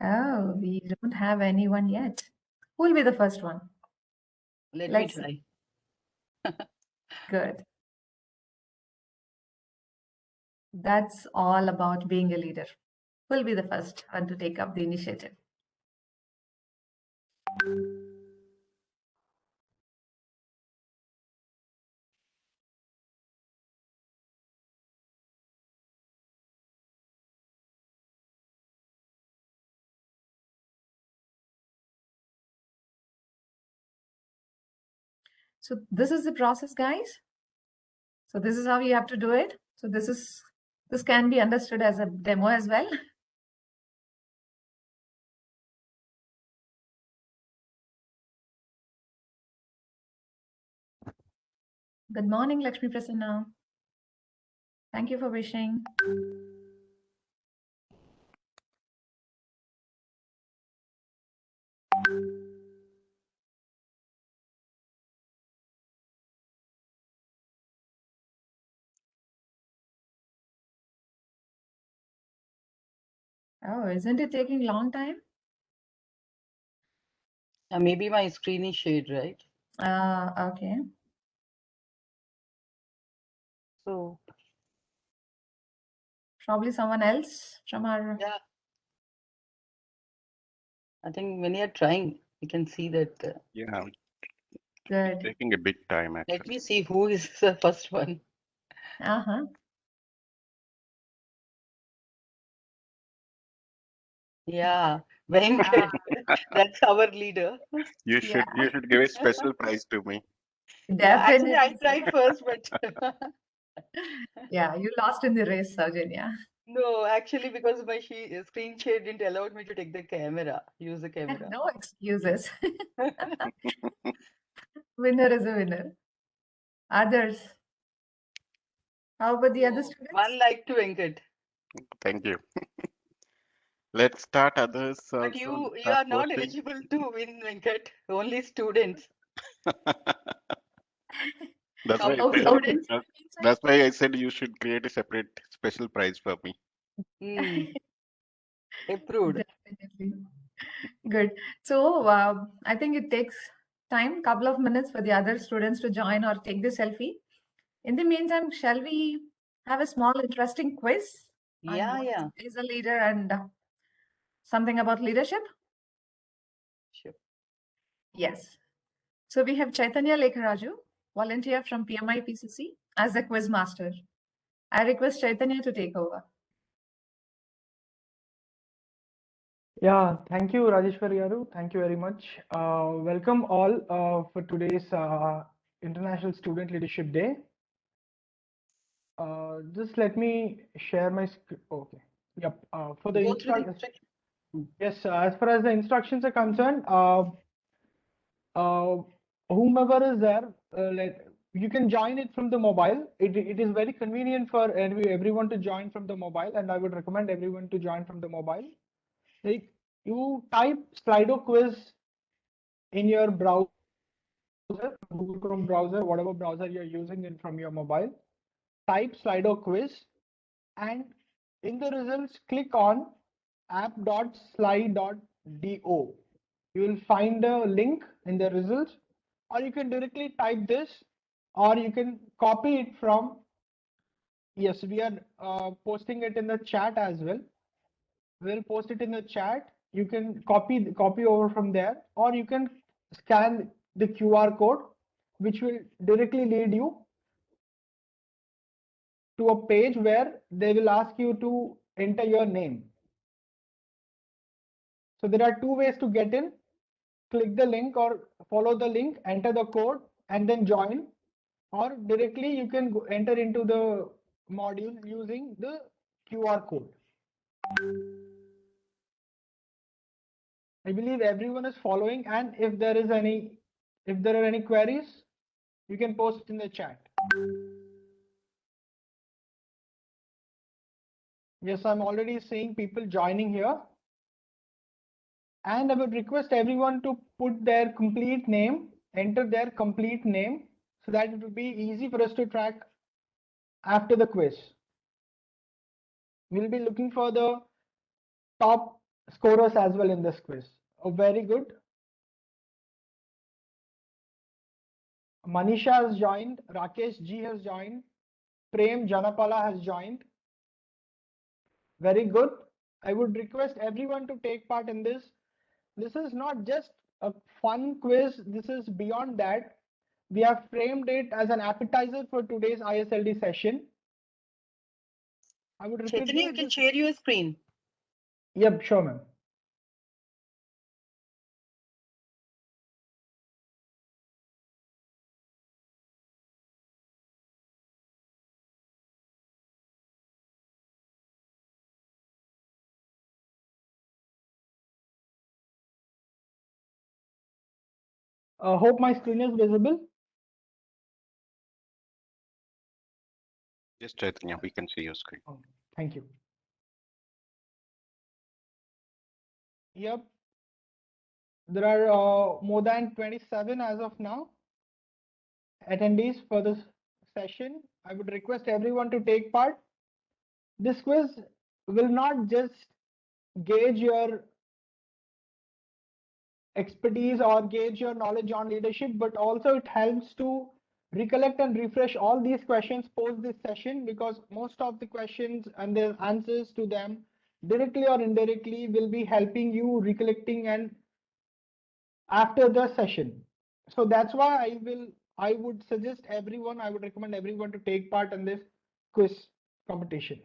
Oh, we don't have anyone yet. Who will be the first one? Let me Let's try. Good. That's all about being a leader. Who will be the first one to take up the initiative? So this is the process, guys. So this is how you have to do it. So this can be understood as a demo as well. Good morning, Lakshmi Prasanna. Thank you for wishing. Oh, isn't it taking long time? Maybe my screen is shared, right? Okay. So Probably someone else from our. yeah, I think when you're trying, you can see that. Yeah, Good. taking a big time Let actually. me see who is the first one. Uh-huh. Yeah, Venkat. That's our leader. You Yeah, should give a special prize to me. Yeah, actually, I definitely. tried first, but Yeah, you lost in the race, Saujanya. no, actually, because my screen share didn't allow me to take the camera, use the camera. No excuses. Winner is a winner. Others. How about the other So, students? one like to Venkat. Thank you. Let's start others But also. you Start are not posting. eligible to win, Venkat. Only students. That's why I Couple Okay, said okay. students. that's why I said you should create a separate special prize for me. Approved. Definitely. Good. So I think it takes time, couple of minutes for the other students to join or take the selfie. In the meantime, shall we have a small interesting quiz on Yeah, what yeah. is a leader and something about leadership? Sure. Yes. So we have Chaitanya Lekharaju, volunteer from PMIPCC, as the quiz master. I request Chaitanya to take over. Yeah, thank you, Rajeshwari Garu. Thank you very much. Welcome all for today's International Student Leadership Day. Just let me share my screen. Okay. Yep. For the Go through the instructions, instruction. yes. As far as the instructions are concerned, uh, whomever is there, you can join it from the mobile. It is very convenient for everyone to join from the mobile, and I would recommend everyone to join from the mobile. Like you type Slido quiz in your browser, Google Chrome browser, whatever browser you're using in from your mobile, type Slido quiz, and in the results, click on app.slide.do. You will find a link in the results, or you can directly type this, or you can copy it from. Yes, we are posting it in the chat as well. We'll post it in the chat. You can copy over from there, or you can scan the QR code, which will directly lead you to a page where they will ask you to enter your name. So there are two ways to get in. Click the link or follow the link, enter the code, and then join. Or directly you can enter into the module using the QR code. I believe everyone is following, and if there are any queries, you can post it in the chat. Yes, I'm already seeing people joining here. And I would request everyone to put their complete name, enter their complete name, so that it will be easy for us to track after the quiz. We'll be looking for the top scorers as well in this quiz. Oh, very good. Manisha has joined. Rakesh G has joined. Prem Janapala has joined. Very good. I would request everyone to take part in this. This is not just a fun quiz. This is beyond that. We have framed it as an appetizer for today's ISLD session. I would Chaitanya, you repeat can this. share your screen. Yep, sure, ma'am. Hope my screen is visible. Yes, Chaitanya, we can see your screen. Okay, thank you. Yep. There are more than 27 as of now attendees for this session. I would request everyone to take part. This quiz will not just gauge your expertise or gauge your knowledge on leadership, but also it helps to recollect and refresh all these questions post this session, because most of the questions and their answers to them directly or indirectly will be helping you recollecting and after the session. So that's why I would recommend everyone to take part in this quiz competition.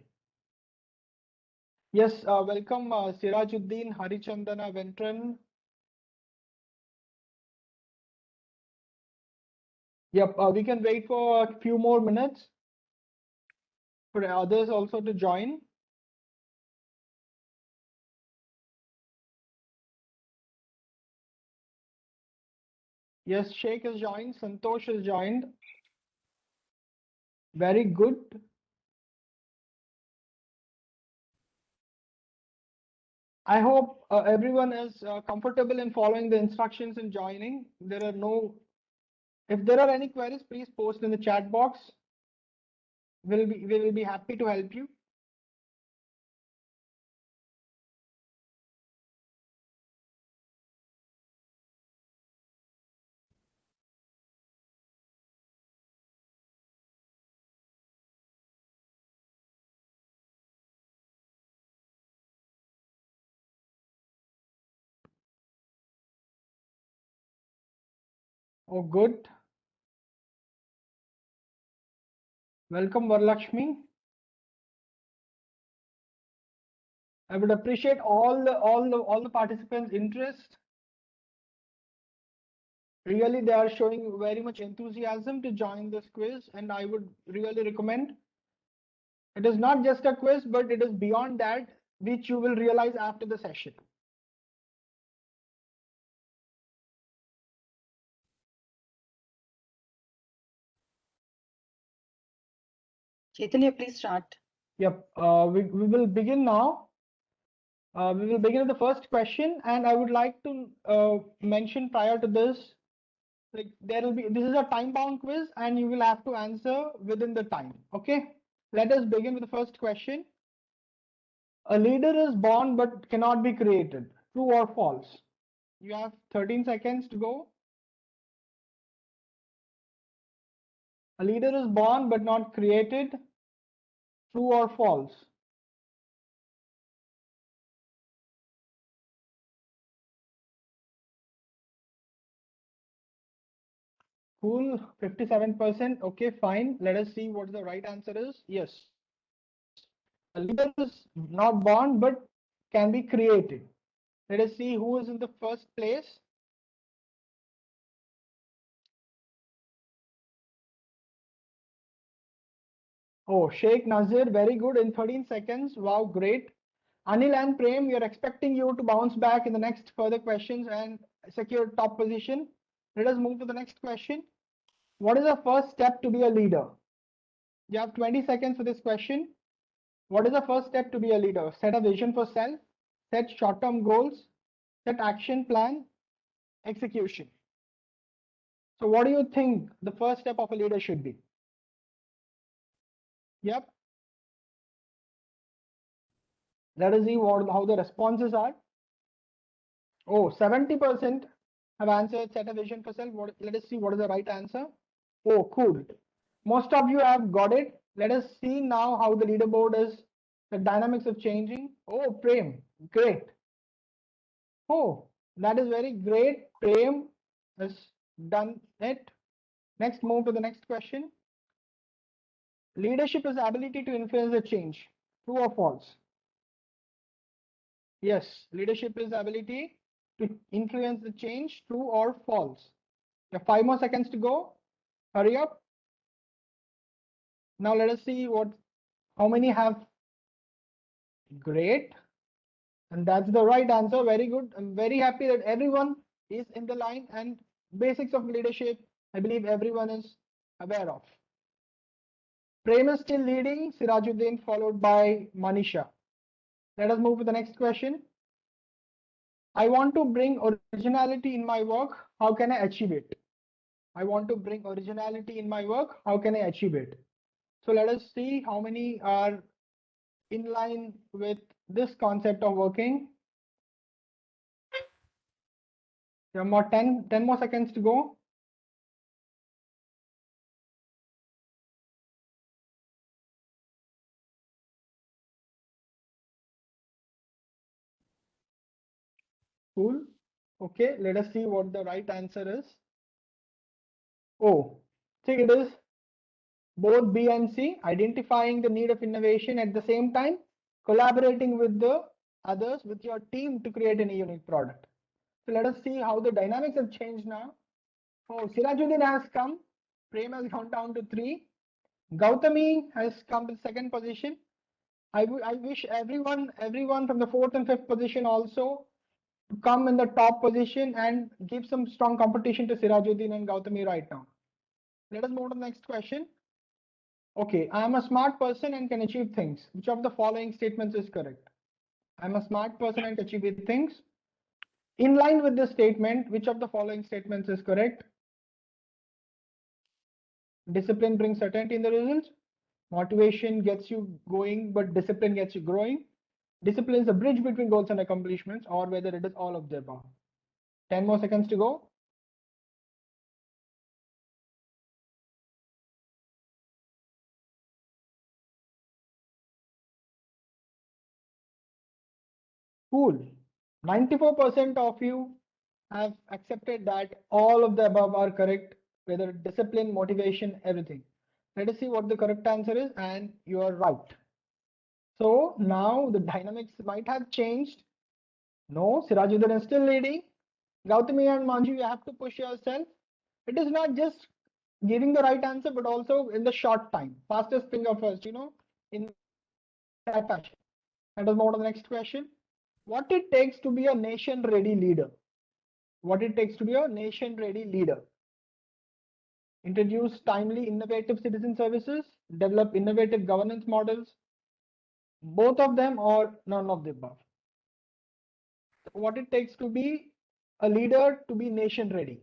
Yes, welcome Sirajuddin, Harichandana, Ventran. Yep, we can wait for a few more minutes for others also to join. Yes, Sheikh has joined, Santosh has joined. Very good. I hope everyone is comfortable in following the instructions and joining. If there are any queries, please post in the chat box. We will be happy to help you. Oh, good. Welcome, Varlakshmi. I would appreciate all the participants' interest. Really, they are showing very much enthusiasm to join this quiz, and I would really recommend. It is not just a quiz, but it is beyond that, which you will realize after the session. Chaitanya, please start. Yep, we will begin now. We will begin with the first question, and I would like to mention prior to this, like this is a time-bound quiz, and you will have to answer within the time. Okay, let us begin with the first question. A leader is born but cannot be created. True or false? You have 13 seconds to go. A leader is born but not created. True or false? Cool, 57%. Okay, fine. Let us see what the right answer is. Yes. A leader is not born but can be created. Let us see who is in the first place. Oh, Sheikh Nazir, very good in 13 seconds. Wow, great. Anil and Prem, we are expecting you to bounce back in the next further questions and secure top position. Let us move to the next question. What is the first step to be a leader? You have 20 seconds for this question. What is the first step to be a leader? Set a vision for self, set short-term goals, set action plan, execution. So what do you think the first step of a leader should be? Yep. Let us see how the responses are. Oh, 70% have answered set a vision for self. Let us see what is the right answer. Oh, cool. Most of you have got it. Let us see now how the leaderboard is, the dynamics of changing. Oh, Prem, great. Oh, that is very great. Prem has done it. Next, move to the next question. Leadership is ability to influence the change. True or false? Yes, leadership is ability to influence the change. True or false? You have 5 more seconds to go. Hurry up. Now let us see how many have. Great. And that's the right answer. Very good. I'm very happy that everyone is in the line, and basics of leadership, I believe everyone is aware of. Prem is still leading, Sirajuddin followed by Manisha. Let us move to the next question. I want to bring originality in my work. How can I achieve it? I want to bring originality in my work. How can I achieve it? So let us see how many are in line with this concept of working. There are more 10 more seconds to go. Cool. Okay, let us see what the right answer is. Oh, see, it is both B and C, identifying the need of innovation at the same time, collaborating with the others, with your team to create a unique product. So let us see how the dynamics have changed now. Oh, Sirajuddin has come. Prem has gone down to 3. Gautami has come to second position. I wish everyone from the 4th and 5th position also to come in the top position and give some strong competition to Sirajuddin and Gautami right now. Let us move to the next question. Okay, I am a smart person and can achieve things. Which of the following statements is correct? I am a smart person and can achieve things. In line with this statement, which of the following statements is correct? Discipline brings certainty in the results. Motivation gets you going, but discipline gets you growing. Discipline is a bridge between goals and accomplishments, or whether it is all of the above. 10 more seconds to go. Cool. 94% of you have accepted that all of the above are correct, whether discipline, motivation, everything. Let us see what the correct answer is, and you are right. So now the dynamics might have changed. No, Sirajuddin is still leading. Gautami and Manju, you have to push yourself. It is not just giving the right answer, but also in the short time. Fastest finger first, in that fashion. Let us move to the next question. What it takes to be a nation-ready leader? What it takes to be a nation-ready leader? Introduce timely, innovative citizen services, develop innovative governance models, both of them or none of the above. What it takes to be a leader to be nation-ready.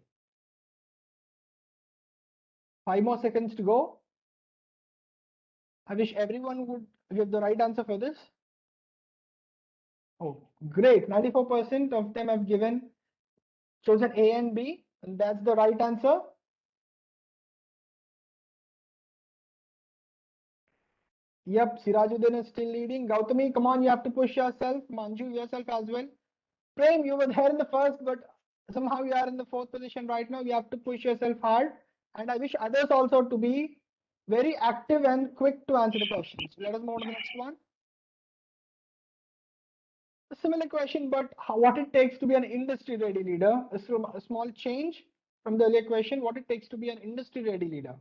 5 more seconds to go. I wish everyone would give the right answer for this. Oh, great. 94% of them have chosen A and B, and that's the right answer. Yep, Sirajuddin is still leading. Gautami, come on, you have to push yourself. Manju, yourself as well. Prem, you were there in the first, but somehow you are in the 4th position right now. You have to push yourself hard. And I wish others also to be very active and quick to answer the questions. Let us move to the next one. A similar question, but what it takes to be an industry-ready leader. A small change from the earlier question, what it takes to be an industry-ready leader.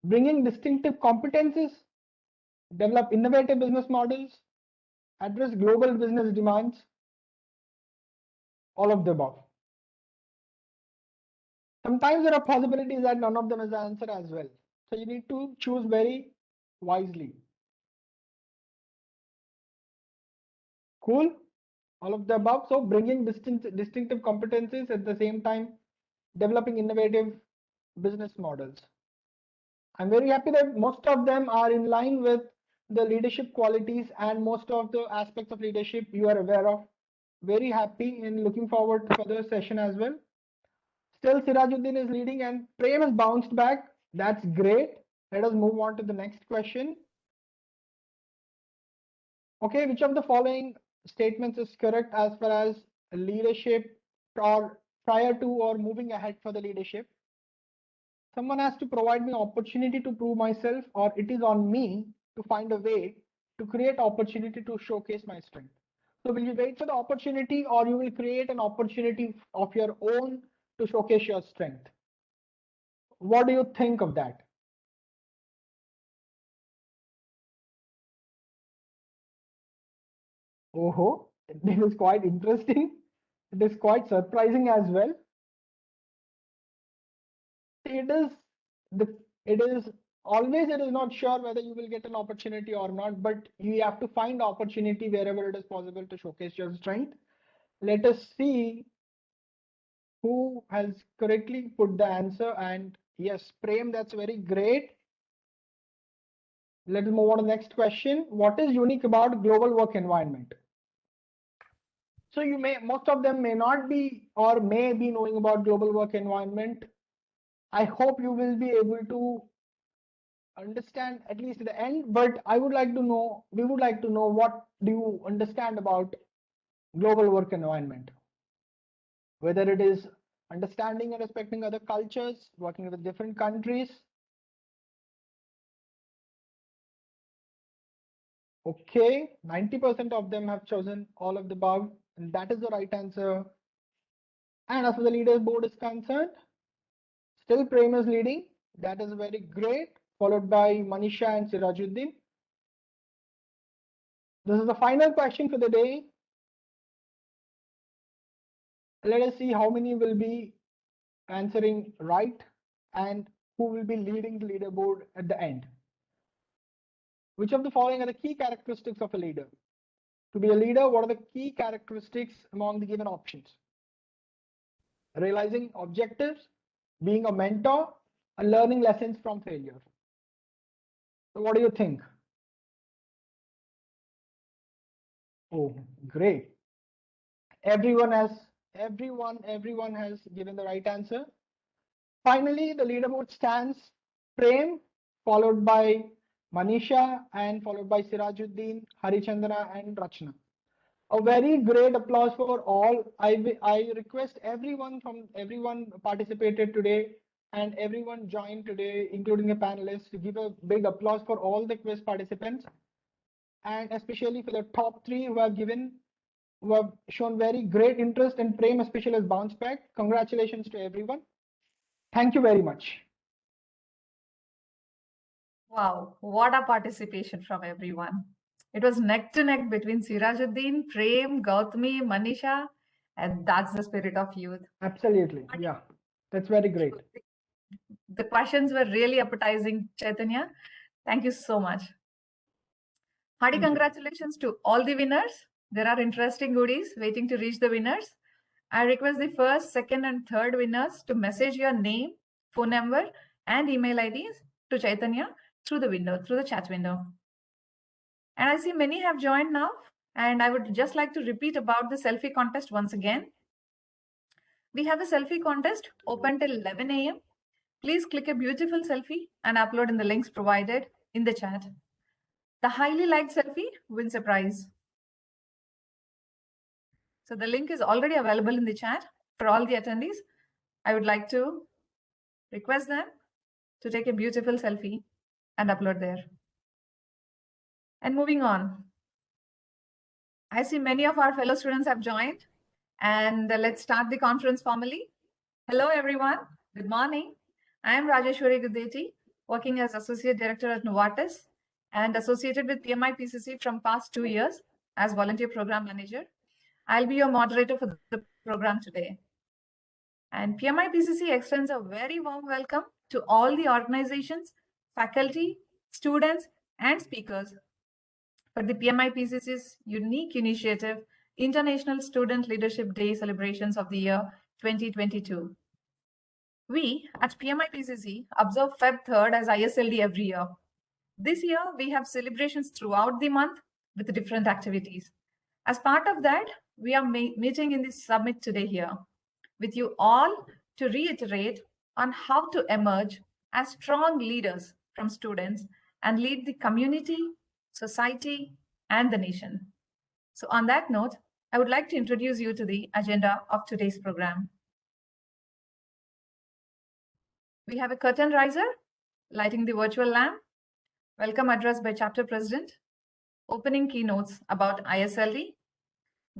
Bringing distinctive competences, develop innovative business models, address global business demands, all of the above. Sometimes there are possibilities that none of them is the answer as well. So you need to choose very wisely. Cool. All of the above. So bringing distinctive competencies at the same time, developing innovative business models. I'm very happy that most of them are in line with the leadership qualities, and most of the aspects of leadership you are aware of. Very happy and looking forward to further session as well. Still, Sirajuddin is leading and Prem has bounced back. That's great. Let us move on to the next question. Okay, which of the following statements is correct as far as leadership or prior to or moving ahead for the leadership? Someone has to provide me opportunity to prove myself, or it is on me to find a way to create opportunity to showcase my strength. So will you wait for the opportunity, or you will create an opportunity of your own to showcase your strength? What do you think of that? Oh, this is quite interesting. It is quite surprising as well. It is always, it is not sure whether you will get an opportunity or not, but you have to find opportunity wherever it is possible to showcase your strength. Let us see who has correctly put the answer. And yes, Prem, that's very great. Let's move on to the next question. What is unique about global work environment? So most of them may not be or may be knowing about global work environment. I hope you will be able to understand at least the end, but we would like to know what do you understand about global work environment? Whether it is understanding and respecting other cultures, working with different countries. Okay, 90% of them have chosen all of the above, and that is the right answer. And as for the leaderboard is concerned, still Prem is leading. That is very great, followed by Manisha and Sirajuddin. This is the final question for the day. Let us see how many will be answering right and who will be leading the leaderboard at the end. Which of the following are the key characteristics of a leader? To be a leader, what are the key characteristics among the given options? Realizing objectives, being a mentor, and learning lessons from failure. So what do you think? Oh, great. Everyone has given the right answer. Finally, the leaderboard stands Prem, followed by Manisha, and followed by Sirajuddin, Harichandra, and Rachna. A very great applause for all. I request everyone participated today and everyone joined today, including the panelists, to give a big applause for all the quiz participants, and especially for the top 3 who have shown very great interest, and Prem especially has bounced back. Congratulations to everyone. Thank you very much. Wow, what a participation from everyone. It was neck to neck between Sirajuddin, Prem, Gautami, Manisha, and that's the spirit of youth. Absolutely. Yeah, that's very great. The questions were really appetizing, Chaitanya. Thank you so much. Hearty congratulations to all the winners. There are interesting goodies waiting to reach the winners. I request the first, second, and third winners to message your name, phone number, and email IDs to Chaitanya through the chat window. And I see many have joined now, and I would just like to repeat about the selfie contest once again. We have a selfie contest open till 11 a.m. Please click a beautiful selfie and upload in the links provided in the chat. The highly liked selfie wins a prize. So the link is already available in the chat for all the attendees. I would like to request them to take a beautiful selfie and upload there. And moving on, I see many of our fellow students have joined, and let's start the conference formally. Hello, everyone. Good morning. I am Rajeshwari Gudeti, working as Associate Director at Novartis and associated with PMIPCC from past 2 years as Volunteer Program Manager. I'll be your moderator for the program today. And PMIPCC extends a very warm welcome to all the organizations, faculty, students, and speakers for the PMIPCC's unique initiative, International Student Leadership Day celebrations of the year 2022. We at PMIPCC observe Feb 3rd as ISLD every year. This year, we have celebrations throughout the month with different activities. As part of that, we are meeting in this summit today here with you all to reiterate on how to emerge as strong leaders from students and lead the community, society, and the nation. So on that note, I would like to introduce you to the agenda of today's program. We have a curtain riser, lighting the virtual lamp, welcome address by chapter president, opening keynotes about ISLD,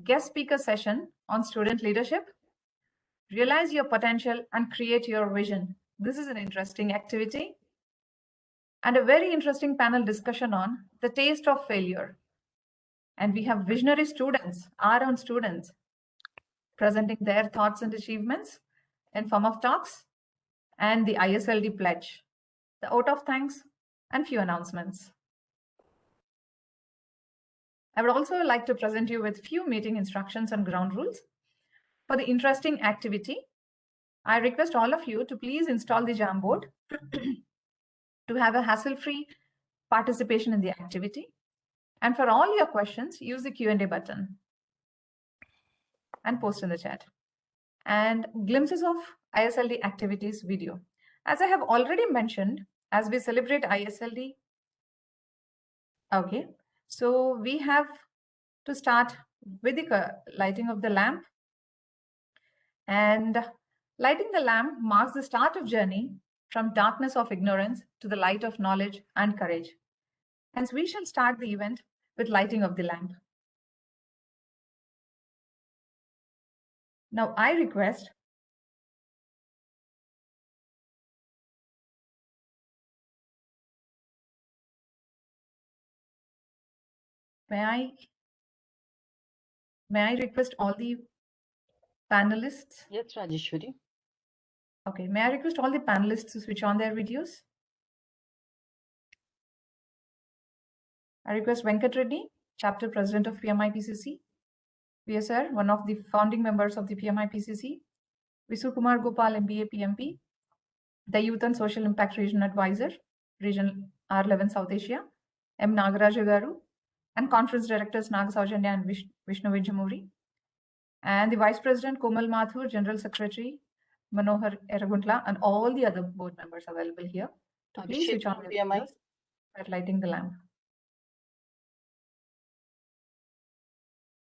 guest speaker session on student leadership, realize your potential and create your vision. This is an interesting activity. And a very interesting panel discussion on the taste of failure. And we have visionary students, our own students, presenting their thoughts and achievements in form of talks and the ISLD pledge, the vote of thanks, and few announcements. I would also like to present you with few meeting instructions and ground rules. For the interesting activity, I request all of you to please install the Jamboard to have a hassle-free participation in the activity. And for all your questions, use the Q&A button and post in the chat. And glimpses of ISLD activities video. As I have already mentioned, as we celebrate ISLD, okay, so we have to start with the lighting of the lamp. And lighting the lamp marks the start of journey from darkness of ignorance to the light of knowledge and courage. Hence, we shall start the event with lighting of the lamp. Now, I request may I request all the panelists? Yes, Rajeshwari. Okay, may I request all the panelists to switch on their videos? I request Venkat Reddy, Chapter President of PMIPCC, VSR, one of the founding members of the PMIPCC, Visu Kumar Gopal, MBA, PMP, the Youth and Social Impact Region Advisor, Region R11 South Asia, M. Nagaraju Garu, and Conference Directors Naga Saujanya and Vishnu Vijamuri, and the Vice President Komal Mathur, General Secretary Manohar Eraguntla, and all the other board members available here. To please switch on their videos by lighting the lamp.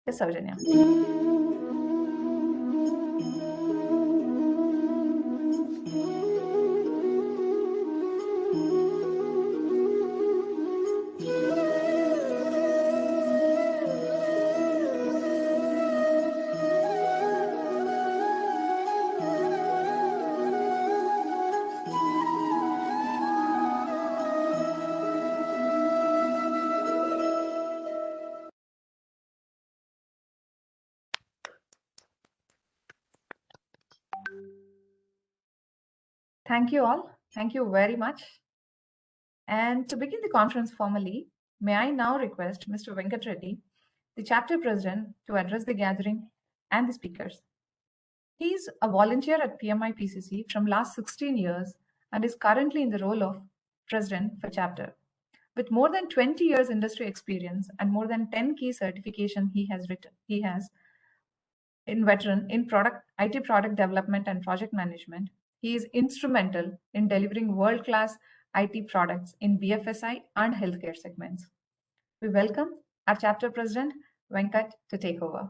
Yes, Saujanya. Thank you all. Thank you very much. And to begin the conference formally, may I now request Mr. Venkat Reddy, the chapter president, to address the gathering and the speakers. He is a volunteer at PMIPCC from last 16 years and is currently in the role of president for chapter. With more than 20 years industry experience and more than 10 key certification he has in veteran in IT product development and project management. He is instrumental in delivering world-class IT products in BFSI and healthcare segments. We welcome our chapter president, Venkat, to take over.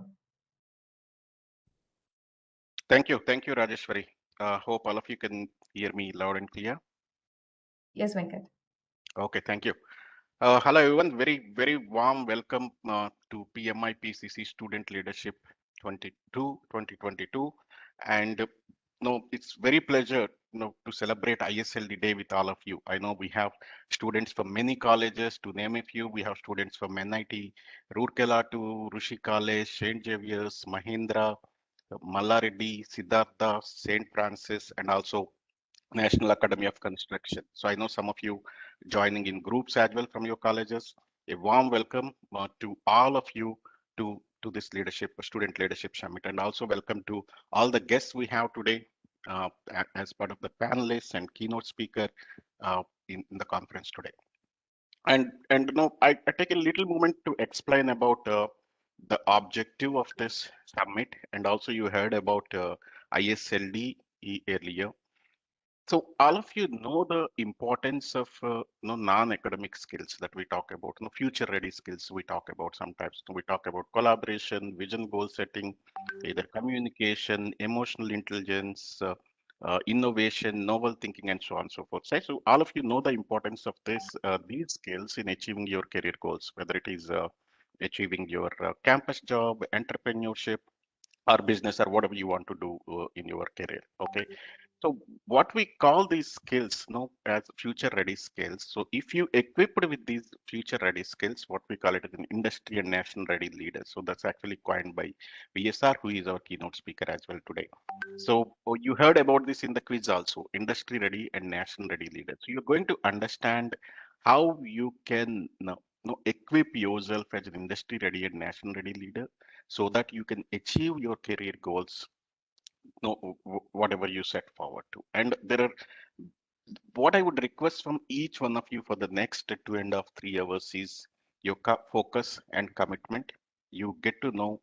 Thank you, Rajeshwari. Hope all of you can hear me loud and clear. Yes, Venkat. Okay, thank you. Hello everyone, very warm welcome to PMIPCC Student Leadership 2022, and it's very pleasure to celebrate ISLD Day with all of you. I know we have students from many colleges, to name a few. We have students from NIT, Roorkela to Rishi College, St. Xavier's, Mahindra, Mallareddy, Siddhartha, St. Francis, and also National Academy of Construction. So I know some of you joining in groups as well from your colleges. A warm welcome to all of you to this student leadership summit, and also welcome to all the guests we have today as part of the panelists and keynote speaker in the conference today. And I take a little moment to explain about the objective of this summit, and also you heard about ISLD earlier. So all of you know the importance of non-academic skills that we talk about, future-ready skills we talk about sometimes. We talk about collaboration, vision, goal setting, either communication, emotional intelligence, innovation, novel thinking, and so on and so forth. So all of you know the importance of these skills in achieving your career goals, whether it is achieving your campus job, entrepreneurship, or business, or whatever you want to do in your career. Okay, so what we call these skills, as future ready skills. So if you equipped with these future ready skills, what we call it as an industry and national ready leader. So that's actually coined by VSR, who is our keynote speaker as well today. So you heard about this in the quiz also, industry ready and national ready leader. So you're going to understand how you can equip yourself as an industry ready and national ready leader so that you can achieve your career goals, whatever you set forward to. And there are, what I would request from each one of you for the next 2.5 3 hours is your focus and commitment. You get to know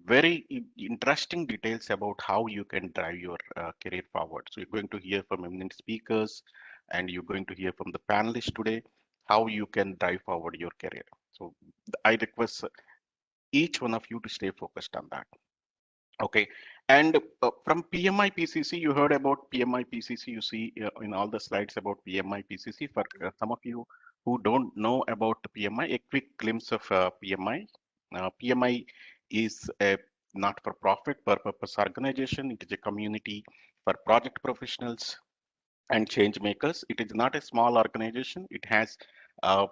very interesting details about how you can drive your career forward. So you're going to hear from eminent speakers, and you're going to hear from the panelists today how you can drive forward your career. So I request each one of you to stay focused on that. Okay, and from PMIPCC, you heard about PMIPCC. You see in all the slides about PMIPCC. For some of you who don't know about PMI, a quick glimpse of PMI. PMI is a not-for-profit, purpose organization. It is a community for project professionals and change makers. It is not a small organization. It has uh,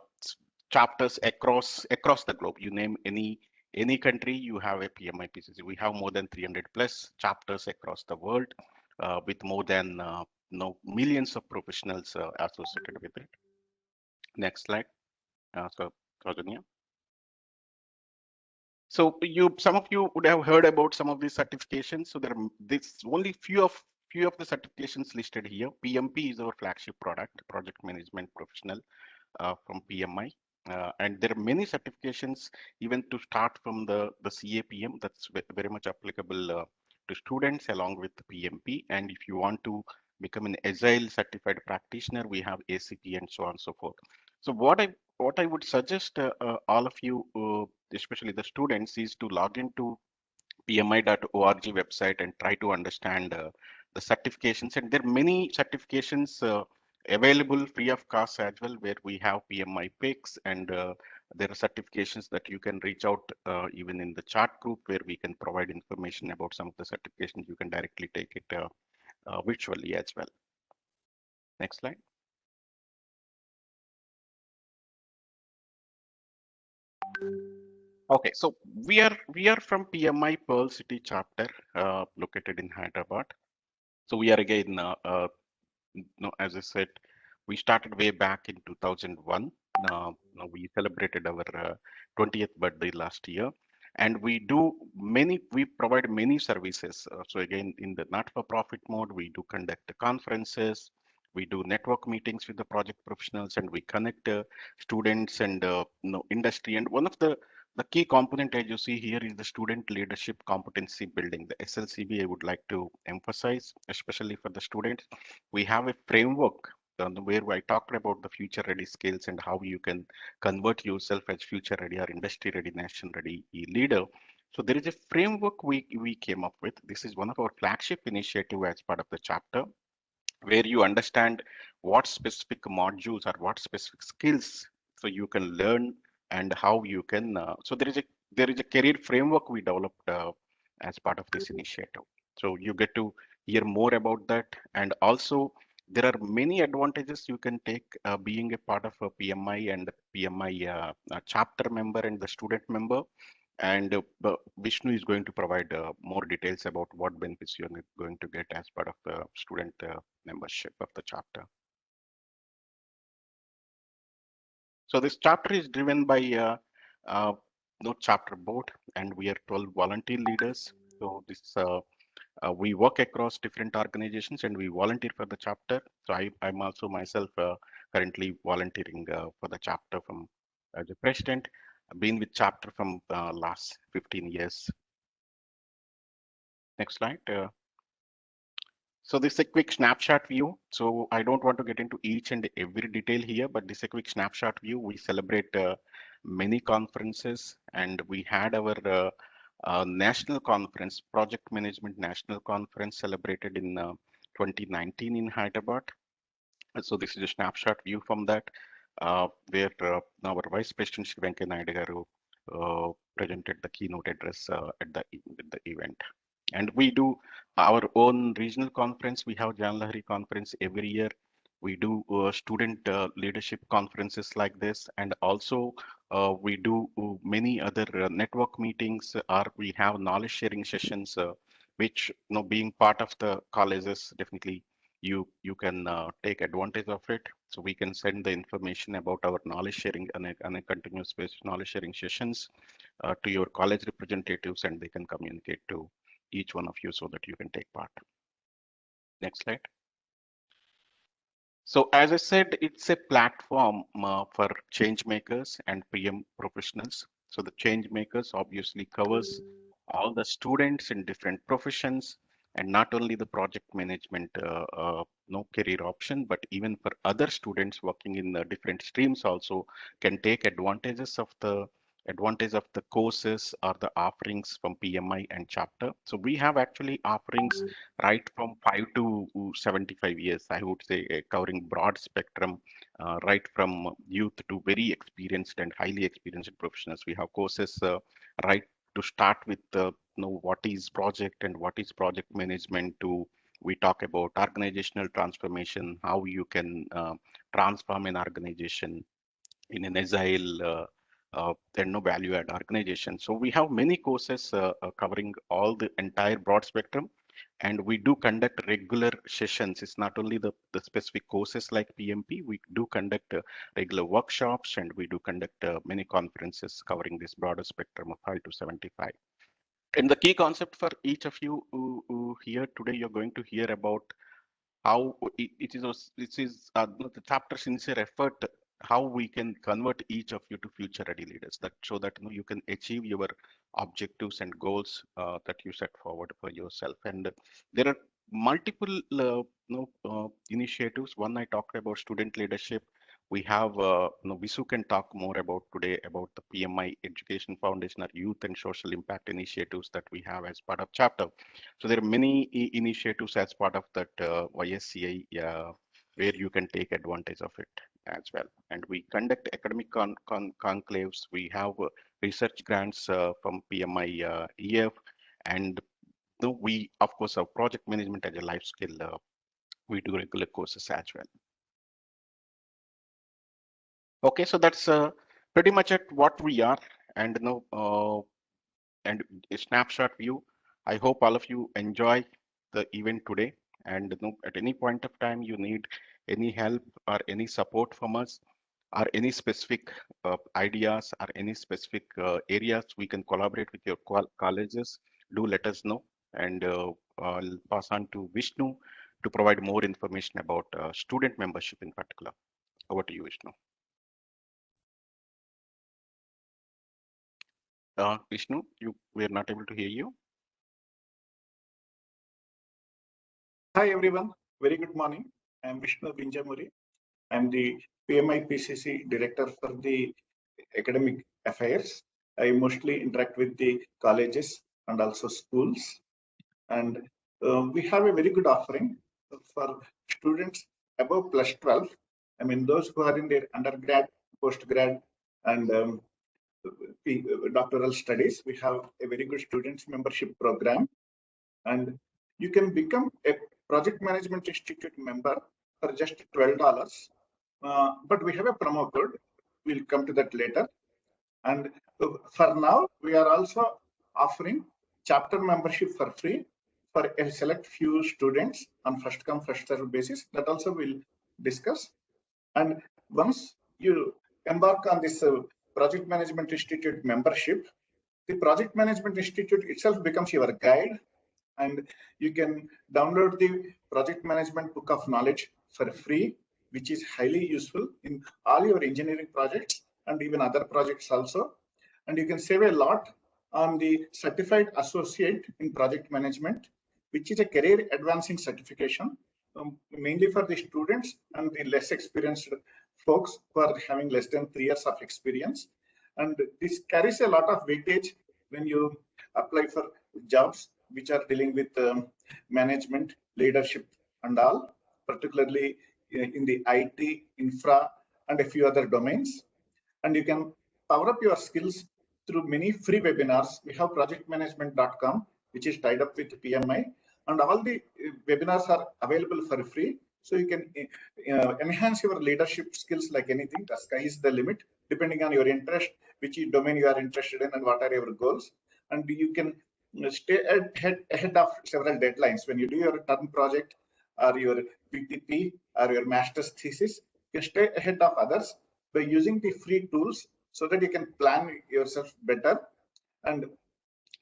chapters across the globe. You name any country, you have a PMIPCC. We have more than 300 plus chapters across the world, with more than millions of professionals associated with it. Next slide, so Rajanya. So some of you would have heard about some of these certifications. So there are this only few of the certifications listed here. PMP is our flagship product, project management professional, from PMI. And there are many certifications, even to start from the CAPM, that's very much applicable to students along with the PMP. And if you want to become an Agile certified practitioner, we have ACP and so on and so forth. So what I would suggest all of you, especially the students, is to log into pmi.org website and try to understand the certifications. And there are many certifications available free of cost as well, where we have PMIPCC, and there are certifications that you can reach out even in the chat group, where we can provide information about some of the certifications. You can directly take it virtually as well. Next slide. Okay, so we are from PMI Pearl City chapter, located in Hyderabad. So we are again, as I said, we started way back in 2001. We celebrated our 20th birthday last year, and we provide many services. So again, in the not-for-profit mode, we do conduct conferences, we do network meetings with the project professionals, and we connect students and industry. And one of the key component, as you see here, is the student leadership competency building, the SLCB. I would like to emphasize, especially for the students. We have a framework where I talked about the future ready skills and how you can convert yourself as future ready or industry ready, nation ready leader. So there is a framework we came up with. This is one of our flagship initiative as part of the chapter, where you understand what specific modules or what specific skills so you can learn, and how you can so there is a career framework we developed as part of this initiative. So you get to hear more about that. And also there are many advantages you can take being a part of a PMI and PMI chapter member and the student member. And Vishnu is going to provide more details about what benefits you're going to get as part of the student membership of the chapter. So this chapter is driven by no chapter board, and we are 12 volunteer leaders. So we work across different organizations, and we volunteer for the chapter. So I'm also myself currently volunteering for the chapter from as a president. been with chapter from last 15 years. Next slide. So this is a quick snapshot view. So I don't want to get into each and every detail here, but this is a quick snapshot view. We celebrate many conferences, and we had our national conference, Project Management National Conference, celebrated in 2019 in Hyderabad. So this is a snapshot view from that, where our Vice President Shri Venkaiah Naidu garu presented the keynote address at the event. And we do our own regional conference. We have Jan Lahari conference every year. We do student leadership conferences like this, and also we do many other network meetings, or we have knowledge sharing sessions, which, being part of the colleges, definitely you can take advantage of it. So we can send the information about our knowledge sharing and a continuous basis knowledge sharing sessions to your college representatives, and they can communicate to each one of you so that you can take part. Next slide. So as I said, it's a platform for change makers and PM professionals. So the change makers obviously covers all the students in different professions, and not only the project management career option, but even for other students working in the different streams also can take advantage of the courses or the offerings from PMI and chapter. So we have actually offerings right from 5 to 75 years, I would say, covering broad spectrum, right from youth to very experienced and highly experienced professionals. We have courses right to start with what is project and what is project management, to we talk about organizational transformation, how you can transform an organization in an agile value add organization. So we have many courses covering all the entire broad spectrum, and we do conduct regular sessions. It's not only the specific courses like PMP, we do conduct regular workshops, and we do conduct many conferences covering this broader spectrum of 5 to 75. And the key concept for each of you who here today, you're going to hear about how it is the chapter sincere effort, how we can convert each of you to future ready leaders, that so that you can achieve your objectives and goals that you set forward for yourself. And there are multiple initiatives. One, I talked about student leadership. We have Visu can talk more about today about the PMI Education Foundation, or youth and social impact initiatives that we have as part of chapter. So there are many initiatives as part of that YSCI where you can take advantage of it as well. And we conduct academic conclaves. We have research grants from PMI EF, and we of course have project management as a life skill. We do regular courses as well. Okay, so that's pretty much at what we are, and and a snapshot view. I hope all of you enjoy the event today, and at any point of time you need any help or any support from us, or any specific ideas or any specific areas we can collaborate with your colleges, do let us know, and I'll pass on to Vishnu to provide more information about student membership in particular. Over to you, Vishnu. Vishnu, we are not able to hear you. Hi everyone, very good morning. I am Vishnu Binjamuri. I am the PMIPCC Director for the Academic Affairs. I mostly interact with the colleges and also schools. And we have a very good offering for students above plus 12. I mean, those who are in their undergrad, postgrad, and doctoral studies. We have a very good students membership program. And you can become a Project Management Institute member for just $12. But we have a promo code. We'll come to that later. And for now, we are also offering chapter membership for free for a select few students on first come, first serve basis. That also we'll discuss. And once you embark on this Project Management Institute membership, the Project Management Institute itself becomes your guide, and you can download the Project Management Book of Knowledge for free, which is highly useful in all your engineering projects and even other projects also. and you can save a lot on the Certified Associate in Project Management, which is a career advancing certification, mainly for the students and the less experienced folks who are having less than 3 years of experience. And this carries a lot of weightage when you apply for jobs which are dealing with management, leadership, and all, particularly in the IT, infra, and a few other domains. And you can power up your skills through many free webinars. We have projectmanagement.com, which is tied up with PMI, and all the webinars are available for free. So you can enhance your leadership skills like anything. The sky is the limit, depending on your interest, which domain you are interested in, and what are your goals. And you can stay ahead of several deadlines. When you do your term project or your PTP or your master's thesis, you can stay ahead of others by using the free tools so that you can plan yourself better. And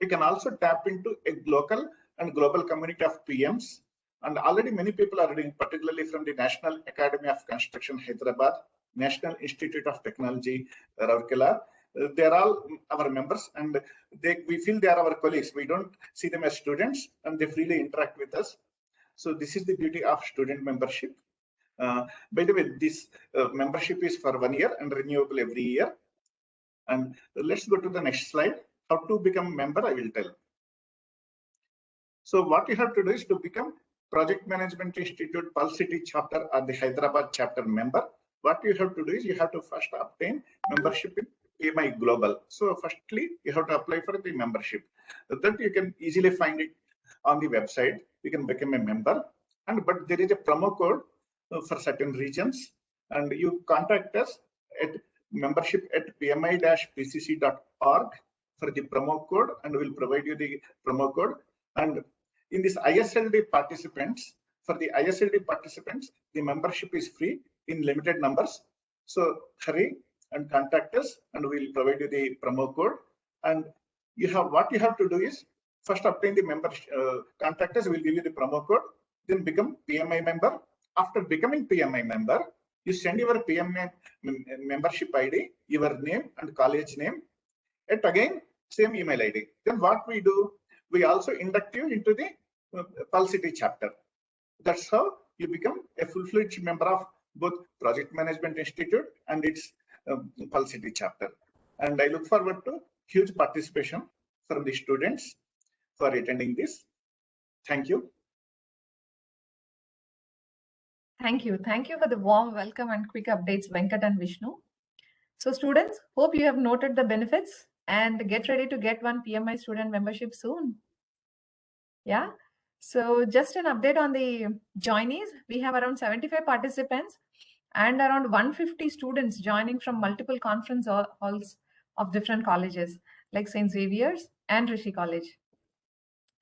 you can also tap into a local and global community of PMs. And already many people are doing, particularly from the National Academy of Construction, Hyderabad, National Institute of Technology, Rourkela. They're all our members, and we feel they are our colleagues. We don't see them as students, and they freely interact with us. So this is the beauty of student membership. By the way, this membership is for 1 year and renewable every year. And let's go to the next slide. How to become a member, I will tell. So what you have to do is to become Project Management Institute Pulse City chapter or the Hyderabad chapter member. What you have to do is you have to first obtain membership in PMI Global. So firstly, you have to apply for the membership. That you can easily find it on the website. You can become a member. But there is a promo code for certain regions, and you contact us at membership@pmi-pcc.org for the promo code, and we'll provide you the promo code. And in this ISLD participants, for the ISLD participants, the membership is free in limited numbers. So hurry and contact us, and we'll provide you the promo code. And what you have to do is first obtain the membership. Contact us, we'll give you the promo code. Then become PMI member. After becoming PMI member, you send your PMI membership ID, your name and college name, and again same email ID. Then what we do, we also induct you into the Pulse City chapter. That's how you become a full-fledged member of both Project Management Institute and its Pulse City chapter. And I look forward to huge participation from the students for attending this. Thank you. Thank you. Thank you for the warm welcome and quick updates, Venkat and Vishnu. So students, hope you have noted the benefits and get ready to get one PMI student membership soon. Yeah. So just an update on the joinees. We have around 75 participants and around 150 students joining from multiple conference halls of different colleges like St. Xavier's and Rishi College.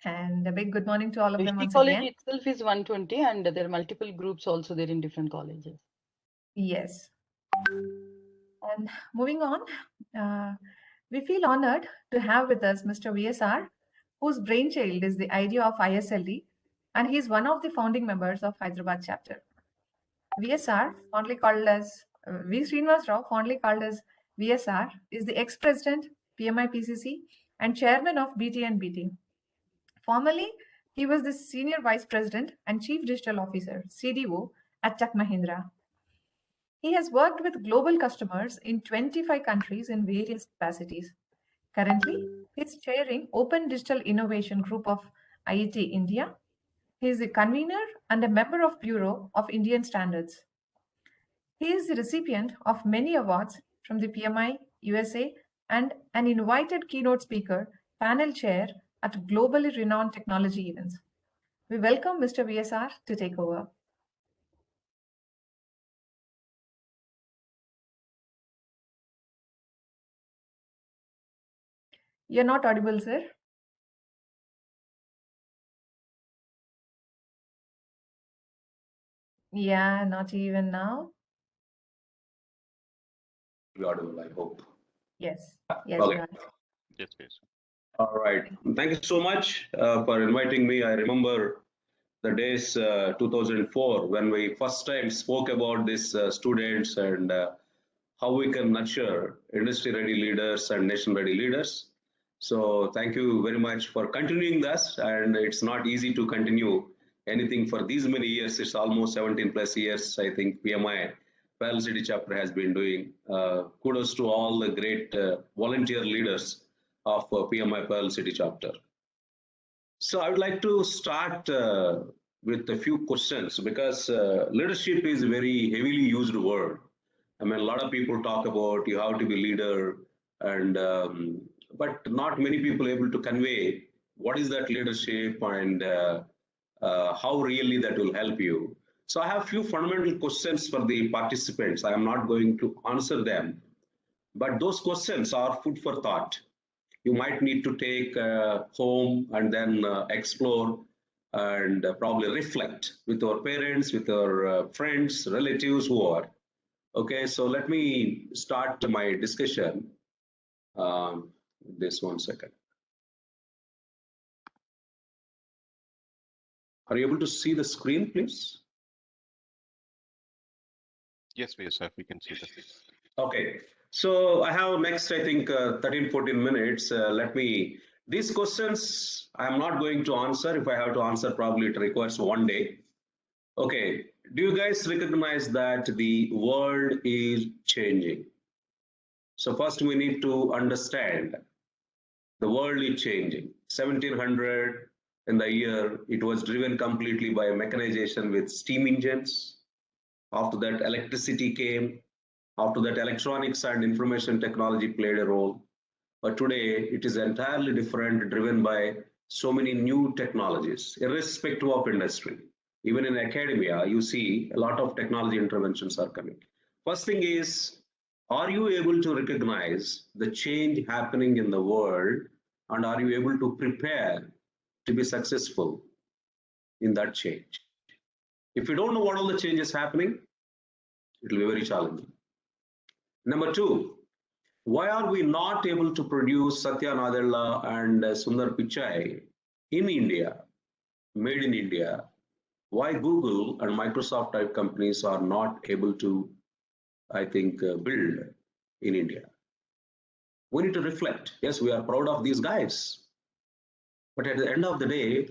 And a big good morning to all of them once College again. itself is 120, and there are multiple groups also there in different colleges. Yes. And moving on, we feel honored to have with us Mr. VSR, whose brainchild is the idea of ISLD, and he is one of the founding members of Hyderabad chapter. VSR, fondly called as V. Srinivas Rao, fondly called as VSR, is the ex-president, PMIPCC, and chairman of BT&BT. Formerly, he was the senior vice president and chief digital officer, CDO, at Tech Mahindra. He has worked with global customers in 25 countries in various capacities. Currently, he is chairing Open Digital Innovation Group of IIT India. He is the convener and a member of Bureau of Indian Standards. He is the recipient of many awards from the PMI, USA, and an invited keynote speaker, panel chair at globally renowned technology events. We welcome Mr. VSR to take over. You're not audible, sir. Yeah, not even now. Be audible, I hope. Yes. Yes, Okay. you are. Yes, please. All right. Thank you so much for inviting me. I remember the days 2004 when we first time spoke about these students and how we can nurture industry-ready leaders and nation-ready leaders. So thank you very much for continuing this. And it's not easy to continue anything for these many years. It's almost 17 plus years, I think PMI Pearl City chapter has been doing. Kudos to all the great volunteer leaders of PMI Pearl City chapter. So I would like to start with a few questions because leadership is a very heavily used word. I mean, a lot of people talk about you have to be leader, and but not many people able to convey what is that leadership and how really that will help you. So I have a few fundamental questions for the participants. I am not going to answer them, but those questions are food for thought. You might need to take home and then explore and probably reflect with our parents, with our friends, relatives, who are. Okay, so let me start my discussion. This 1 second. Are you able to see the screen, please? Yes, sir, we can see that. Okay, so I have next, I think, 13, 14 minutes. These questions I'm not going to answer. If I have to answer, probably it requires 1 day. Okay, do you guys recognize that the world is changing? So first we need to understand the world is changing. 1700 in the year, it was driven completely by mechanization with steam engines. After that, electricity came. After that, electronics and information technology played a role. But today, it is entirely different, driven by so many new technologies, irrespective of industry. Even in academia, you see a lot of technology interventions are coming. First thing is, are you able to recognize the change happening in the world, and are you able to prepare to be successful in that change? If you don't know what all the changes happening, it will be very challenging. Number two, why are we not able to produce Satya Nadella and Sundar Pichai in India, made in India? Why Google and Microsoft type companies are not able to, I think, build in India? We need to reflect. Yes, we are proud of these guys, but at the end of the day,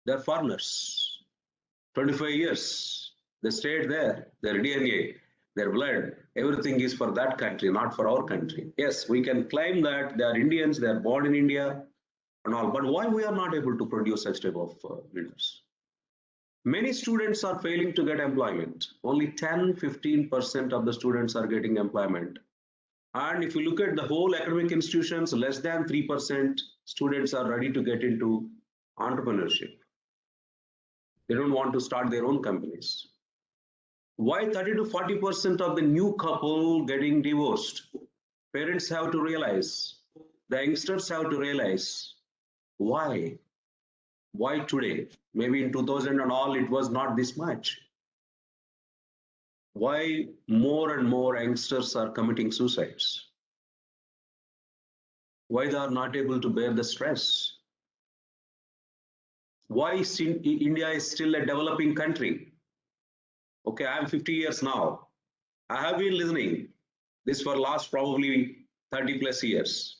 they're foreigners. 25 years, they stayed there, their DNA, their blood, everything is for that country, not for our country. Yes, we can claim that they are Indians, they are born in India and all, but why we are not able to produce such type of leaders? Many students are failing to get employment. Only 10-15% of the students are getting employment. And if you look at the whole academic institutions, less than 3% students are ready to get into entrepreneurship. They don't want to start their own companies. Why 30-40% of the new couple getting divorced? Parents have to realize, the youngsters have to realize, why? Why today? Maybe in 2000 and all, it was not this much. Why more and more youngsters are committing suicides? Why they are not able to bear the stress? Why India is still a developing country? Okay, I'm 50 years now. I have been listening this for last probably 30 plus years.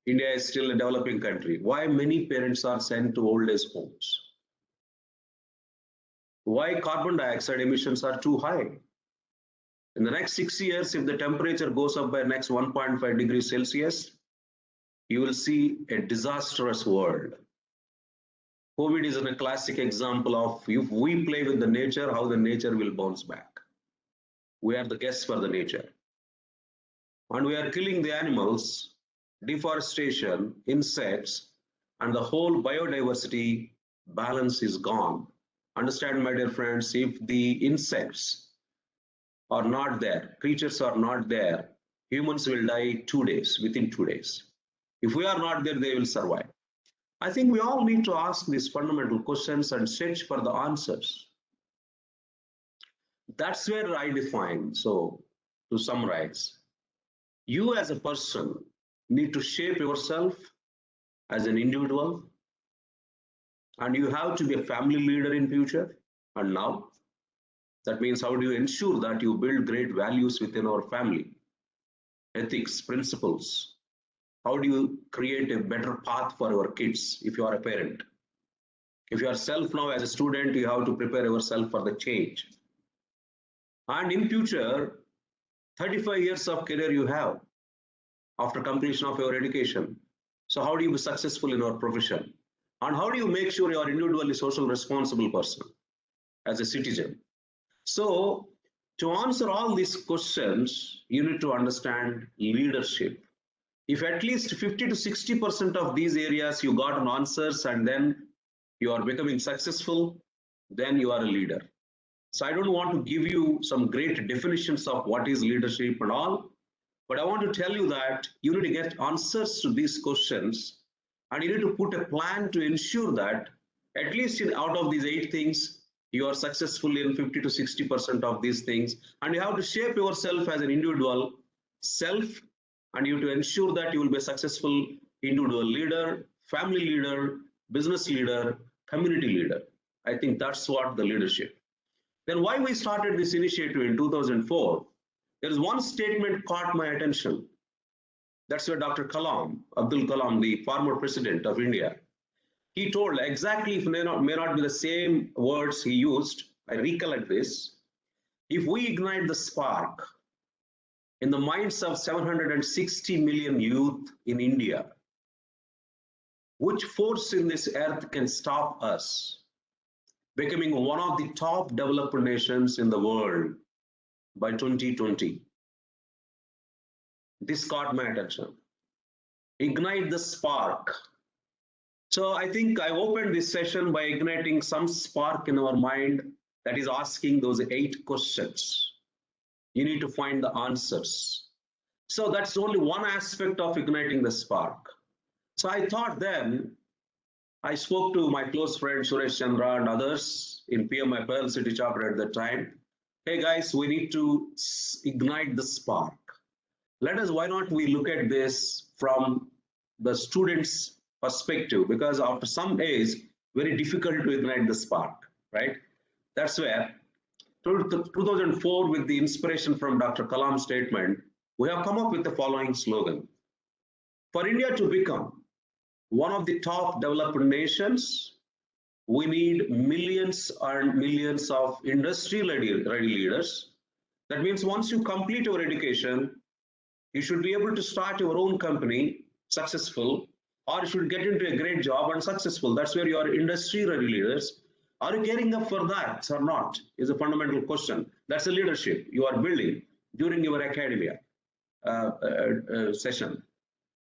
India is still a developing country. Why many parents are sent to old age homes? Why carbon dioxide emissions are too high? In the next 6 years, if the temperature goes up by next 1.5 degrees Celsius, you will see a disastrous world. COVID is a classic example of if we play with the nature, how the nature will bounce back. We are the guests for the nature. And we are killing the animals, deforestation, insects, and the whole biodiversity balance is gone. Understand, my dear friends, if the insects are not there, creatures are not there, humans will die 2 days, within 2 days. If we are not there, they will survive. I think we all need to ask these fundamental questions and search for the answers. That's where I define. So, to summarize, you as a person need to shape yourself as an individual, and you have to be a family leader in future and now. That means how do you ensure that you build great values within our family? Ethics, principles. How do you create a better path for our kids if you are a parent? If you are self now as a student, you have to prepare yourself for the change. And in future, 35 years of career you have after completion of your education. So how do you be successful in your profession? And how do you make sure you are individually social responsible person as a citizen? So to answer all these questions, you need to understand leadership. If at least 50 to 60% of these areas you got an answers and then you are becoming successful, then you are a leader. So I don't want to give you some great definitions of what is leadership and all, but I want to tell you that you need to get answers to these questions and you need to put a plan to ensure that at least out of these 8 things, you are successful in 50 to 60% of these things. And you have to shape yourself as an individual self, and you have to ensure that you will be a successful individual leader, family leader, business leader, community leader. I think that's what the leadership. Then why we started this initiative in 2004, there is one statement caught my attention. That's where Dr. Kalam, Abdul Kalam, the former president of India, he told exactly, if may not be the same words he used, I recollect this, if we ignite the spark in the minds of 760 million youth in India, which force in this earth can stop us becoming one of the top developed nations in the world by 2020? This caught my attention. Ignite the spark. So I think I opened this session by igniting some spark in our mind that is asking those 8 questions. You need to find the answers. So that's only one aspect of igniting the spark. So I thought then, I spoke to my close friend Suresh Chandra and others in PMIPCC chapter at the time. Hey guys, we need to ignite the spark. Why not we look at this from the students' perspective, because after some age, very difficult to ignite the spark, right? That's where 2004, with the inspiration from Dr. Kalam's statement, we have come up with the following slogan. For India to become one of the top developed nations, we need millions and millions of industry-ready leaders. That means once you complete your education, you should be able to start your own company successful, or you should get into a great job and successful. That's where you are industry-ready leaders. Are you gearing up for that or not is a fundamental question. That's the leadership you are building during your academia session.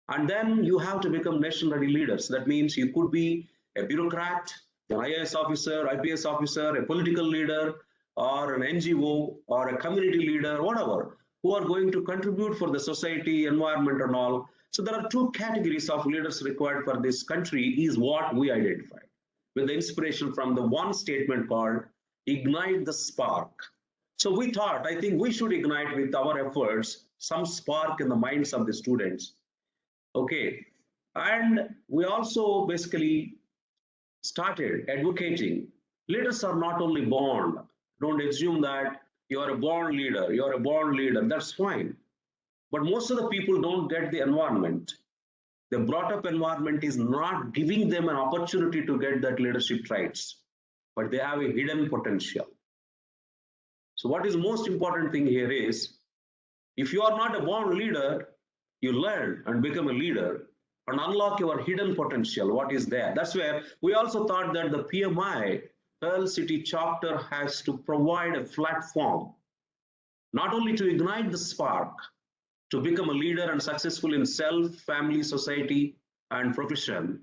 And then you have to become nation-ready leaders. That means you could be a bureaucrat, an IAS officer, IPS officer, a political leader, or an NGO, or a community leader, whatever, who are going to contribute for the society, environment, and all. So there are 2 categories of leaders required for this country is what we identified, with the inspiration from the one statement called ignite the spark. So we thought, I think we should ignite with our efforts some spark in the minds of the students. Okay, and we also basically started advocating. Leaders are not only born. Don't assume that you are a born leader, you are a born leader, that's fine. But most of the people don't get the environment. The brought up environment is not giving them an opportunity to get that leadership traits, but they have a hidden potential. So what is most important thing here is, if you are not a born leader, you learn and become a leader and unlock your hidden potential, what is there. That's where we also thought that the PMI Pearl City chapter has to provide a platform, not only to ignite the spark, to become a leader and successful in self, family, society, and profession.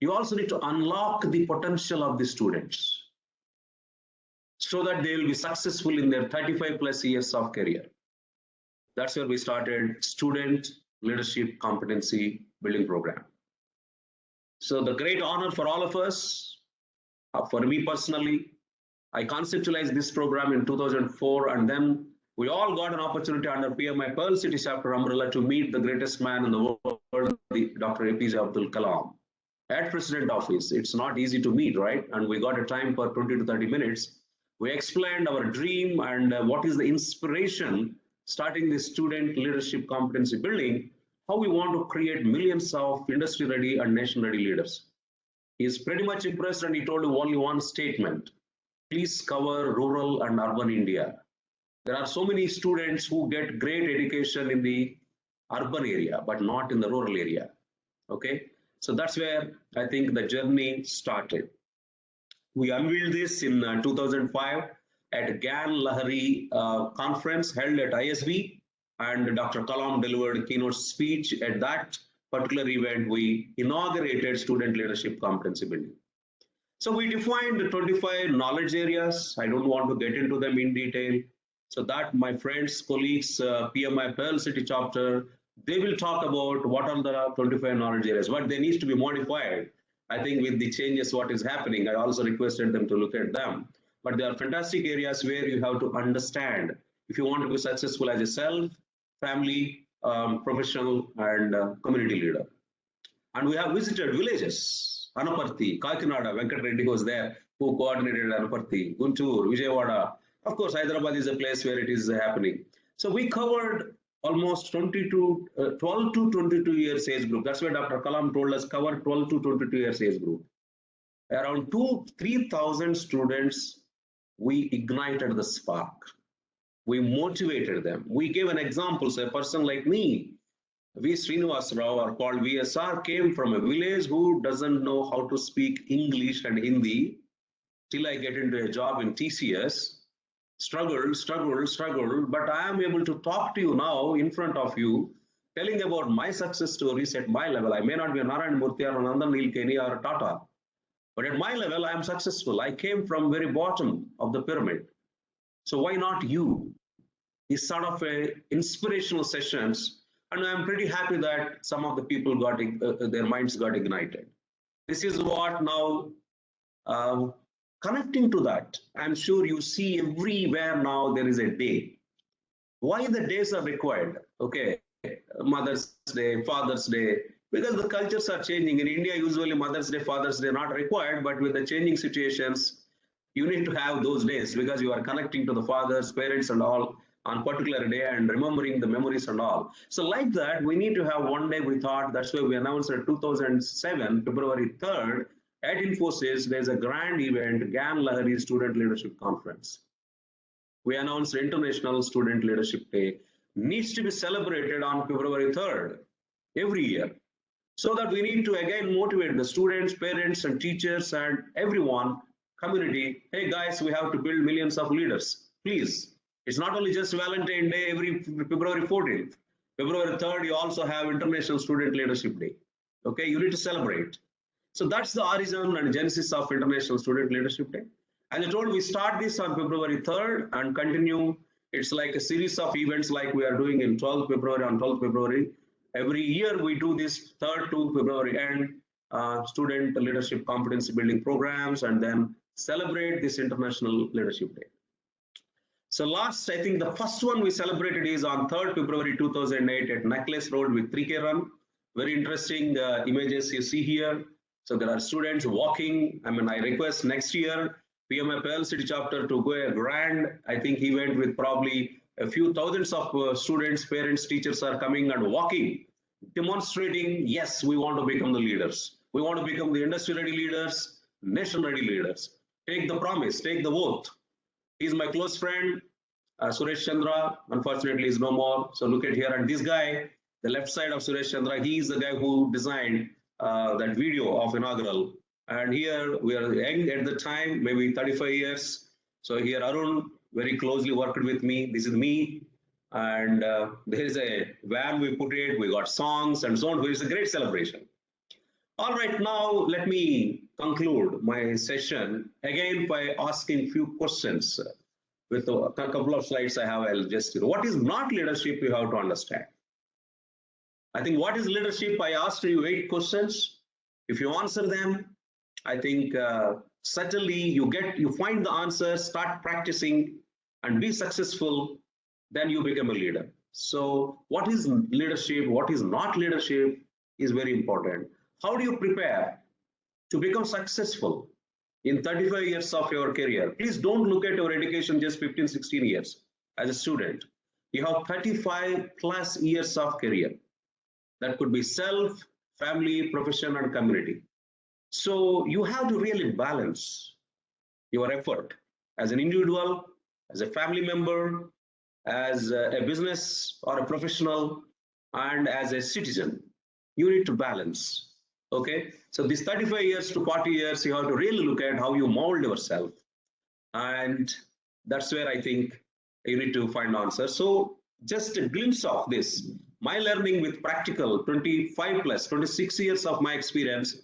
You also need to unlock the potential of the students so that they will be successful in their 35 plus years of career. That's where we started Student Leadership Competency Building Program. So the great honor for all of us, for me personally, I conceptualized this program in 2004, and then we all got an opportunity under PMI Pearl City chapter umbrella to meet the greatest man in the world, Dr. APJ Abdul Kalam, at President Office. It's not easy to meet, right? And we got a time for 20 to 30 minutes. We explained our dream and what is the inspiration starting the student leadership competency building, how we want to create millions of industry ready and nation ready leaders. He is pretty much impressed and he told only one statement: please cover rural and urban India. There are so many students who get great education in the urban area, but not in the rural area. Okay, so that's where I think the journey started. We unveiled this in 2005 at GAN Lahari conference held at ISV, and Dr. Kalam delivered a keynote speech at that particular event. We inaugurated student leadership competency building. So we defined 25 knowledge areas. I don't want to get into them in detail. So that my friends, colleagues, PMIPCC chapter, they will talk about what are the 25 knowledge areas, what they need to be modified. I think with the changes what is happening, I also requested them to look at them. But there are fantastic areas where you have to understand if you want to be successful as a self, family, professional, and community leader. And we have visited villages, Anaparthi, Kakinada, Venkat Reddy was there, who coordinated Anaparthi, Guntur, Vijayawada. Of course, Hyderabad is a place where it is happening. So we covered almost 12 to 22 years age group. That's why Dr. Kalam told us cover 12 to 22 years age group. Around 3,000 students, we ignited the spark. We motivated them. We gave an example. So a person like me, V. Srinivas Rao, or called VSR, came from a village who doesn't know how to speak English and Hindi till I get into a job in TCS. Struggled, but I am able to talk to you now in front of you, telling about my success stories at my level. I may not be a Narayan Murthy or Nandan Nilekani or Tata, but at my level, I am successful. I came from very bottom of the pyramid. So why not you? These sort of inspirational sessions, and I'm pretty happy that some of the people got their minds got ignited. This is what now. Connecting to that, I'm sure you see everywhere now there is a day. Why the days are required? Okay, Mother's Day, Father's Day, because the cultures are changing. In India, usually Mother's Day, Father's Day are not required, but with the changing situations, you need to have those days because you are connecting to the fathers, parents and all on particular day and remembering the memories and all. So like that, we need to have one day, we thought. That's why we announced in 2007, February 3rd, at Infosys, there's a grand event, GAN Lahari Student Leadership Conference. We announced International Student Leadership Day, needs to be celebrated on February 3rd every year. So that we need to again motivate the students, parents and teachers and everyone, community. Hey guys, we have to build millions of leaders. Please, it's not only just Valentine's Day every February 14th. February 3rd, you also have International Student Leadership Day. Okay, you need to celebrate. So that's the origin and genesis of International Student Leadership Day. As I told, we start this on February 3rd and continue. It's like a series of events like we are doing in 12th February on 12th February. Every year we do this 3rd to February end, student leadership competency building programs, and then celebrate this International Leadership Day. So last, I think the first one we celebrated is on 3rd February 2008 at Necklace Road with 3K Run. Very interesting images you see here. So there are students walking. I mean, I request next year PMIPCC chapter to go a grand. I think he went with probably a few thousands of students, parents, teachers are coming and walking, demonstrating, yes, we want to become the leaders. We want to become the industry-ready leaders, nation-ready leaders. Take the promise, take the oath. He's my close friend, Suresh Chandra. Unfortunately, he's no more. So look at here. And this guy, the left side of Suresh Chandra, he's the guy who designed that video of inaugural. And here we are young at the time, maybe 35 years. So here Arun very closely worked with me. This is me. And there is a van we put it. We got songs and so on. It's a great celebration. All right, now let me conclude my session again by asking few questions. With a couple of slides I have, I'll just, what is not leadership you have to understand. I think what is leadership? I asked you 8 questions. If you answer them, I think certainly you find the answers, start practicing and be successful, then you become a leader. So what is leadership? What is not leadership is very important. How do you prepare to become successful? in 35 years of your career. Please don't look at your education just 15, 16 years as a student. You have 35 plus years of career. That could be self, family, profession, and community. So you have to really balance your effort as an individual, as a family member, as a business or a professional, and as a citizen. You need to balance. Okay, so these 35 years to 40 years, you have to really look at how you mold yourself, and that's where I think you need to find answers. So just a glimpse of this, my learning with practical 25 plus 26 years of my experience.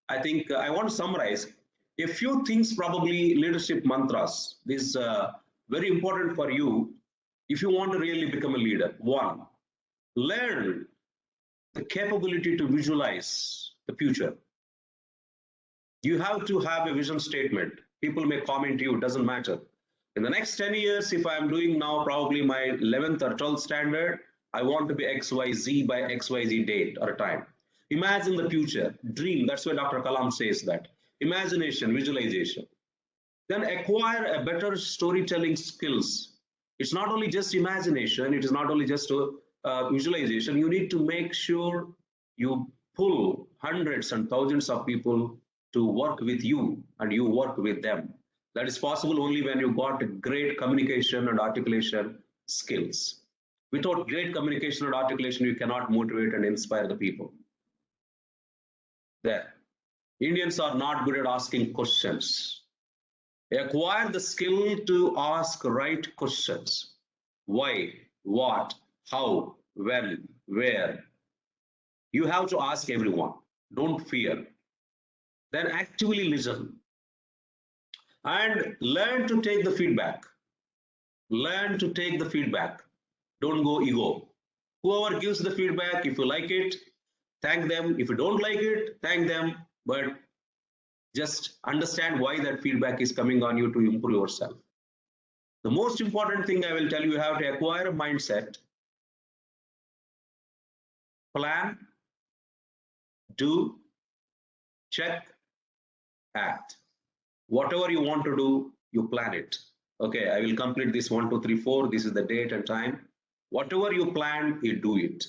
I think I want to summarize a few things, probably leadership mantras. This is very important for you if you want to really become a leader. One, learn the capability to visualize the future. You have to have a vision statement. People may comment to you, it doesn't matter. In the next 10 years, if I'm doing now probably my 11th or 12th standard, I want to be XYZ by XYZ date or time. Imagine the future, dream. That's why Dr. Kalam says that. Imagination, visualization. Then acquire a better storytelling skills. It's not only just imagination, it is not only just visualization. You need to make sure you pull hundreds and thousands of people to work with you and you work with them. That is possible only when you got great communication and articulation skills. Without great communication and articulation, you cannot motivate and inspire the people. There. Indians are not good at asking questions. Acquire the skill to ask right questions. Why, what, how, when, where. You have to ask everyone. Don't fear. Then actively listen. And learn to take the feedback. Learn to take the feedback. Don't go ego. Whoever gives the feedback, if you like it, thank them. If you don't like it, thank them. But just understand why that feedback is coming on you to improve yourself. The most important thing I will tell you, you have to acquire a mindset, plan, do, check, act. Whatever you want to do, you plan it. Okay, I will complete this 1, 2, 3, 4. This is the date and time. Whatever you plan, you do it.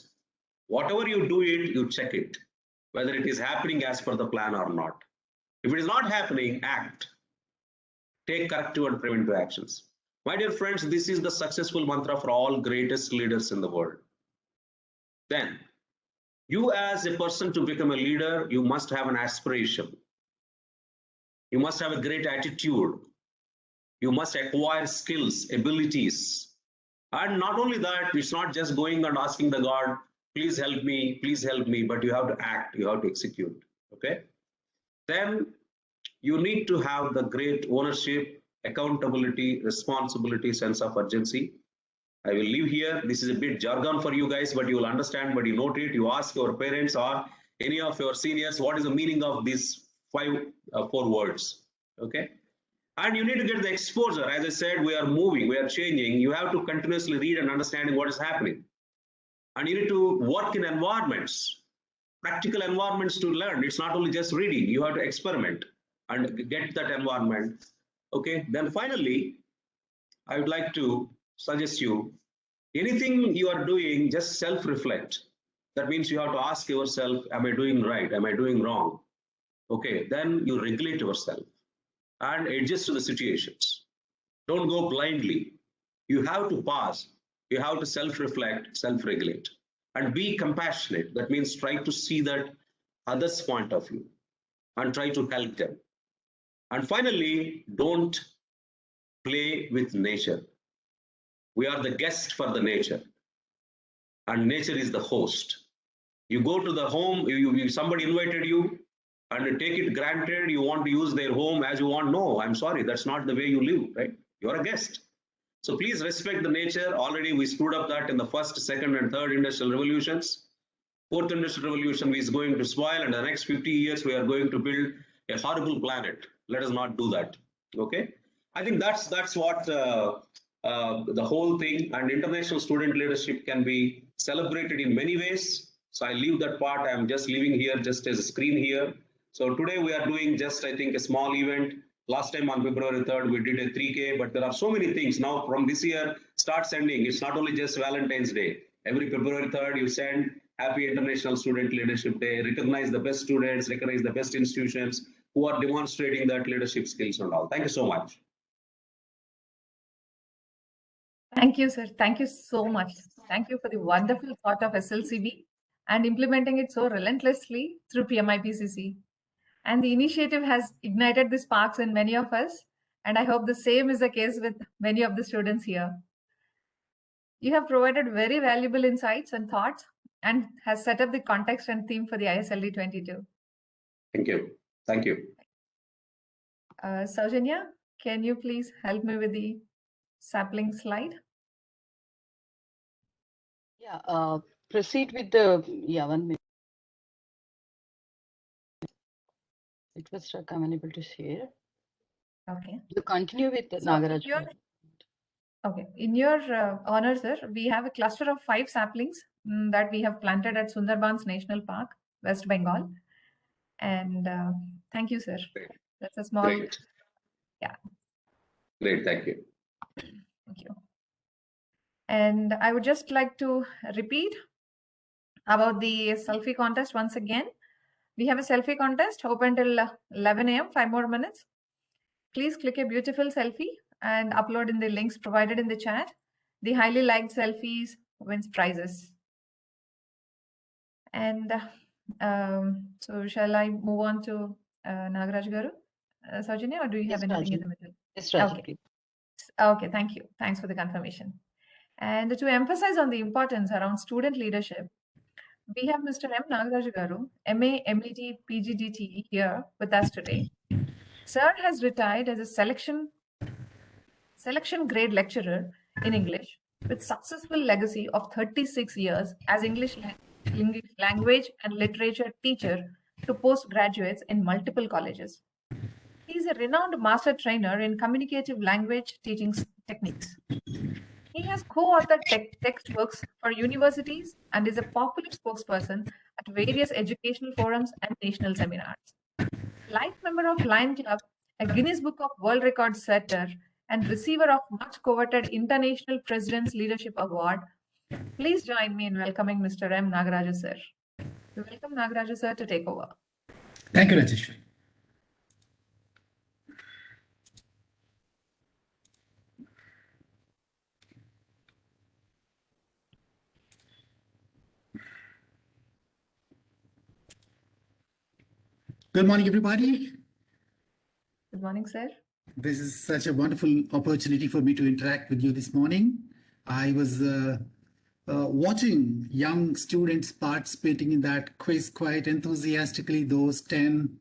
Whatever you do it, you check it, whether it is happening as per the plan or not. If it is not happening, act. Take corrective and preventive actions. My dear friends, this is the successful mantra for all greatest leaders in the world. Then, you as a person to become a leader, you must have an aspiration. You must have a great attitude. You must acquire skills, abilities. And not only that, it's not just going and asking the God, please help me, but you have to act, you have to execute. Okay? Then you need to have the great ownership, accountability, responsibility, sense of urgency. I will leave here. This is a bit jargon for you guys, but you will understand, but you note it. You ask your parents or any of your seniors, what is the meaning of these 4 words? Okay? And you need to get the exposure. As I said, we are moving, we are changing. You have to continuously read and understanding what is happening. And you need to work in environments, practical environments to learn. It's not only just reading, you have to experiment and get that environment. Okay, then finally, I would like to suggest you, anything you are doing, just self-reflect. That means you have to ask yourself, am I doing right? Am I doing wrong? Okay, then you regulate yourself and adjust to the situations. Don't go blindly. You have to pause. You have to self-reflect, self-regulate, and be compassionate. That means try to see that other's point of view and try to help them. And finally, don't play with nature. We are the guest for the nature, and nature is the host. You go to the home, somebody invited you, and take it granted, you want to use their home as you want. No, I'm sorry, that's not the way you live, right? You're a guest. So please respect the nature. Already we screwed up that in the first, second, and third industrial revolutions. Fourth industrial revolution is going to spoil, and the next 50 years we are going to build a horrible planet. Let us not do that. Okay? I think that's what the whole thing, and international student leadership can be celebrated in many ways. So I leave that part. I'm just leaving here just as a screen here. So today we are doing just, I think, a small event Last time on February 3rd, we did a 3K, but there are so many things now from this year. Start sending. It's not only just Valentine's Day. Every February 3rd, you send Happy International Student Leadership Day. Recognize the best students, recognize the best institutions who are demonstrating that leadership skills and all. Thank you so much. Thank you, sir. Thank you so much. Thank you for the wonderful thought of SLCB and implementing it so relentlessly through PMIPCC. And the initiative has ignited the sparks in many of us. And I hope the same is the case with many of the students here. You have provided very valuable insights and thoughts and has set up the context and theme for the ISLD 22. Thank you. Thank you. Saujanya, can you please help me with the sapling slide? Yeah, proceed with the, 1 minute. It was stuck, I'm unable to share. Okay. You continue with the So Nagaraj. Okay. In your honor, sir, we have a cluster of 5 saplings that we have planted at Sundarbans National Park, West Bengal. And thank you, sir. Great. That's a small, Great. yeah. Great, thank you. Thank you. And I would just like to repeat about the selfie contest once again. We have a selfie contest open till 11 a.m., 5 more minutes. Please click a beautiful selfie and upload in the links provided in the chat. The highly liked selfies wins prizes. And so shall I move on to Nagaraj Garu? Saujanya, or do you have anything in the middle? Yes, Raji, Okay. please. Okay, thank you. Thanks for the confirmation. And to emphasize on the importance around student leadership, we have Mr. M. Nagaraj Garu, MA, MED, PGDT here with us today. Sir has retired as a selection grade lecturer in English with successful legacy of 36 years as English language and literature teacher to postgraduates in multiple colleges. He is a renowned master trainer in communicative language teaching techniques. He has co-authored textbooks for universities and is a popular spokesperson at various educational forums and national seminars. Life member of Lion Club, a Guinness Book of World Records setter, and receiver of much coveted International President's Leadership Award, please join me in welcoming Mr. M. Nagaraju sir. We welcome Nagaraju sir to take over. Thank you, Rajeshwari. Good morning, everybody. Good morning, sir. This is such a wonderful opportunity for me to interact with you this morning. I was watching young students participating in that quiz quite enthusiastically, those 10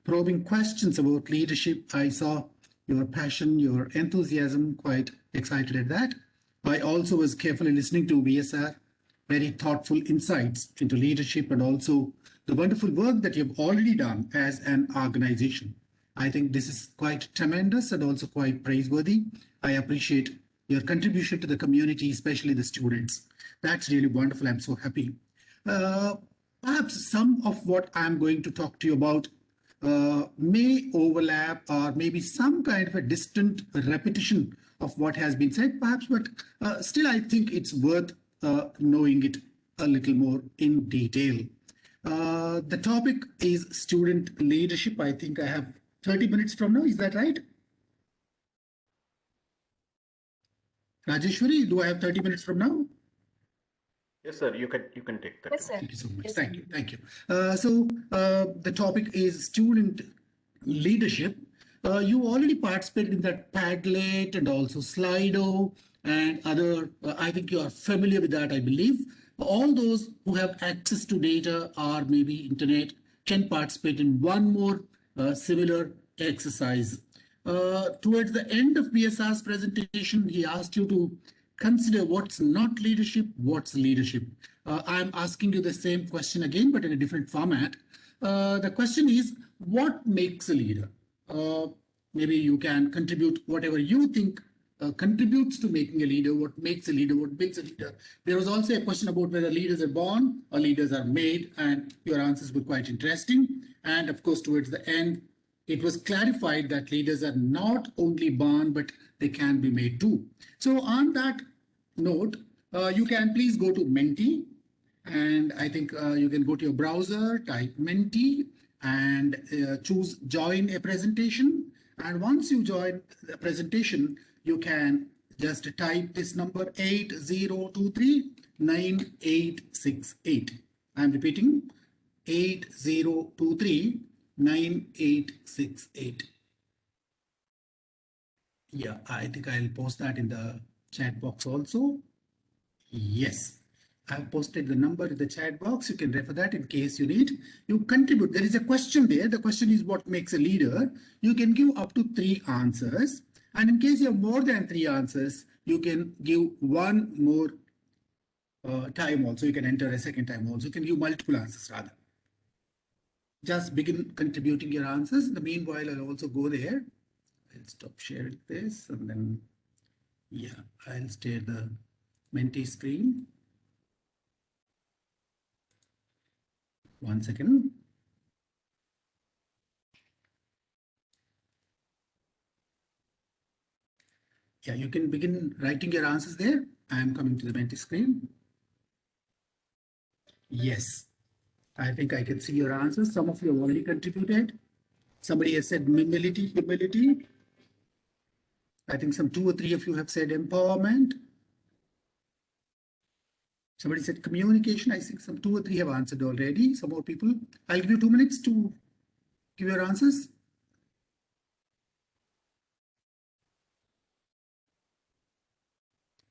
probing questions about leadership. I saw your passion, your enthusiasm, quite excited at that. I also was carefully listening to VSR, very thoughtful insights into leadership and also the wonderful work that you've already done as an organization. I think this is quite tremendous and also quite praiseworthy. I appreciate your contribution to the community, especially the students. That's really wonderful. I'm so happy. Perhaps some of what I'm going to talk to you about may overlap or maybe some kind of a distant repetition of what has been said, perhaps, but still I think it's worth knowing it a little more in detail. The topic is student leadership. I think I have 30 minutes from now. Is that right? Rajeshwari, do I have 30 minutes from now? Yes, sir. You can take that. Yes, sir. Thank you so much. Yes, Thank you. Thank you. So the topic is student leadership. You already participated in that Padlet and also Slido and other, I think you are familiar with that, I believe. All those who have access to data or maybe internet can participate in one more similar exercise. Towards the end of BSR's presentation, he asked you to consider what's not leadership, what's leadership. I'm asking you the same question again, but in a different format. The question is, what makes a leader? Maybe you can contribute whatever you think contributes to making a leader, what makes a leader, what makes a leader. There was also a question about whether leaders are born or leaders are made, and your answers were quite interesting. And of course, towards the end, it was clarified that leaders are not only born, but they can be made too. So on that note, you can please go to Menti, and I think you can go to your browser, type Menti, and choose join a presentation. And once you join the presentation, you can just type this number 80239868. I'm repeating 80239868. Yeah, I think I'll post that in the chat box also. Yes, I've posted the number in the chat box. You can refer that in case you need. You contribute. There is a question there. The question is what makes a leader? You can give up to 3 answers. And in case you have more than 3 answers, you can give one more time also. You can enter a second time also. You can give multiple answers rather. Just begin contributing your answers. In the meanwhile, I'll also go there. I'll stop sharing this and then, yeah, I'll stay the Menti screen. One second. Yeah, you can begin writing your answers there. I'm coming to the Menti screen. Yes, I think I can see your answers. Some of you have already contributed. Somebody has said humility. I think some 2 or 3 of you have said empowerment. Somebody said communication. I think some 2 or 3 have answered already. Some more people. I'll give you 2 minutes to give your answers.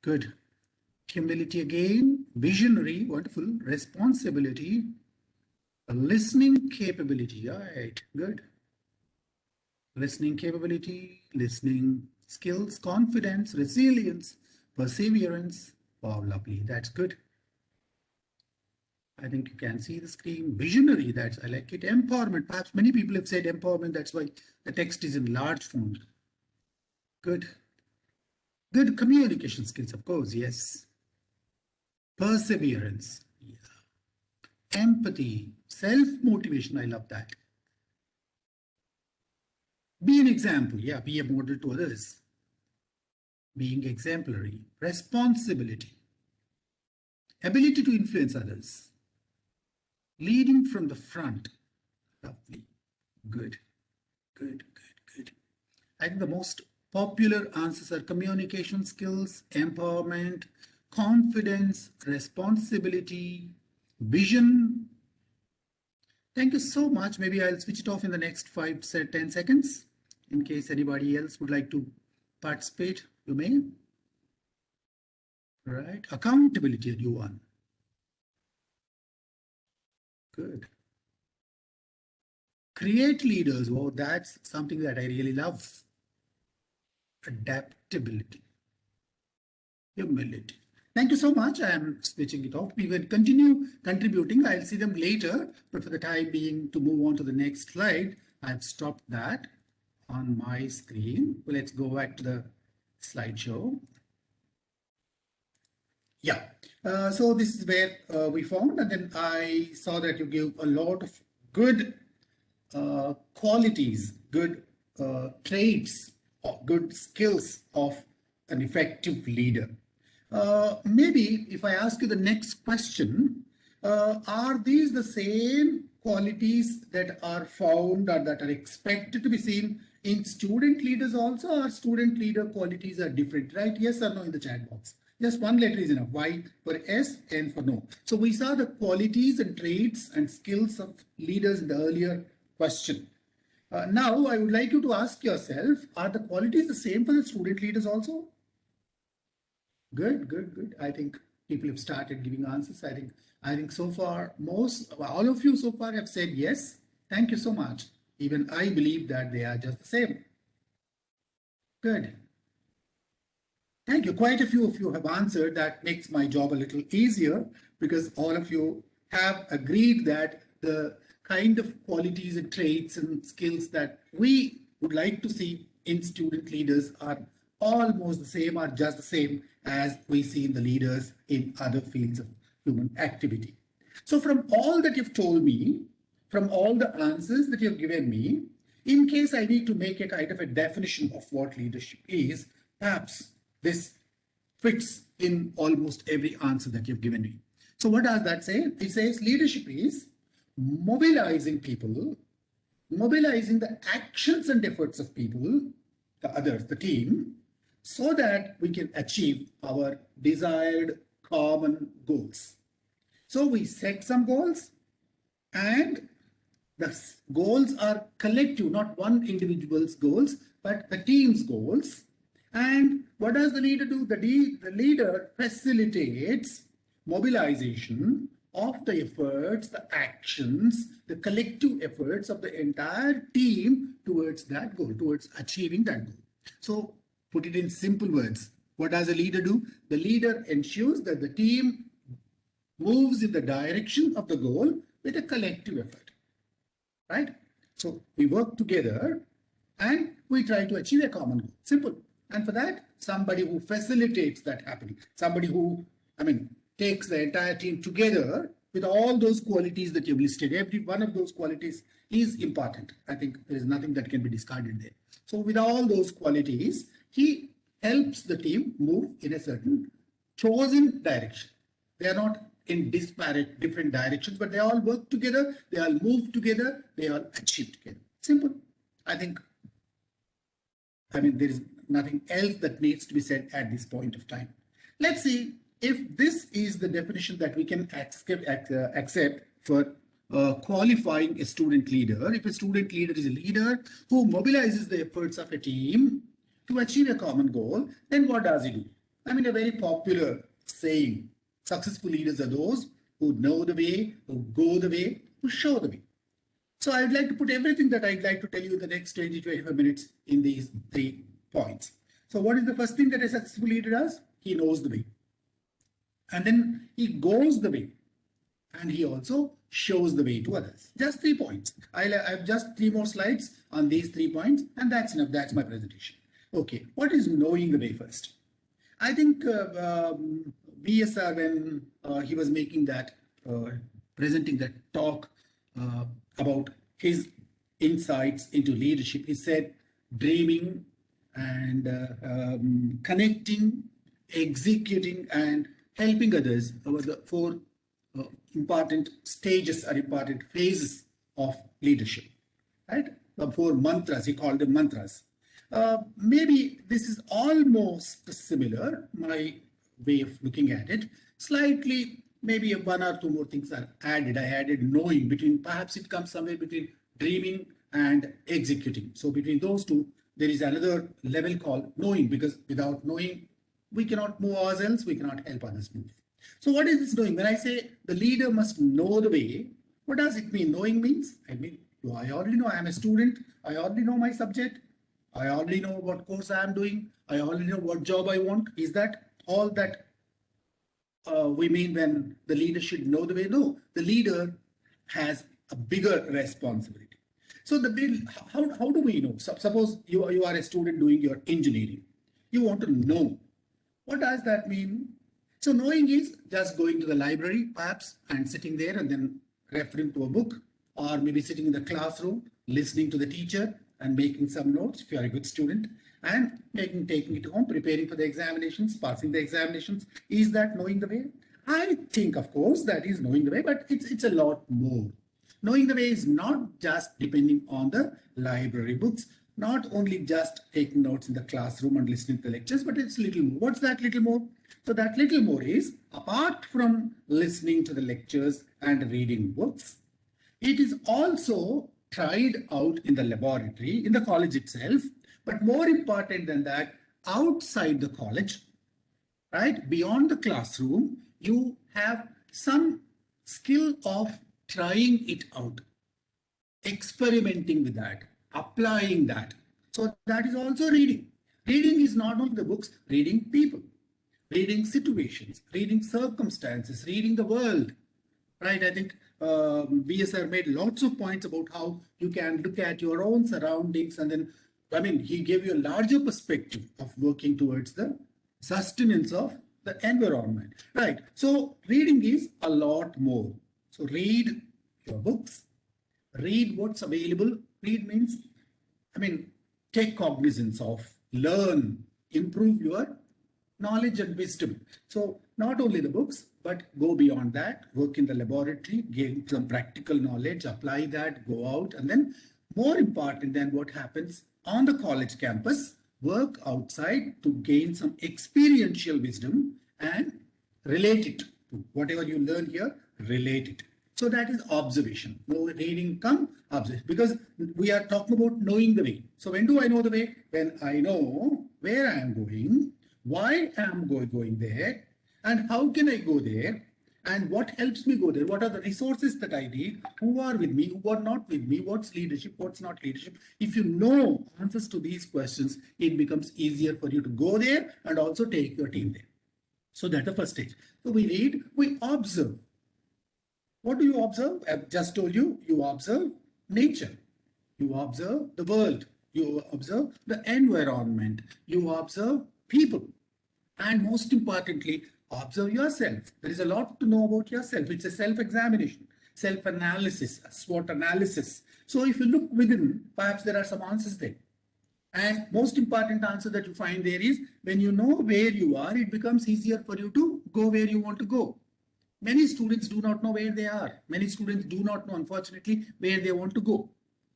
Good. Humility again. Visionary. Wonderful. Responsibility. Listening capability. All right. Good. Listening capability. Listening skills. Confidence. Resilience. Perseverance. Wow, lovely. That's good. I think you can see the screen. Visionary, that's, I like it. Empowerment, perhaps many people have said empowerment. That's why the text is in large font. Good. Good communication skills, of course, yes. Perseverance, yeah. Empathy, self-motivation, I love that. Be an example, yeah, be a model to others. Being exemplary. Responsibility. Ability to influence others. Leading from the front. Lovely. Good. I think the most popular answers are communication skills, empowerment, confidence, responsibility, vision. Thank you so much. Maybe I'll switch it off in the next 5-10 seconds. In case anybody else would like to participate, you may. Right. Accountability, a new one. Good. Create leaders. Oh, that's something that I really love. Adaptability. Humility. Thank you so much. I am switching it off. We will continue contributing. I'll see them later, but for the time being, to move on to the next slide, I've stopped that on my screen. Well, let's go back to the slideshow. Yeah, so this is where we found, and then I saw that you give a lot of good qualities, good traits, good skills of an effective leader. Maybe if I ask you the next question, are these the same qualities that are found or that are expected to be seen in student leaders also, or student leader qualities are different, right? Yes or no in the chat box. Just one letter is enough. Y for yes, N for no. So we saw the qualities and traits and skills of leaders in the earlier question. Now I would like you to ask yourself, are the qualities the same for the student leaders also? Good. I think people have started giving answers. I think so far, all of you so far have said yes. Thank you so much. Even I believe that they are just the same. Good. Thank you. Quite a few of you have answered. That makes my job a little easier because all of you have agreed that the kind of qualities and traits and skills that we would like to see in student leaders are almost the same or just the same as we see in the leaders in other fields of human activity. So from all that you've told me, from all the answers that you've given me, In case I need to make a kind of a definition of what leadership is, perhaps this fits in almost every answer that you've given me. So what does that say? It says leadership is mobilizing people, mobilizing the actions and efforts of people, the others, the team, so that we can achieve our desired common goals. So we set some goals, and the goals are collective, not one individual's goals, but the team's goals. And what does the leader do? The leader facilitates mobilization of the efforts, the actions, the collective efforts of the entire team towards that goal, towards achieving that goal. So put it in simple words. What does a leader do? The leader ensures that the team moves in the direction of the goal with a collective effort, right? So we work together and we try to achieve a common goal. Simple. And for that, somebody who facilitates that happening, somebody who, takes the entire team together with all those qualities that you've listed. Every one of those qualities is important. I think there is nothing that can be discarded there. So with all those qualities, he helps the team move in a certain chosen direction. They are not in disparate different directions, but they all work together, they all move together, they all achieve together. Simple. I think, there is nothing else that needs to be said at this point of time. Let's see if this is the definition that we can accept for qualifying a student leader. If a student leader is a leader who mobilizes the efforts of a team to achieve a common goal, then what does he do? A very popular saying, successful leaders are those who know the way, who go the way, who show the way. So I'd like to put everything that I'd like to tell you in the next 20-25 minutes in these 3 points. So what is the first thing that a successful leader does? He knows the way. And then he goes the way. And he also shows the way to others. Just 3 points. I have just 3 more slides on these 3 points, and that's enough. That's my presentation. Okay, what is knowing the way first? I think BSR, when he was making that, presenting that talk about his insights into leadership, he said dreaming and connecting, executing, and helping others were the 4 important stages or important phases of leadership, right? The 4 mantras, he called them mantras. Maybe this is almost similar, my way of looking at it. Slightly, maybe 1 or 2 more things are added. I added knowing between, perhaps it comes somewhere between dreaming and executing. So between those 2, there is another level called knowing, because without knowing, we cannot move ourselves, we cannot help others move. So what is this knowing? When I say the leader must know the way, what does it mean? Knowing means, I already know I am a student, I already know my subject, I already know what course I am doing, I already know what job I want. Is that all that we mean when the leader should know the way? No, the leader has a bigger responsibility. So how do we know? Suppose you are a student doing your engineering. You want to know. What does that mean? So knowing is just going to the library, perhaps, and sitting there and then referring to a book, or maybe sitting in the classroom, listening to the teacher and making some notes if you are a good student, and taking it home, preparing for the examinations, passing the examinations. Is that knowing the way? I think, of course, that is knowing the way, but it's a lot more. Knowing the way is not just depending on the library books, not only just taking notes in the classroom and listening to the lectures, but it's little more. What's that little more? So that little more is, apart from listening to the lectures and reading books, it is also tried out in the laboratory, in the college itself, but more important than that, outside the college, right? Beyond the classroom, you have some skill of trying it out, experimenting with that, applying that. So that is also reading. Reading is not only the books, reading people, reading situations, reading circumstances, reading the world, right? I think BSR made lots of points about how you can look at your own surroundings, and then, he gave you a larger perspective of working towards the sustenance of the environment, right? So reading is a lot more. So read your books, read what's available. Read means take cognizance of, learn, improve your knowledge and wisdom. So not only the books, but go beyond that, work in the laboratory, gain some practical knowledge, apply that, go out, and then more important than what happens on the college campus, work outside to gain some experiential wisdom and relate it to whatever you learn here, relate it. So that is observation. No reading, come observe, because we are talking about knowing the way. So when do I know the way? When I know where I am going, why I am going there, and how can I go there, and what helps me go there, what are the resources that I need, who are with me, who are not with me, what's leadership, what's not leadership. If you know answers to these questions, it becomes easier for you to go there and also take your team there. So that's the first stage. So we read, we observe. What do you observe? I've just told you, you observe nature, you observe the world, you observe the environment, you observe people, and most importantly, observe yourself. There is a lot to know about yourself. It's a self-examination, self-analysis, a SWOT analysis. So if you look within, perhaps there are some answers there. And most important answer that you find there is, when you know where you are, it becomes easier for you to go where you want to go. Many students do not know where they are. Many students do not know, unfortunately, where they want to go.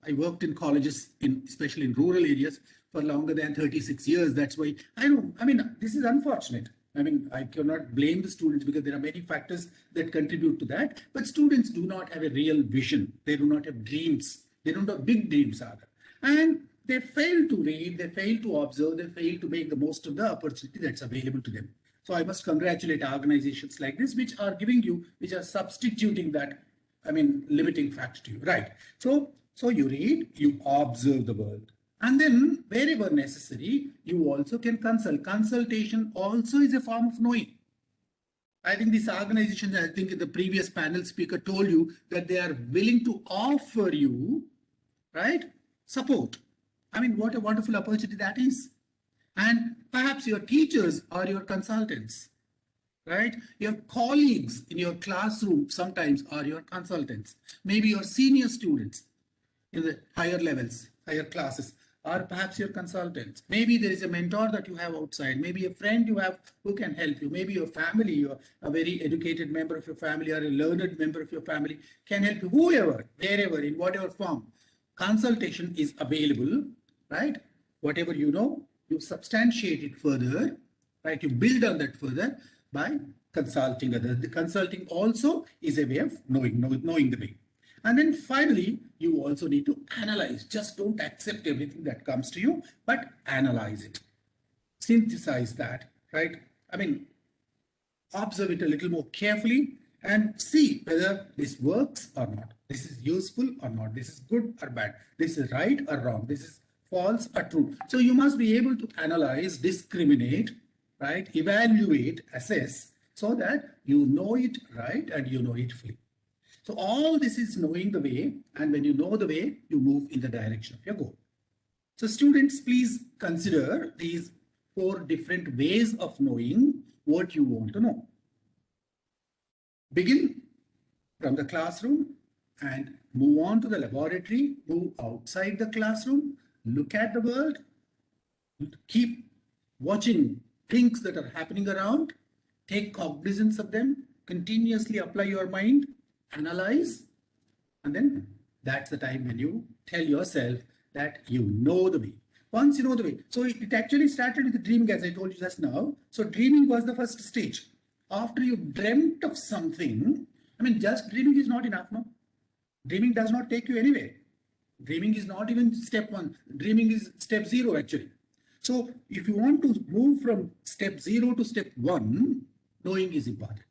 I worked in colleges, especially in rural areas, for longer than 36 years. That's why this is unfortunate. I cannot blame the students because there are many factors that contribute to that. But students do not have a real vision. They do not have dreams. They don't have big dreams either. And they fail to read, they fail to observe, they fail to make the most of the opportunity that's available to them. So I must congratulate organizations like this, which are giving you, which are substituting that, limiting factor to you, right? So you read, you observe the world. And then wherever necessary, you also can consult. Consultation also is a form of knowing. I think these organizations, I think the previous panel speaker told you that they are willing to offer you, right, support. What a wonderful opportunity that is. And perhaps your teachers are your consultants, right? Your colleagues in your classroom sometimes are your consultants. Maybe your senior students in the higher levels, higher classes, are perhaps your consultants. Maybe there is a mentor that you have outside. Maybe a friend you have who can help you. Maybe your family, you're a very educated member of your family or a learned member of your family can help you. Whoever, wherever, in whatever form, consultation is available, right? Whatever you know, you substantiate it further, right? You build on that further by consulting others. The consulting also is a way of knowing the way. And then finally, you also need to analyze. Just don't accept everything that comes to you, but analyze it. Synthesize that, right? Observe it a little more carefully and see whether this works or not. This is useful or not. This is good or bad. This is right or wrong. This is false or true. So you must be able to analyze, discriminate, right? Evaluate, assess, so that you know it right and you know it fully. So all this is knowing the way, and when you know the way, you move in the direction of your goal. So students, please consider these 4 different ways of knowing what you want to know. Begin from the classroom and move on to the laboratory, move outside the classroom, look at the world, keep watching things that are happening around, take cognizance of them, continuously apply your mind, analyze, and then that's the time when you tell yourself that you know the way. Once you know the way. So it actually started with the dreaming, as I told you just now. So dreaming was the first stage. After you dreamt of something, just dreaming is not enough, no? Dreaming does not take you anywhere. Dreaming is not even step 1. Dreaming is step 0 actually. So if you want to move from step 0 to step 1, knowing is important.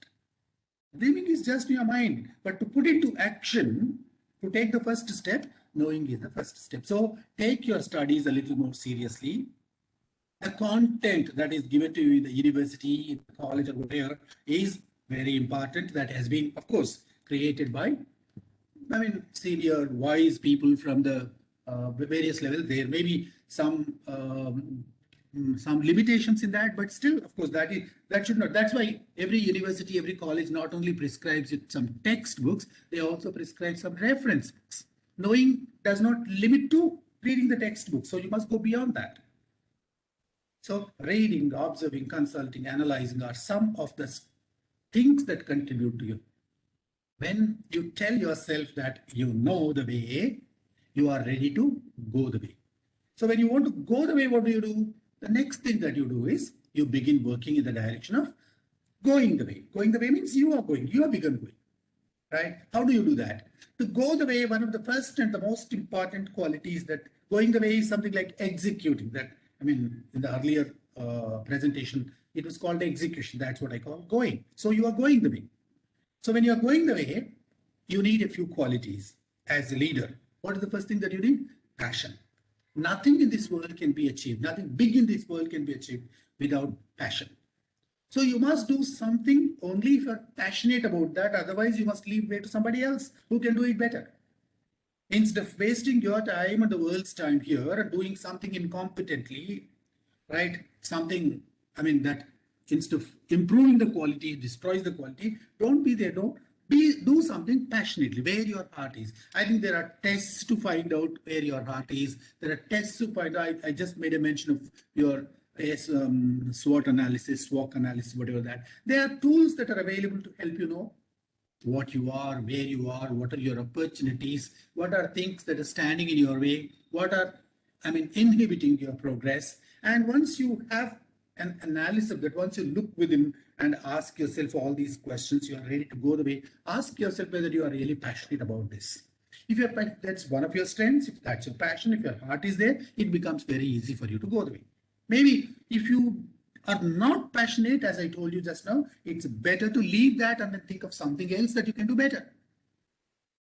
Dreaming is just in your mind, but to put into action, to take the first step, knowing is the first step. So take your studies a little more seriously. The content that is given to you in the university, in the college or whatever is very important. That has been, of course, created by, senior, wise people from the various levels. There may be some limitations in that, but still, of course, that should not. That's why every university, every college not only prescribes it some textbooks, they also prescribe some reference books. Knowing does not limit to reading the textbook. So you must go beyond that. So reading, observing, consulting, analyzing are some of the things that contribute to you. When you tell yourself that you know the way, you are ready to go the way. So when you want to go the way, what do? The next thing that you do is you begin working in the direction of going the way. Going the way means you are begun going, right? How do you do that? To go the way, one of the first and the most important qualities that going the way is something like executing that. I mean, in the earlier presentation, it was called execution. That's what I call going. So you are going the way. So when you are going the way, you need a few qualities as a leader. What is the first thing that you need? Passion. Nothing in this world can be achieved. Nothing big in this world can be achieved without passion. So you must do something only if you're passionate about that. Otherwise, you must leave way to somebody else who can do it better. Instead of wasting your time and the world's time here and doing something incompetently, right? Something, I mean, that instead of improving the quality, destroys the quality, don't be there. Do something passionately, where your heart is. I think there are tests to find out where your heart is. There are tests to find out. I just made a mention of your SWOT analysis, SWOT analysis, whatever that. There are tools that are available to help you know what you are, where you are, what are your opportunities, what are things that are standing in your way, what are, I mean, inhibiting your progress. And once you have an analysis of that, once you look within and ask yourself all these questions, you are ready to go the way, ask yourself whether you are really passionate about this. If you're, that's one of your strengths, if that's your passion, if your heart is there, it becomes very easy for you to go the way. Maybe if you are not passionate, as I told you just now, it's better to leave that and then think of something else that you can do better.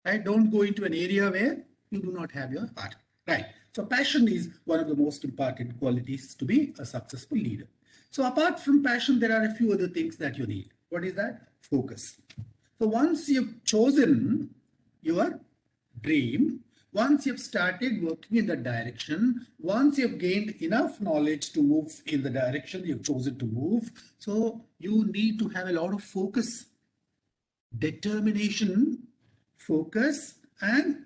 Right? Don't go into an area where you do not have your heart. Right. So passion is one of the most important qualities to be a successful leader. So apart from passion, there are a few other things that you need. What is that? Focus. So once you've chosen your dream, once you've started working in that direction, once you've gained enough knowledge to move in the direction you've chosen to move, so you need to have a lot of focus, determination, focus, and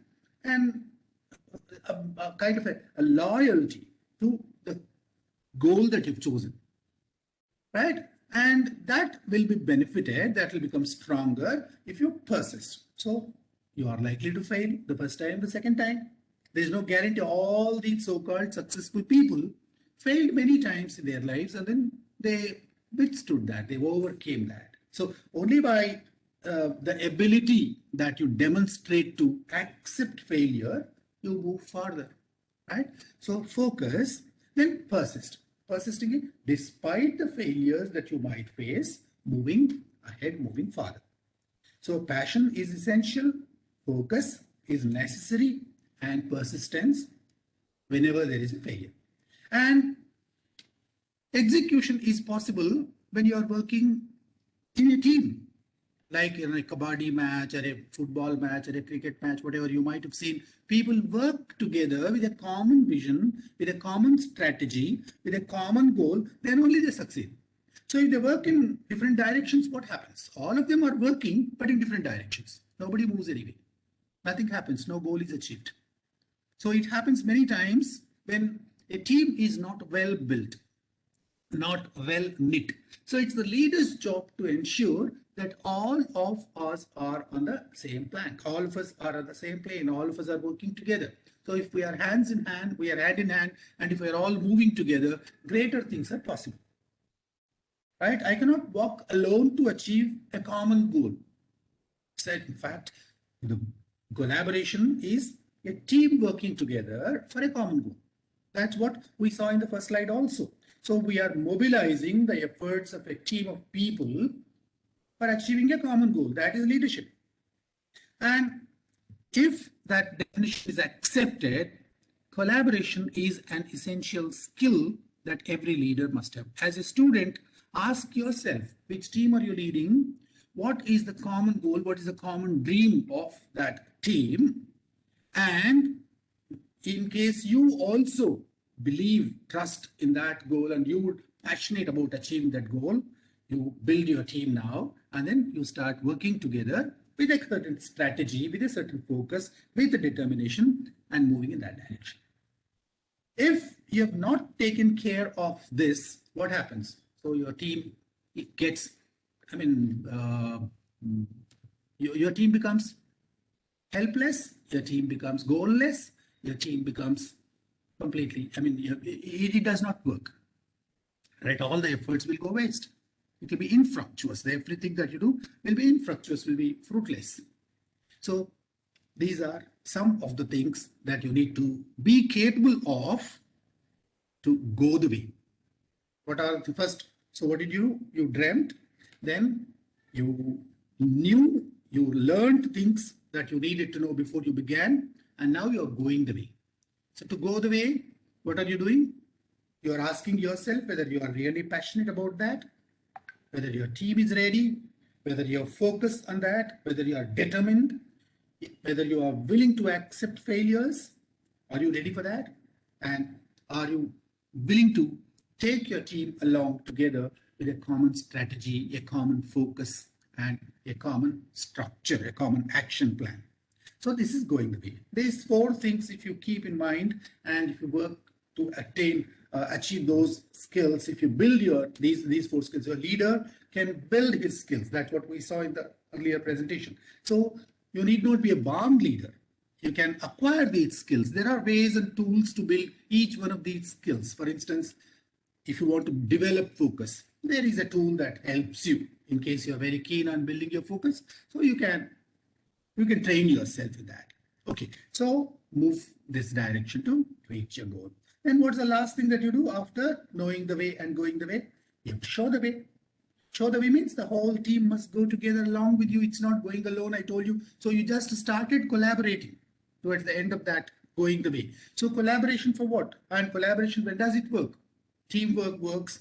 a kind of a loyalty to the goal that you've chosen, right? And that will be benefited, that will become stronger if you persist. So you are likely to fail the first time, the second time. There is no guarantee. All these so-called successful people failed many times in their lives and then they withstood that, they overcame that. So only by the ability that you demonstrate to accept failure, you move further, right? So focus, then persist. Persisting in, despite the failures that you might face, moving ahead, moving farther. So passion is essential, focus is necessary, and persistence whenever there is a failure. And execution is possible when you are working in a team, like in a kabaddi match or a football match or a cricket match, whatever you might have seen. People work together with a common vision, with a common strategy, with a common goal, then only they succeed. So if they work in different directions, what happens? All of them are working, but in different directions. Nobody moves anyway. Nothing happens. No goal is achieved. So it happens many times when a team is not well built, not well knit. So it's the leader's job to ensure that all of us are on the same plank. All of us are on the same plane. All of us are working together. So if we are hands in hand, we are hand in hand, and if we are all moving together, greater things are possible. Right? I cannot walk alone to achieve a common goal. So in fact, the collaboration is a team working together for a common goal. That's what we saw in the first slide also. So we are mobilizing the efforts of a team of people for achieving a common goal. That is leadership. And if that definition is accepted, collaboration is an essential skill that every leader must have. As a student, ask yourself, which team are you leading? What is the common goal? What is the common dream of that team? And in case you also believe, trust in that goal, and you would passionate about achieving that goal, you build your team now, and then you start working together with a certain strategy, with a certain focus, with a determination, and moving in that direction. If you have not taken care of this, what happens? So your team gets, your team becomes helpless, your team becomes goalless, your team becomes completely, it does not work, right? All the efforts will go waste. It will be infructuous. Everything that you do will be infructuous, will be fruitless. So these are some of the things that you need to be capable of to go the way. What are the first? So what did you do? You dreamt, then you knew, you learned things that you needed to know before you began, and now you're going the way. So to go the way, what are you doing? You are asking yourself whether you are really passionate about that, whether your team is ready, whether you're focused on that, whether you are determined, whether you are willing to accept failures. Are you ready for that? And are you willing to take your team along together with a common strategy, a common focus, and a common structure, a common action plan? So this is going to be. These 4 things, if you keep in mind, and if you work to achieve those skills, if you build these 4 skills, your leader can build his skills. That's what we saw in the earlier presentation. So you need not be a born leader. You can acquire these skills. There are ways and tools to build each one of these skills. For instance, if you want to develop focus, there is a tool that helps you in case you're very keen on building your focus. So you can train yourself in that. Okay, so move this direction to reach your goal. And what's the last thing that you do after knowing the way and going the way? You have to show the way. Show the way means the whole team must go together along with you. It's not going alone, I told you. So you just started collaborating towards the end of that going the way. So collaboration for what? And collaboration, when does it work? Teamwork works.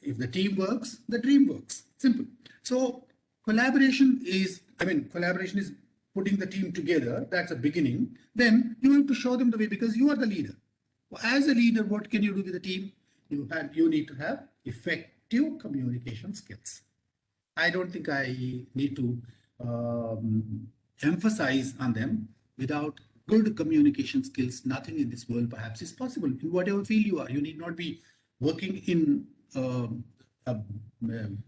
If the team works, the dream works. Simple. So collaboration is putting the team together. That's a beginning. Then you have to show them the way because you are the leader. As a leader, what can you do with the team? You need to have effective communication skills. I don't think I need to emphasize on them. Without good communication skills, nothing in this world perhaps is possible. In whatever field you are, you need not be working in a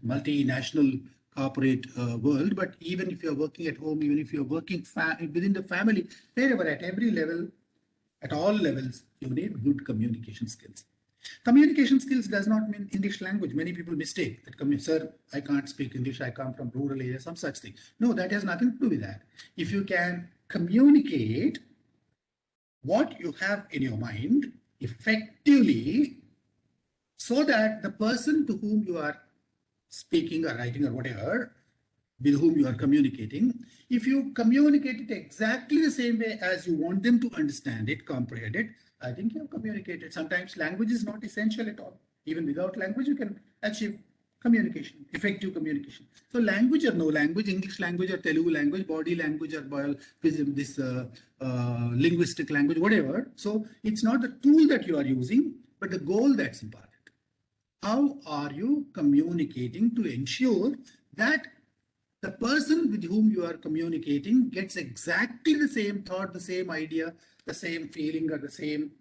multinational corporate world, but even if you're working at home, even if you're working within the family, wherever, at every level, at all levels, you need good communication skills. Communication skills does not mean English language. Many people mistake that, sir, I can't speak English, I come from rural areas, some such thing. No, that has nothing to do with that. If you can communicate what you have in your mind effectively, so that the person to whom you are speaking or writing or whatever, with whom you are communicating, if you communicate it exactly the same way as you want them to understand it, comprehend it, I think you have communicated. Sometimes language is not essential at all. Even without language, you can achieve communication, effective communication. So language or no language, English language or Telugu language, body language or linguistic language, whatever. So it's not the tool that you are using, but the goal that's important. How are you communicating to ensure that the person with whom you are communicating gets exactly the same thought, the same idea, the same feeling, or the same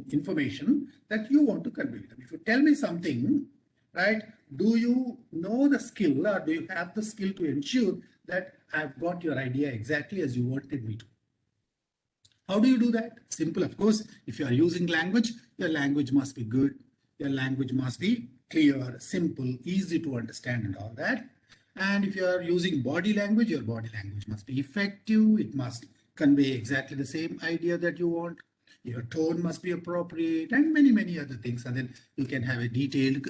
information that you want to convey to them? If you tell me something, right, do you know the skill, or do you have the skill to ensure that I've got your idea exactly as you wanted me to? How do you do that? Simple, of course. If you are using language, your language must be good. Your language must be clear, simple, easy to understand and all that. And if you are using body language, your body language must be effective. It must convey exactly the same idea that you want. Your tone must be appropriate and many, many other things. And then you can have a detailed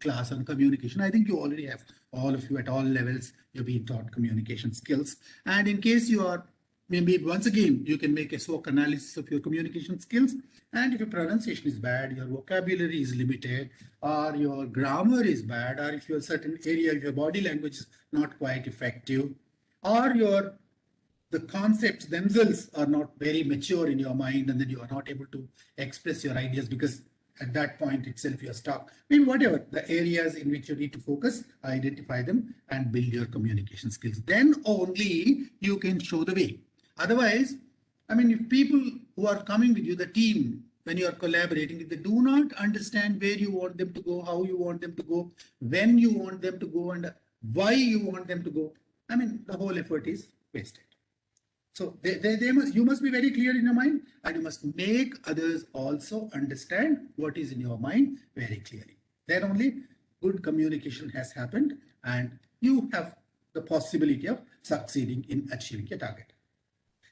class on communication. I think you already have, all of you at all levels, you're being taught communication skills. And in case you are, maybe once again, you can make a SWOT analysis of your communication skills. And if your pronunciation is bad, your vocabulary is limited, or your grammar is bad, or if your certain area of your body language is not quite effective, or the concepts themselves are not very mature in your mind, and then you are not able to express your ideas because at that point itself you're stuck. Maybe whatever the areas in which you need to focus, identify them and build your communication skills. Then only you can show the way. Otherwise, if people who are coming with you, the team, when you are collaborating, if they do not understand where you want them to go, how you want them to go, when you want them to go, and why you want them to go, I mean, the whole effort is wasted. So you must be very clear in your mind, and you must make others also understand what is in your mind very clearly. Then only good communication has happened, and you have the possibility of succeeding in achieving your target.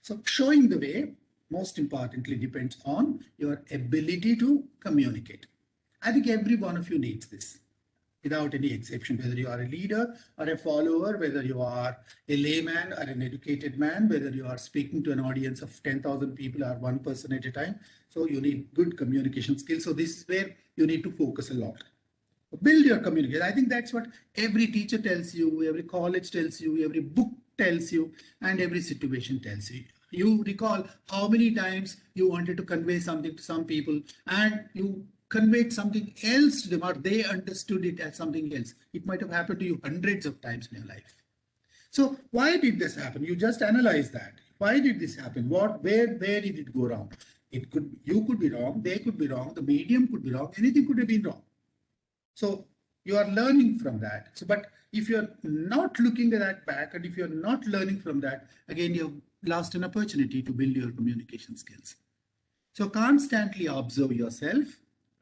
So showing the way, most importantly, depends on your ability to communicate. I think every one of you needs this, without any exception, whether you are a leader or a follower, whether you are a layman or an educated man, whether you are speaking to an audience of 10,000 people or one person at a time. So you need good communication skills. So this is where you need to focus a lot. Build your communication. I think that's what every teacher tells you, every college tells you, every book tells you, and every situation tells you. You recall how many times you wanted to convey something to some people and you conveyed something else to them, or they understood it as something else. It might have happened to you hundreds of times in your life. So why did this happen? You just analyze that. Why did this happen? Where did it go wrong? You could be wrong, they could be wrong, the medium could be wrong, anything could have been wrong. So you are learning from that. So, but if you're not looking at that back, and if you're not learning from that, again, you've lost an opportunity to build your communication skills. So constantly observe yourself,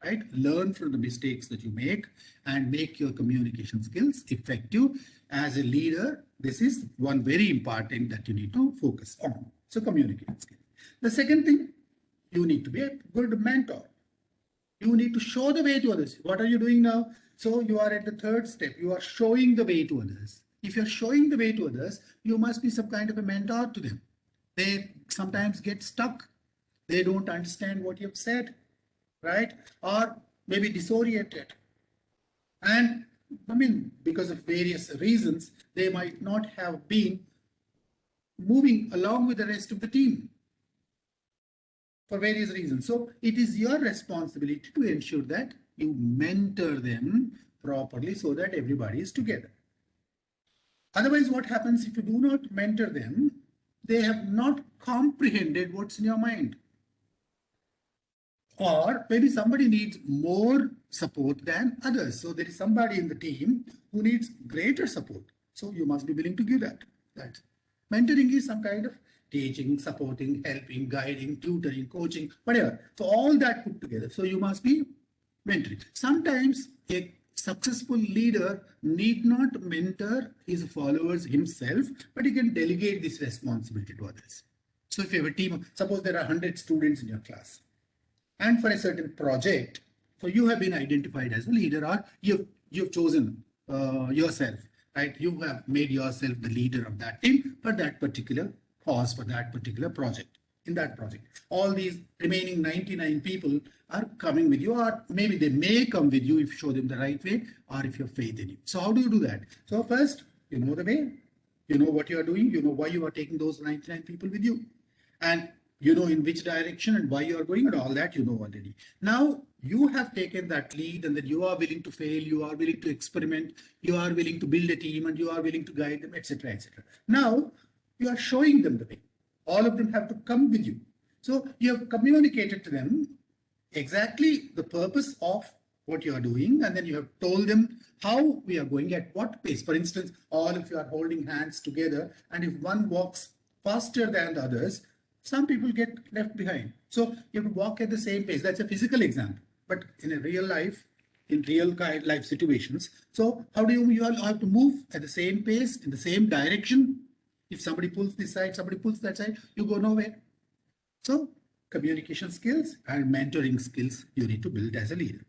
right? Learn from the mistakes that you make and make your communication skills effective. As a leader, this is one very important that you need to focus on. So communication skills. The second thing, you need to be a good mentor. You need to show the way to others. What are you doing now? So you are at the third step. You are showing the way to others. If you're showing the way to others, you must be some kind of a mentor to them. They sometimes get stuck. They don't understand what you've said, right? Or maybe disoriented. And I mean, because of various reasons, they might not have been moving along with the rest of the team for various reasons. So it is your responsibility to ensure that you mentor them properly so that everybody is together. Otherwise, what happens if you do not mentor them? They have not comprehended what's in your mind. Or maybe somebody needs more support than others. So there is somebody in the team who needs greater support. So you must be willing to give that. Mentoring is some kind of teaching, supporting, helping, guiding, tutoring, coaching, whatever. So all that put together. So you must be mentoring. Sometimes a successful leader need not mentor his followers himself, but he can delegate this responsibility to others. So if you have a team, suppose there are 100 students in your class, and for a certain project, so you have been identified as a leader, or you've chosen yourself, right? You have made yourself the leader of that team for that particular cause, for that particular project. In that project, all these remaining 99 people are coming with you, or maybe they may come with you if you show them the right way, or if you have faith in you. So how do you do that? So first, you know the way, you know what you are doing, you know why you are taking those 99 people with you, and you know in which direction and why you are going, and all that you know already. Now you have taken that lead, and then you are willing to fail, you are willing to experiment, you are willing to build a team, and you are willing to guide them, etc., etc. Now you are showing them the way. All of them have to come with you. So you have communicated to them exactly the purpose of what you are doing, and then you have told them how we are going, at what pace. For instance, all of you are holding hands together, and if one walks faster than the others, some people get left behind. So you have to walk at the same pace. That's a physical example. But in a real life, in real life situations, so how do you all have to move at the same pace, in the same direction? If somebody pulls this side, somebody pulls that side, you go nowhere. So communication skills and mentoring skills you need to build as a leader.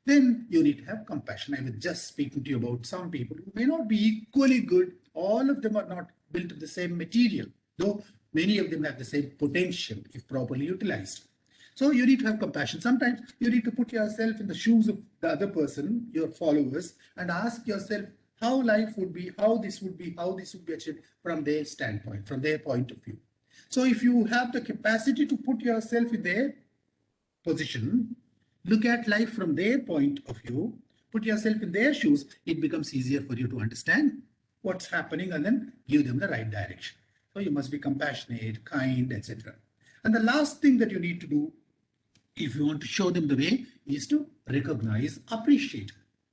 Then you need to have compassion. I was just speaking to you about some people who may not be equally good. All of them are not built of the same material, though many of them have the same potential if properly utilized. So you need to have compassion. Sometimes you need to put yourself in the shoes of the other person, your followers, and ask yourself how life would be, how this would be achieved from their standpoint, from their point of view. So if you have the capacity to put yourself in their position, look at life from their point of view, put yourself in their shoes, it becomes easier for you to understand what's happening and then give them the right direction. So you must be compassionate, kind, etc. And the last thing that you need to do if you want to show them the way, is to recognize, appreciate.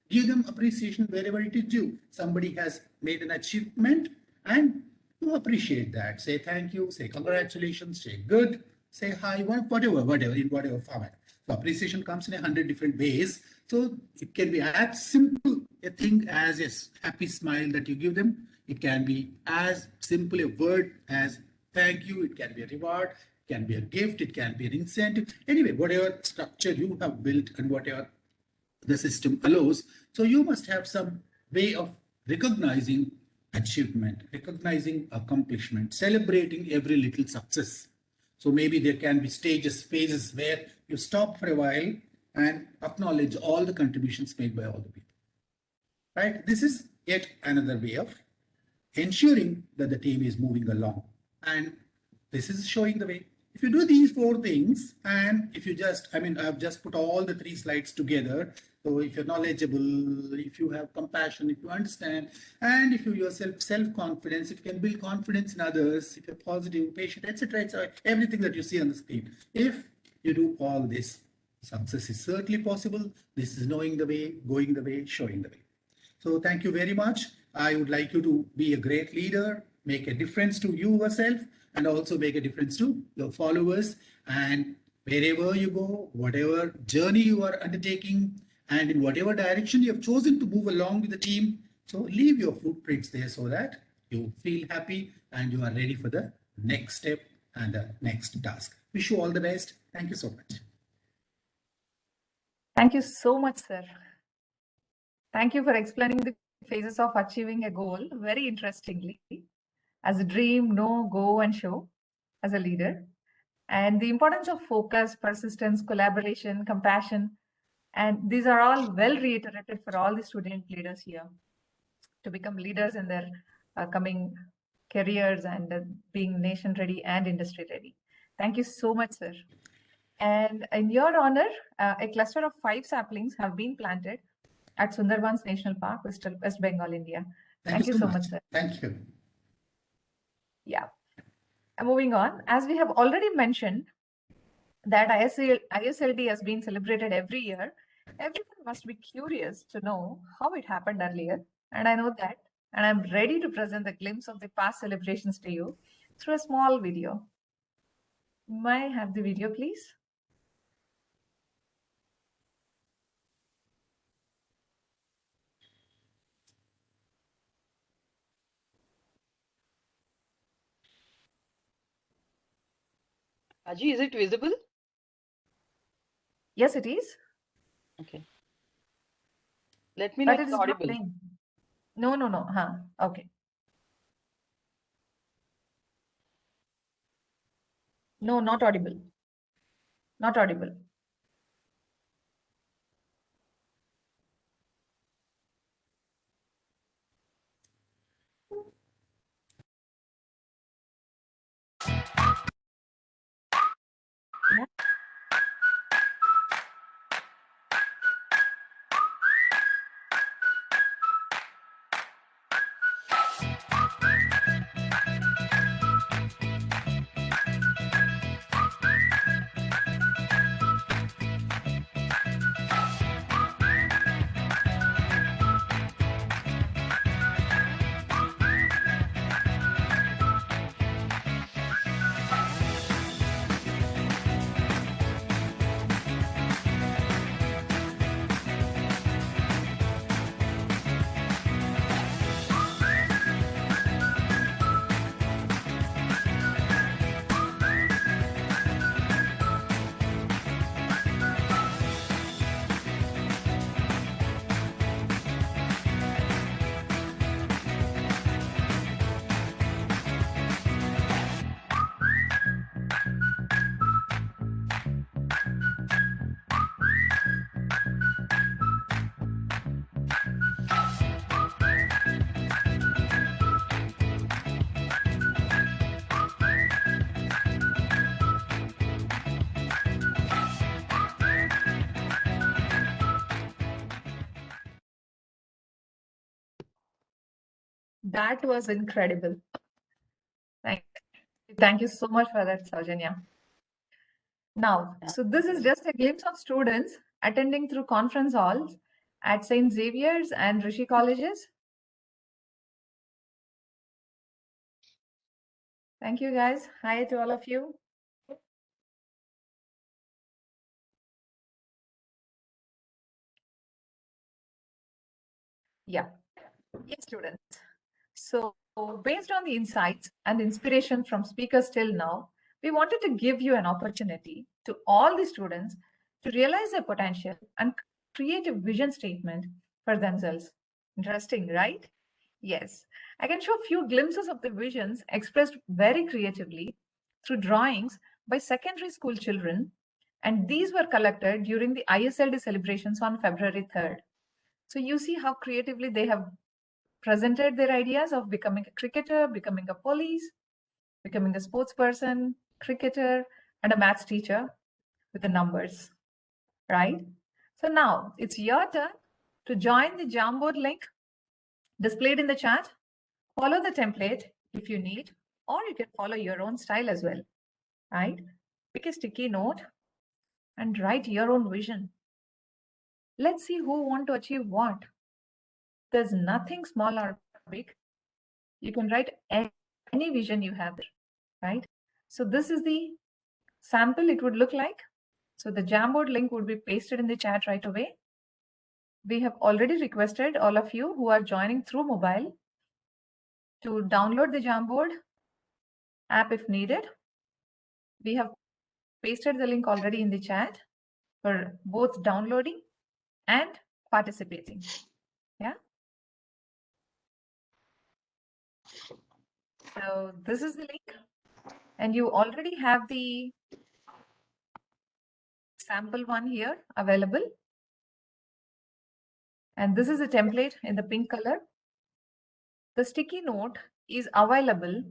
Give them appreciation wherever it is due. Somebody has made an achievement and you appreciate that. Say thank you, say congratulations, say good, say hi, whatever, in whatever format. So appreciation comes in 100 different ways. So it can be as simple a thing as a happy smile that you give them. It can be as simple a word as thank you. It can be a reward, it can be a gift, it can be an incentive. Anyway, whatever structure you have built and whatever the system allows. So you must have some way of recognizing achievement, recognizing accomplishment, celebrating every little success. So maybe there can be stages, phases where you stop for a while and acknowledge all the contributions made by all the people. Right? This is yet another way of ensuring that the team is moving along. And this is showing the way. If you do these 4 things, and if you just, I've just put all the 3 slides together. So if you're knowledgeable, if you have compassion, if you understand, and if you yourself self-confidence, if you can build confidence in others, if you're positive, patient, etc., everything that you see on the screen. If you do all this, success is certainly possible. This is knowing the way, going the way, showing the way. So thank you very much. I would like you to be a great leader, make a difference to you yourself, and also make a difference to your followers. And wherever you go, whatever journey you are undertaking, and in whatever direction you have chosen to move along with the team, so leave your footprints there so that you feel happy and you are ready for the next step and the next task. Wish you all the best. Thank you so much. Thank you so much, sir. Thank you for explaining the phases of achieving a goal very interestingly. As a dream, know, go, and show as a leader. And the importance of focus, persistence, collaboration, compassion. And these are all well reiterated for all the student leaders here to become leaders in their coming careers and being nation ready and industry ready. Thank you so much, sir. And in your honor, a cluster of 5 saplings have been planted at Sundarbans National Park, West Bengal, India. Thank you so much, sir. Thank you. Yeah. Moving on, as we have already mentioned that ISLD has been celebrated every year, everyone must be curious to know how it happened earlier. And I know that, and I'm ready to present the glimpse of the past celebrations to you through a small video. May I have the video, please? Aji, is it visible? Yes, it is. Okay. Let me know But if it it's is not audible. playing. No. Okay. No, not audible. Not audible. Yeah. That was incredible. Thank you so much for that, Saujanya. Now, so this is just a glimpse of students attending through conference halls at St. Xavier's and Rishi colleges. Thank you, guys. Hi to all of you. Yeah. Yes, students. So based on the insights and inspiration from speakers till now, we wanted to give you an opportunity to all the students to realize their potential and create a vision statement for themselves. Interesting, right? Yes. I can show a few glimpses of the visions expressed very creatively through drawings by secondary school children, and these were collected during the ISLD celebrations on February 3rd. So you see how creatively they have presented their ideas of becoming a cricketer, becoming a police, becoming a sports person, cricketer, and a maths teacher with the numbers, right? So now it's your turn to join the Jamboard link displayed in the chat. Follow the template if you need, or you can follow your own style as well, right? Pick a sticky note and write your own vision. Let's see who want to achieve what. There's nothing small or big. You can write any vision you have there, right? So this is the sample it would look like. So the Jamboard link would be pasted in the chat right away. We have already requested all of you who are joining through mobile to download the Jamboard app if needed. We have pasted the link already in the chat for both downloading and participating. Yeah. So this is the link, and you already have the sample one here available. And this is a template in the pink color. The sticky note is available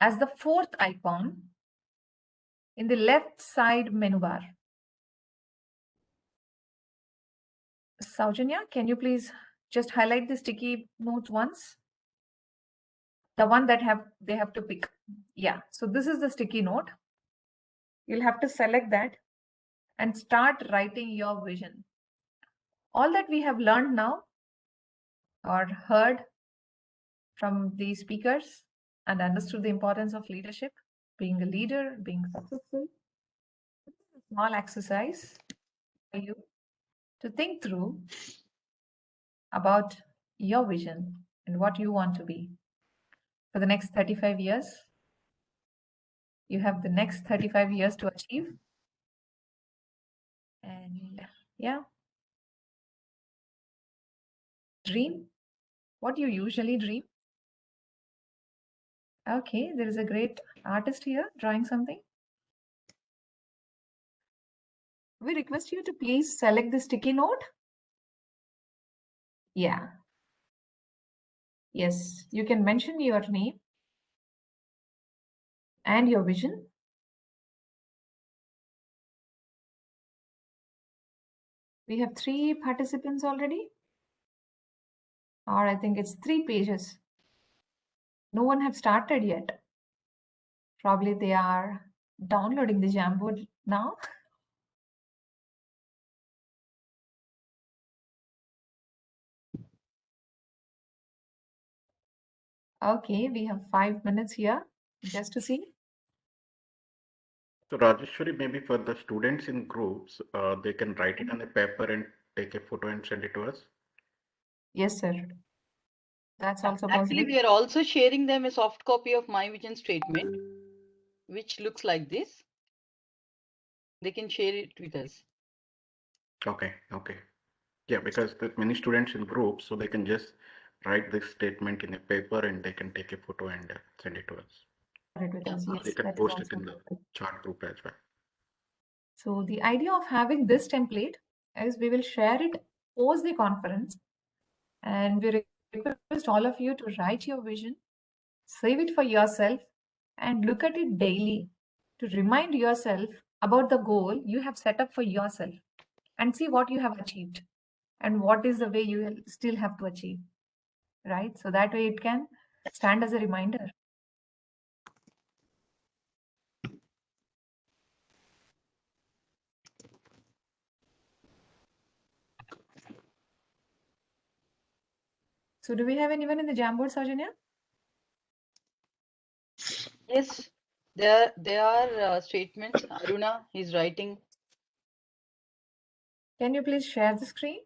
as the fourth icon in the left side menu bar. Saujanya, can you please just highlight the sticky note once? The one that they have to pick. Yeah, so this is the sticky note. You'll have to select that and start writing your vision. All that we have learned now or heard from the speakers and understood the importance of leadership, being a leader, being successful. A small exercise for you to think through about your vision and what you want to be for the next 35 years. You have the next 35 years to achieve. And yeah, dream. What do you usually dream? Okay, there is a great artist here drawing something. We request you to please select the sticky note. Yeah. Yes, you can mention your name and your vision. We have 3 participants already, or I think it's 3 pages. No one have started yet. Probably they are downloading the Jamboard now. Okay, we have 5 minutes here just to see. So Rajeshwari, maybe for the students in groups, they can write it on a paper and take a photo and send it to us. Yes, sir. That's also Actually, possible. we are also sharing them a soft copy of my vision statement, which looks like this. They can share it with us. Okay, okay. Yeah, because there are many students in groups, so they can just write this statement in a paper and they can take a photo and send it to us. With us. They Yes, can that is post it also in the possible. chat group as well. So the idea of having this template is we will share it post the conference, and we request all of you to write your vision, save it for yourself, and look at it daily to remind yourself about the goal you have set up for yourself and see what you have achieved and what is the way you will still have to achieve, right? So that way it can stand as a reminder. So do we have anyone in the Jamboard, Saujanya? Yes, there are statements. Aruna is writing. Can you please share the screen?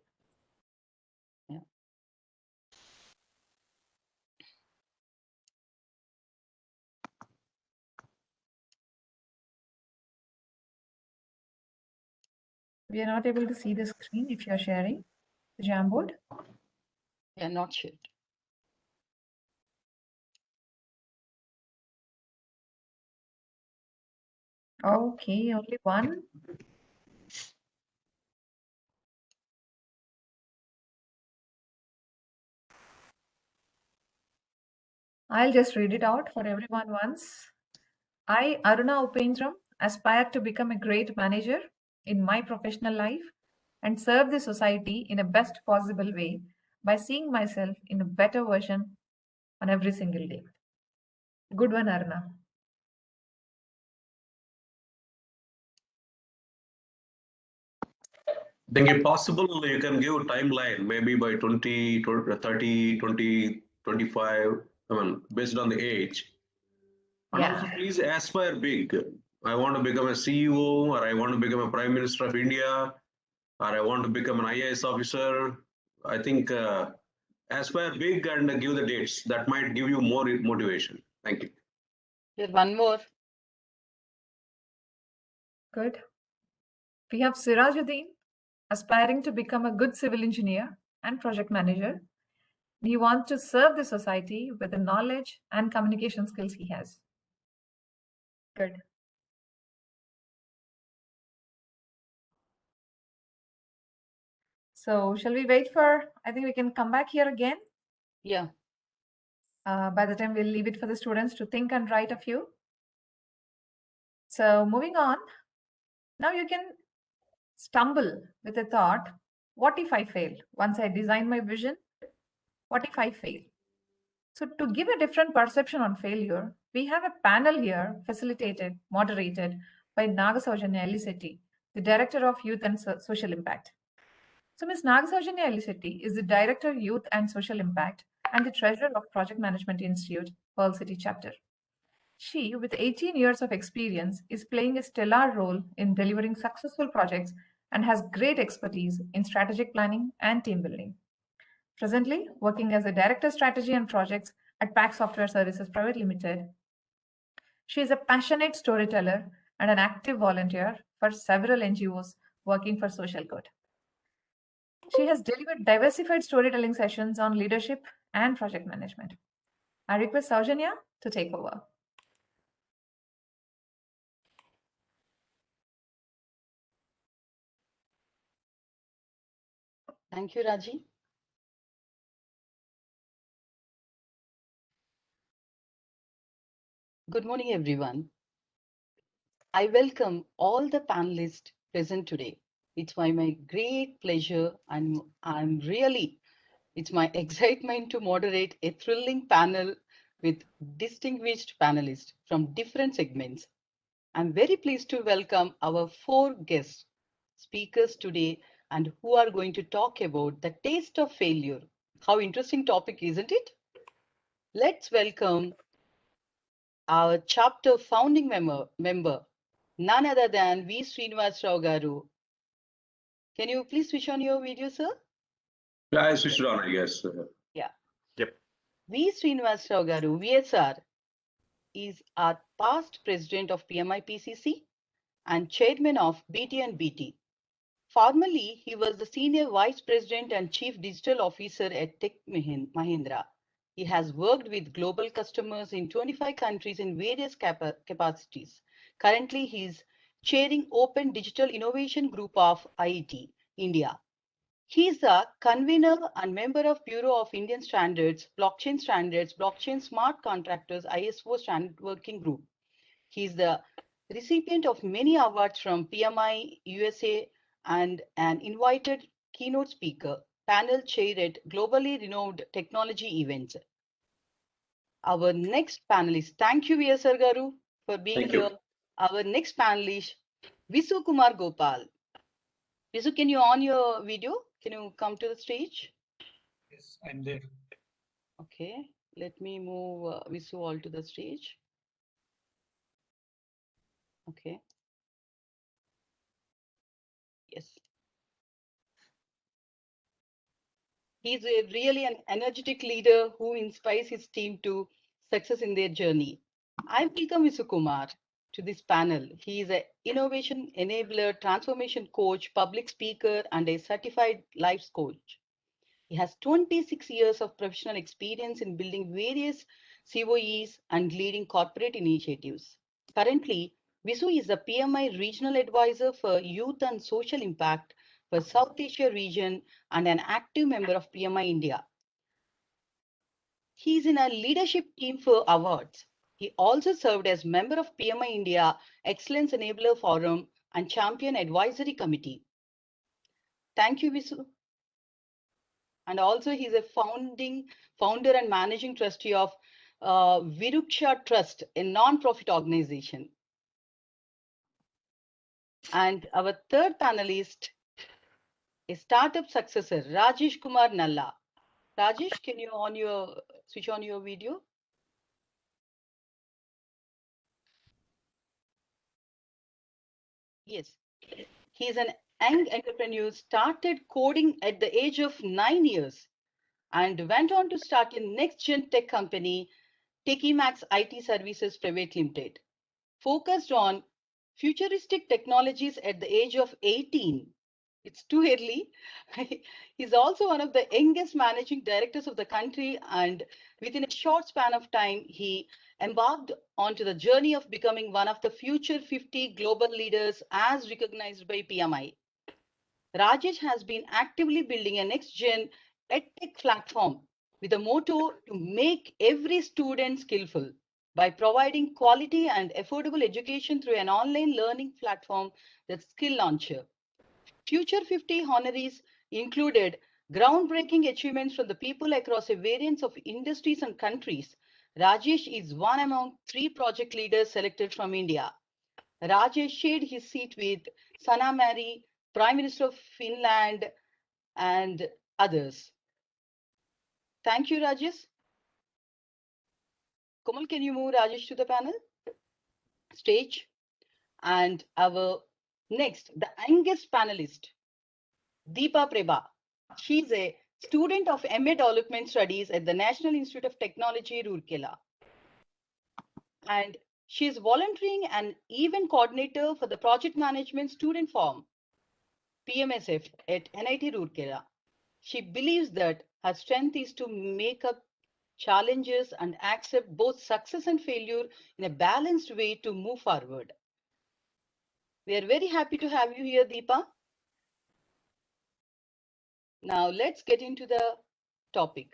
Yeah. We are not able to see the screen if you are sharing the Jamboard. Yeah, not sure. Okay, only one. I'll just read it out for everyone once. I, Aruna Upendram, aspire to become a great manager in my professional life and serve the society in a best possible way by seeing myself in a better version on every single day. Good one, Aruna. I think if possible, you can give a timeline, maybe by 20, 30, 20, 25, I mean, based on the age. And Yeah. also please aspire big. I want to become a CEO, or I want to become a Prime Minister of India, or I want to become an IAS officer. I think aspire big and give the dates. That might give you more motivation. Thank you. Here, one more. Good. We have Sirajuddin, aspiring to become a good civil engineer and project manager. He wants to serve the society with the knowledge and communication skills he has. Good. So shall we wait for, I think we can come back here again. Yeah. By the time we'll leave it for the students to think and write a few. So moving on, now you can stumble with a thought, what if I fail? Once I design my vision, what if I fail? So to give a different perception on failure, we have a panel here facilitated, moderated by Nagasawjanya Elisetti, the Director of Youth and Social Impact. So Ms. Nagasawjanya Elisetti is the Director of Youth and Social Impact and the Treasurer of Project Management Institute, Pearl City Chapter. She, with 18 years of experience, is playing a stellar role in delivering successful projects and has great expertise in strategic planning and team building. Presently, working as a Director Strategy and Projects at PAC Software Services Private Limited, she is a passionate storyteller and an active volunteer for several NGOs working for social good. She has delivered diversified storytelling sessions on leadership and project management. I request Saujanya to take over. Thank you, Raji. Good morning, everyone. I welcome all the panelists present today. It's my great pleasure, and it's my excitement to moderate a thrilling panel with distinguished panelists from different segments. I'm very pleased to welcome our 4 guest speakers today and who are going to talk about the taste of failure. How interesting topic, isn't it? Let's welcome our chapter founding member, none other than V. Srinivas Rao Garu. Can you please switch on your video, sir? Yeah, I switched on, I guess. Yeah. Yep. V. Srinivas Rao Garu, VSR, is our past president of PMIPCC and chairman of BT&BT. Formerly, he was the senior vice president and chief digital officer at Tech Mahindra. He has worked with global customers in 25 countries in various capacities. Currently, he is chairing Open Digital Innovation Group of IIT, India. He is a convener and member of Bureau of Indian Standards, Blockchain Smart Contractors, ISO Standard Working Group. He is the recipient of many awards from PMI USA and an invited keynote speaker, panel chair at globally renowned technology events. Our next panelist, thank you, VSR Garu, for being here. Our next panelist, Visu Kumar Gopal. Visu, can you on your video? Can you come to the stage? Yes, I'm there. Okay, let me move Visu all to the stage. Okay. Yes. He's really an energetic leader who inspires his team to success in their journey. I welcome Visu Kumar to this panel. He is an innovation enabler, transformation coach, public speaker, and a certified life coach. He has 26 years of professional experience in building various COEs and leading corporate initiatives. Currently, Visu is the PMI Regional Advisor for Youth and Social Impact for South Asia region and an active member of PMI India. He is in a leadership team for awards. He also served as member of PMI India Excellence Enabler Forum and Champion Advisory Committee. Thank you, Visu. And also he's a founder and managing trustee of Viruksha Trust, a non-profit organization. And our third panelist is startup successor, Rajesh Kumar Nalla. Rajesh, can you switch on your video? Yes. He is an young entrepreneur, started coding at the age of 9 years and went on to start a next-gen tech company, TechieMax IT Services Private Limited, focused on futuristic technologies at the age of 18. It's too early. He's also one of the youngest managing directors of the country, and within a short span of time, he embarked onto the journey of becoming one of the future 50 global leaders as recognized by PMI. Rajesh has been actively building a next-gen edtech platform with a motto to make every student skillful by providing quality and affordable education through an online learning platform, that's Skill Launcher. Future 50 honorees included groundbreaking achievements from the people across a variance of industries and countries. Rajesh is one among 3 project leaders selected from India. Rajesh shared his seat with Sanna Marin, Prime Minister of Finland, and others. Thank you, Rajesh. Komal, can you move Rajesh to the panel? Stage. And our next, the youngest panelist, Deepa Prabha. She's a student of MA Development Studies at the National Institute of Technology, Rourkela. And she's volunteering and event coordinator for the Project Management Student Forum, PMSF, at NIT Rourkela. She believes that her strength is to make up challenges and accept both success and failure in a balanced way to move forward. We are very happy to have you here, Deepa. Now let's get into the topic.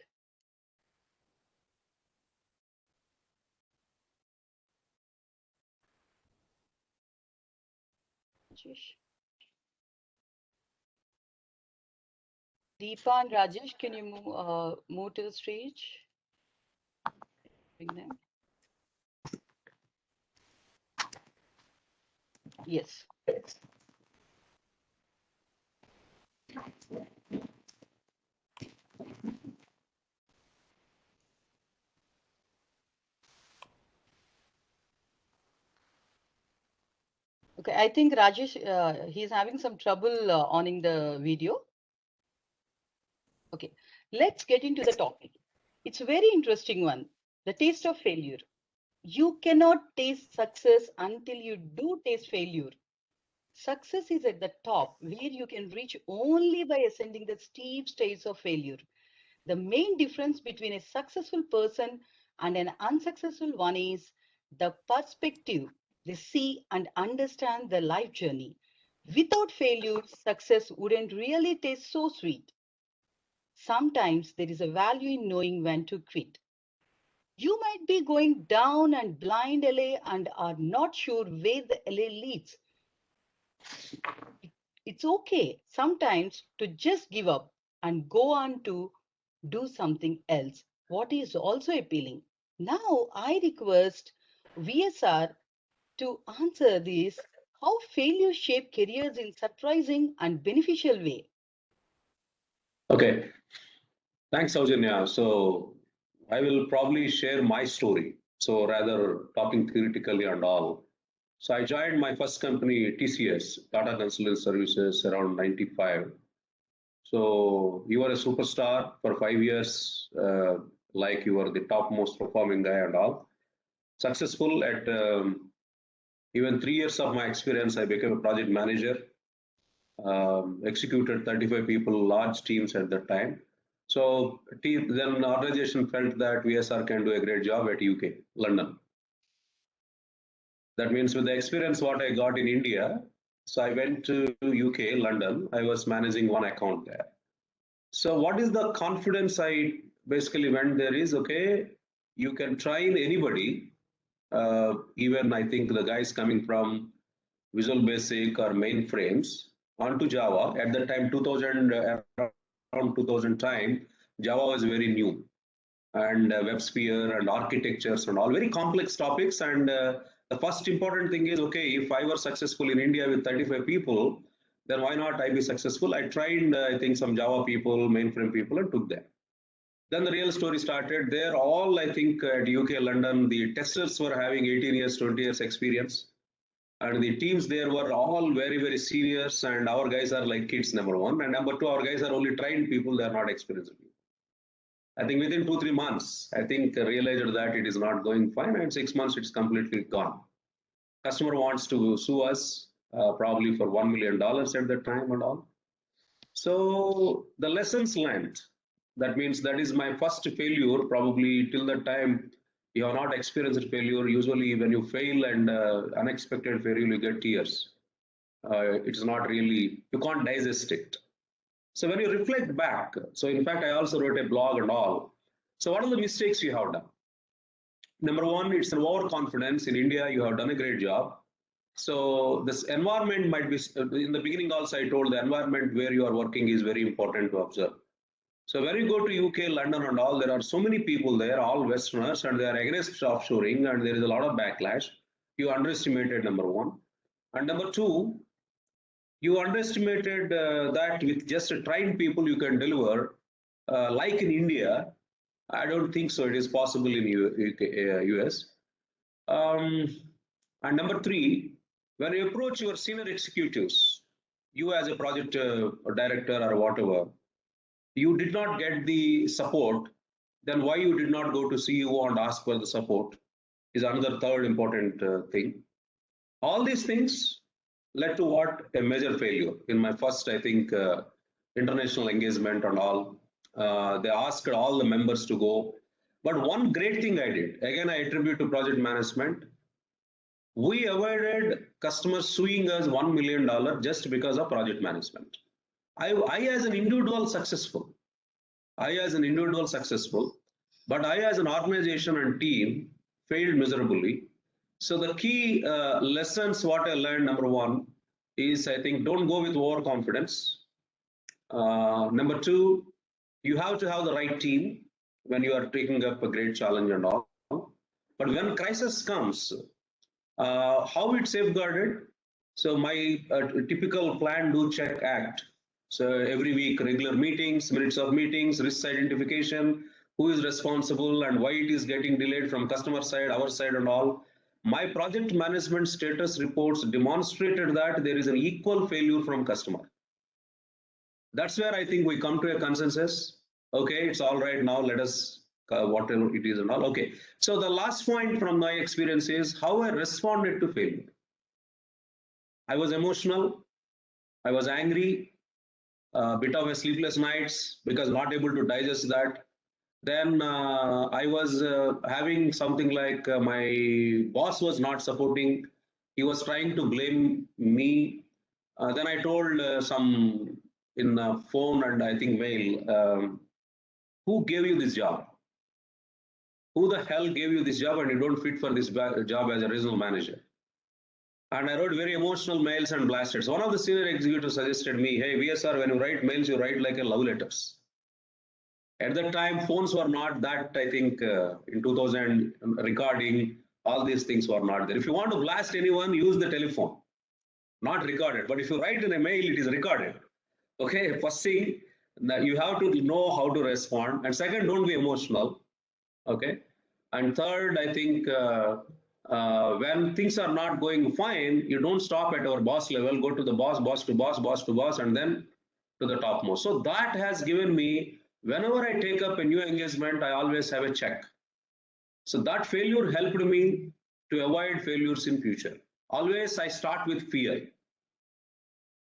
Deepa and Rajesh, can you move to the stage? Bring them. Yes. Okay, I think Rajesh, he's having some trouble owning the video. Okay, let's get into the topic. It's a very interesting one, the taste of failure. You cannot taste success until you do taste failure. Success is at the top, where you can reach only by ascending the steep stairs of failure. The main difference between a successful person and an unsuccessful one is the perspective. They see and understand the life journey. Without failure, success wouldn't really taste so sweet. Sometimes there is a value in knowing when to quit. You might be going down and blind LA and are not sure where the LA leads. It's okay sometimes to just give up and go on to do something else, what is also appealing. Now I request VSR to answer this, how failure shape careers in surprising and beneficial way. Okay. Thanks, Saujanya. So I will probably share my story. So rather talking theoretically and all. So I joined my first company, TCS, Tata Consultancy Services, around 95. So you were a superstar for 5 years, like you were the topmost performing guy and all. Successful at even 3 years of my experience, I became a project manager. Executed 35 people, large teams at that time. So then the organization felt that VSR can do a great job at UK, London. That means with the experience what I got in India, so I went to UK, London. I was managing one account there. So what is the confidence I basically went there is, okay, you can train anybody, even I think the guys coming from Visual Basic or mainframes onto Java. At that time, 2000, around 2000 time, Java was very new, and WebSphere and architectures and all very complex topics. And the first important thing is, okay, if I were successful in India with 35 people, then why not I be successful? I trained, I think, some Java people, mainframe people, and took them. Then the real story started. There, all I think at UK, London, the testers were having 18 years, 20 years experience. And the teams there were all very, very seniors, and our guys are like kids, number one. And number two, our guys are only trained people, they are not experienced people. I think within 2-3 months, I think realized that it is not going fine, and 6 months it's completely gone. Customer wants to sue us, probably for $1 million at that time and all. So the lessons learned, that means that is my first failure, probably till that time you have not experienced failure. Usually when you fail and unexpected failure, you get tears. It's not really, you can't digest it. So when you reflect back, so in fact, I also wrote a blog and all. So what are the mistakes you have done? Number one, it's an overconfidence. In India, you have done a great job. So this environment might be, in the beginning also I told the environment where you are working is very important to observe. So when you go to UK, London and all, there are so many people there, all Westerners, and they are against offshoring, and there is a lot of backlash. You underestimated, number one. And number two, you underestimated that with just trained people you can deliver, like in India. I don't think so. It is possible in US. And number three, when you approach your senior executives, you as a project director or whatever, you did not get the support, then why you did not go to CEO and ask for the support is another third important thing. All these things led to what? A major failure. In my first, I think, international engagement and all, they asked all the members to go. But one great thing I did, again, I attribute to project management. We avoided customers suing us $1 million just because of project management. I as an individual successful, but I as an organization and team failed miserably. So the key lessons what I learned, number one, is I think don't go with overconfidence. Number two, you have to have the right team when you are taking up a great challenge and all. But when crisis comes, how it's safeguarded? So my typical plan, do, check, act. So every week, regular meetings, minutes of meetings, risk identification, who is responsible and why it is getting delayed from customer side, our side and all. My project management status reports demonstrated that there is an equal failure from customer. That's where I think we come to a consensus. Okay, it's all right now, let us, whatever it is and all. Okay, so the last point from my experience is how I responded to failure. I was emotional, I was angry, a bit of a sleepless nights because not able to digest that. Then I was having something like my boss was not supporting. He was trying to blame me. Then I told some in phone and I think mail, who gave you this job? Who the hell gave you this job and you don't fit for this job as a regional manager? And I wrote very emotional mails and blasted. So one of the senior executives suggested me, hey, VSR, when you write mails, you write like a love letters. At that time, phones were not that, I think, in 2000, recording, all these things were not there. If you want to blast anyone, use the telephone, not recorded. But if you write in a mail, it is recorded. Okay, first thing, you have to know how to respond. And second, don't be emotional. Okay. And third, I think when things are not going fine, you don't stop at our boss level, go to the boss, boss to boss, boss to boss, and then to the topmost. So that has given me, whenever I take up a new engagement, I always have a check. So that failure helped me to avoid failures in future. Always I start with fear.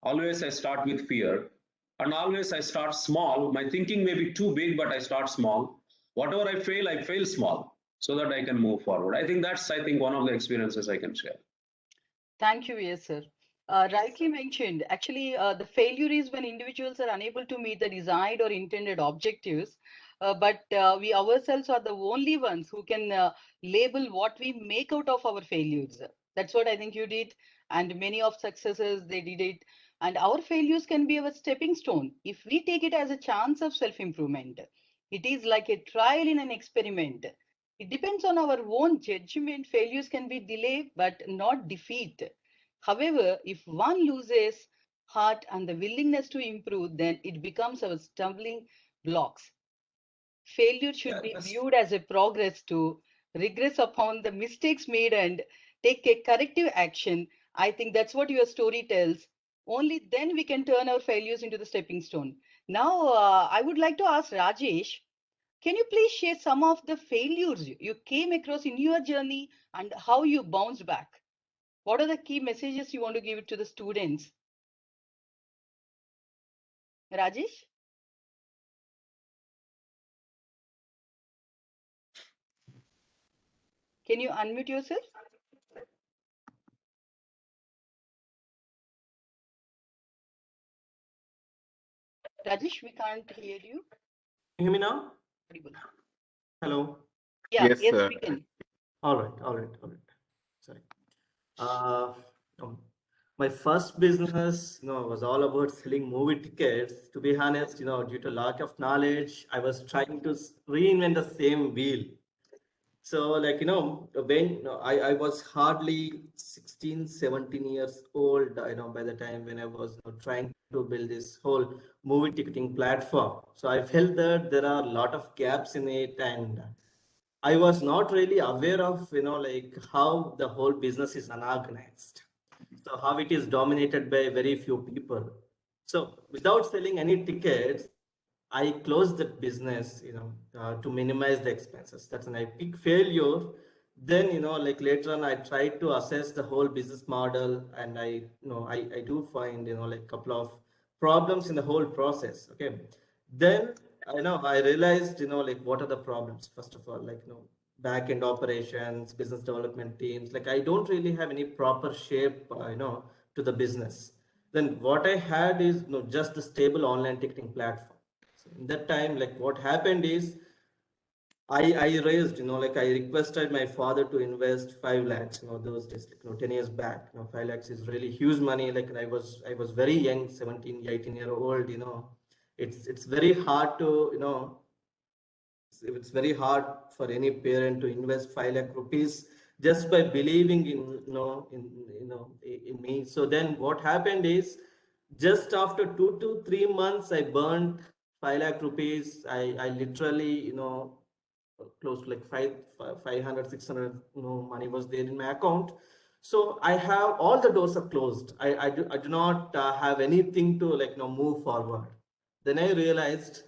Always I start with fear. And always I start small. My thinking may be too big, but I start small. Whatever I fail small so that I can move forward. I think that's, one of the experiences I can share. Thank you, yes, sir. Rightly mentioned, actually, the failure is when individuals are unable to meet the desired or intended objectives, but we ourselves are the only ones who can label what we make out of our failures. That's what I think you did, and many of successes, they did it. And our failures can be our stepping stone if we take it as a chance of self-improvement. It is like a trial in an experiment. It depends on our own judgment. Failures can be delay, but not defeat. However, if one loses heart and the willingness to improve, then it becomes our stumbling blocks. Failure should be viewed as a progress to regress upon the mistakes made and take a corrective action. I think that's what your story tells. Only then we can turn our failures into the stepping stone. Now, I would like to ask Rajesh, can you please share some of the failures you came across in your journey and how you bounced back? What are the key messages you want to give it to the students? Rajesh? Can you unmute yourself? Rajesh, we can't hear you. Can you hear me now? Hello. Yeah, yes, we can. All right. Sorry. My first business, was all about selling movie tickets. To be honest, due to lack of knowledge, I was trying to reinvent the same wheel. So like, when I was hardly 16, 17 years old, by the time when I was trying to build this whole movie ticketing platform. So I felt that there are a lot of gaps in it, and I was not really aware of, like how the whole business is unorganized. So how it is dominated by very few people. So without selling any tickets, I closed that business, to minimize the expenses. That's an epic failure. Then, like later on, I tried to assess the whole business model, and I do find, like a couple of problems in the whole process. Okay. Then, I realized, like what are the problems, first of all, like, back end operations, business development teams. Like I don't really have any proper shape, to the business. Then what I had is, just the stable online ticketing platform. So in that time, like what happened is I raised, like I requested my father to invest 5 lakhs, those days, like, 10 years back, 5 lakhs is really huge money. Like I was very young, 17, 18-year-old, it's very hard to, it's very hard for any parent to invest 5 lakh rupees just by believing in, in me. So then what happened is, just after 2 to 3 months, I burned 5 lakh rupees. I literally, close to like 500, 600, money was there in my account. So I have all the doors are closed. I do not have anything to like, move forward. Then I realized,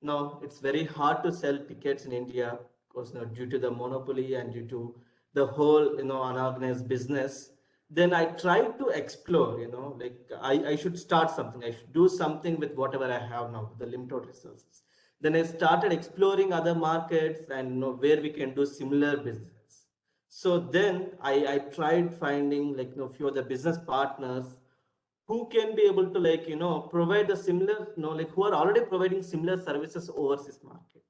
no, it's very hard to sell tickets in India because, due to the monopoly and due to the whole, unorganized business. Then I tried to explore, like I should start something. I should do something with whatever I have now, the limited resources. Then I started exploring other markets and, where we can do similar business. So then I tried finding like, few other business partners who can be able to like, provide the similar, like who are already providing similar services overseas market.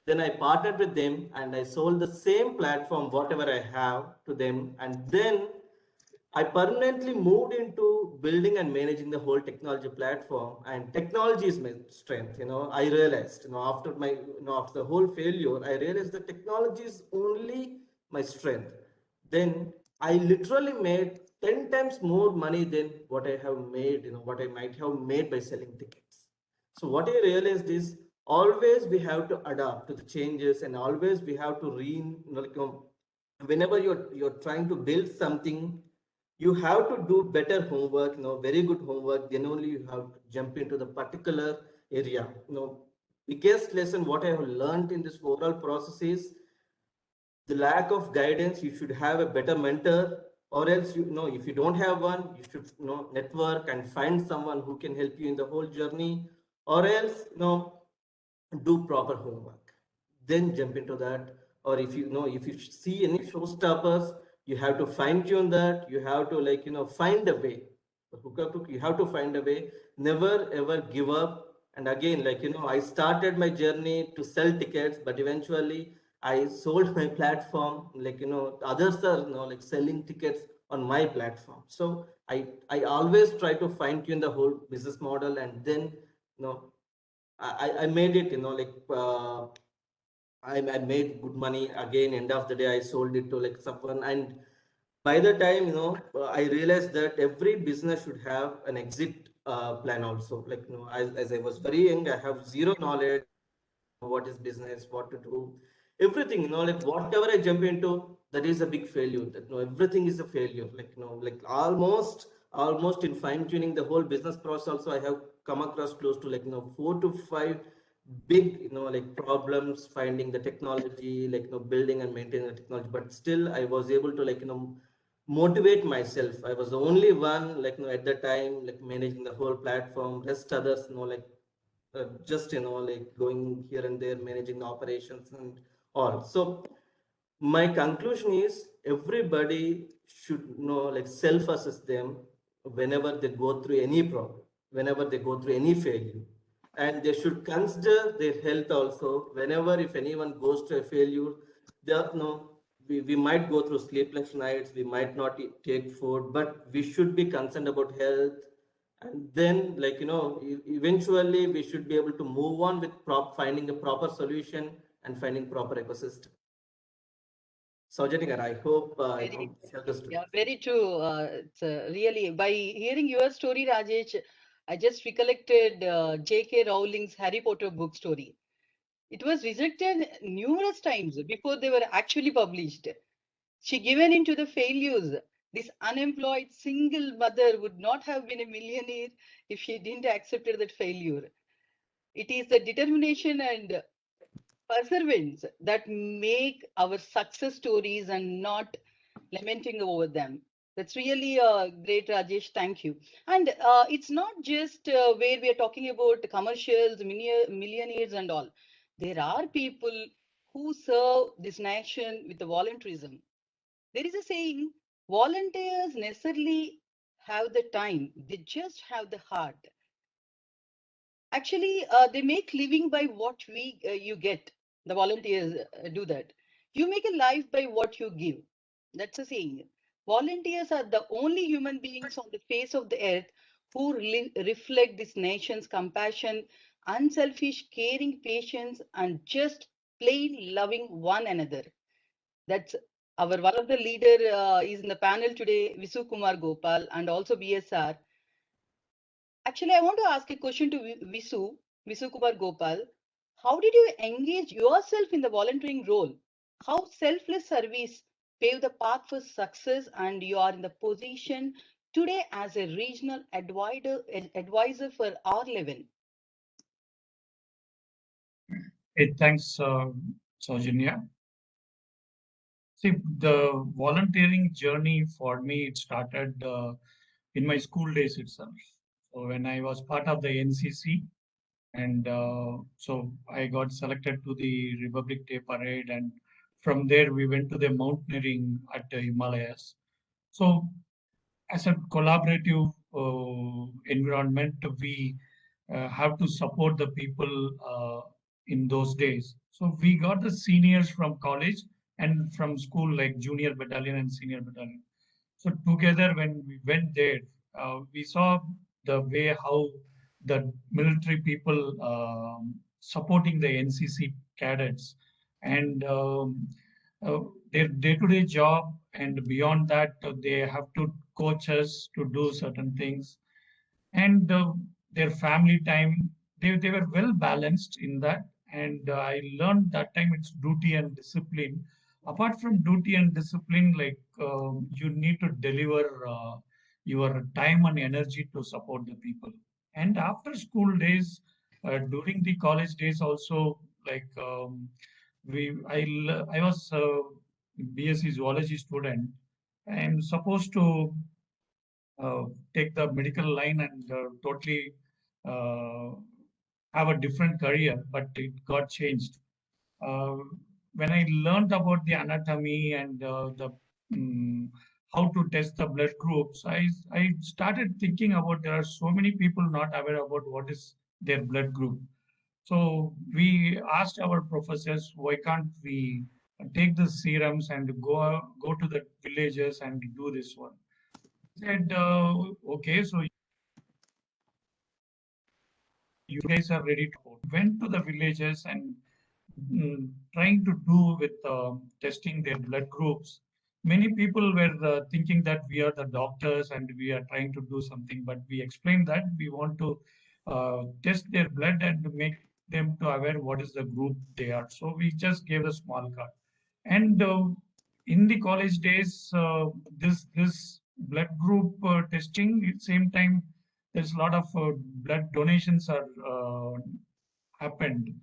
Then I partnered with them and I sold the same platform, whatever I have, to them. And then I permanently moved into building and managing the whole technology platform, and technology is my strength. I realized, after my, after the whole failure, I realized that technology is only my strength. Then I literally made 10 times more money than what I have made, what I might have made by selling tickets. So what I realized is always we have to adapt to the changes, and always we have to whenever you're trying to build something, you have to do better homework, very good homework. Then only you have to jump into the particular area. Biggest lesson what I have learned in this overall process is the lack of guidance. You should have a better mentor, or else if you don't have one, you should network and find someone who can help you in the whole journey, or else do proper homework, then jump into that. Or if you see any showstoppers, you have to fine tune that. You have to find a way. You have to find a way. Never ever give up. And again, I started my journey to sell tickets, but eventually I sold my platform. Others are selling tickets on my platform. So I always try to fine tune the whole business model, and then I made it, I made good money. Again, end of the day, I sold it to someone. And by the time, I realized that every business should have an exit plan also. As I was very young, I have zero knowledge what is business, what to do, everything, whatever I jump into, that is a big failure. That everything is a failure. Almost in fine tuning the whole business process also, I have come across close to 4 to 5 big problems finding the technology, building and maintaining the technology. But still I was able to motivate myself. I was the only one at the time managing the whole platform. Rest others just going here and there, managing the operations and all. So my conclusion is everybody should self-assess them whenever they go through any problem, whenever they go through any failure. And they should consider their health also. Whenever if anyone goes to a failure, we might go through sleepless nights, we might not take food, but we should be concerned about health. And then eventually we should be able to move on with finding a proper solution and finding proper ecosystem. Saujanya, I hope yeah, very true. It's really, by hearing your story, Rajesh, I just recollected J.K. Rowling's Harry Potter book story. It was rejected numerous times before they were actually published. She given into the failures. This unemployed single mother would not have been a millionaire if she didn't accept that failure. It is the determination and perseverance that make our success stories, and not lamenting over them. That's really great, Rajesh. Thank you. And it's not just where we are talking about commercials, millionaires and all. There are people who serve this nation with the volunteerism. There is a saying, volunteers necessarily have the time, they just have the heart. Actually, they make living by what you get. The volunteers do that. You make a life by what you give. That's a saying. Volunteers are the only human beings on the face of the earth who reflect this nation's compassion, unselfish, caring, patience, and just plain loving one another. That's our one of the leader is in the panel today, Visu Kumar Gopal, and also BSR. Actually, I want to ask a question to Visu Kumar Gopal. How did you engage yourself in the volunteering role? How selfless service paved the path for success, and you are in the position today as a regional advisor for R11? Hey, thanks, Saujanya. See, the volunteering journey for me, it started in my school days itself. So when I was part of the NCC, and so I got selected to the Republic Day Parade, and from there we went to the mountaineering at the Himalayas. So as a collaborative environment, we have to support the people in those days. So we got the seniors from college and from school, like junior battalion and senior battalion. So together, when we went there, we saw the way how the military people supporting the NCC cadets, and their day-to-day job, and beyond that, they have to coach us to do certain things, and their family time. they were well balanced in that. And I learned that time it's duty and discipline. Apart from duty and discipline, like you need to deliver your time and energy to support the people. And after school days, during the college days also, like I was BSc zoology student. I'm supposed to uh, take the medical line and totally uh, have a different career, but it got changed. Uh, when I learned about the anatomy and the how to test the blood groups, I started thinking about there are so many people not aware about what is their blood group. So we asked our professors, why can't we take the serums and go to the villages and do this one? Said, okay, so you guys are ready to go. Went to the villages and trying to do with testing their blood groups. Many people were thinking that we are the doctors and we are trying to do something, but we explained that we want to test their blood and make them to aware what is the group they are. So we just gave a small card. And in the college days, this blood group testing, at the same time, there's a lot of blood donations are happened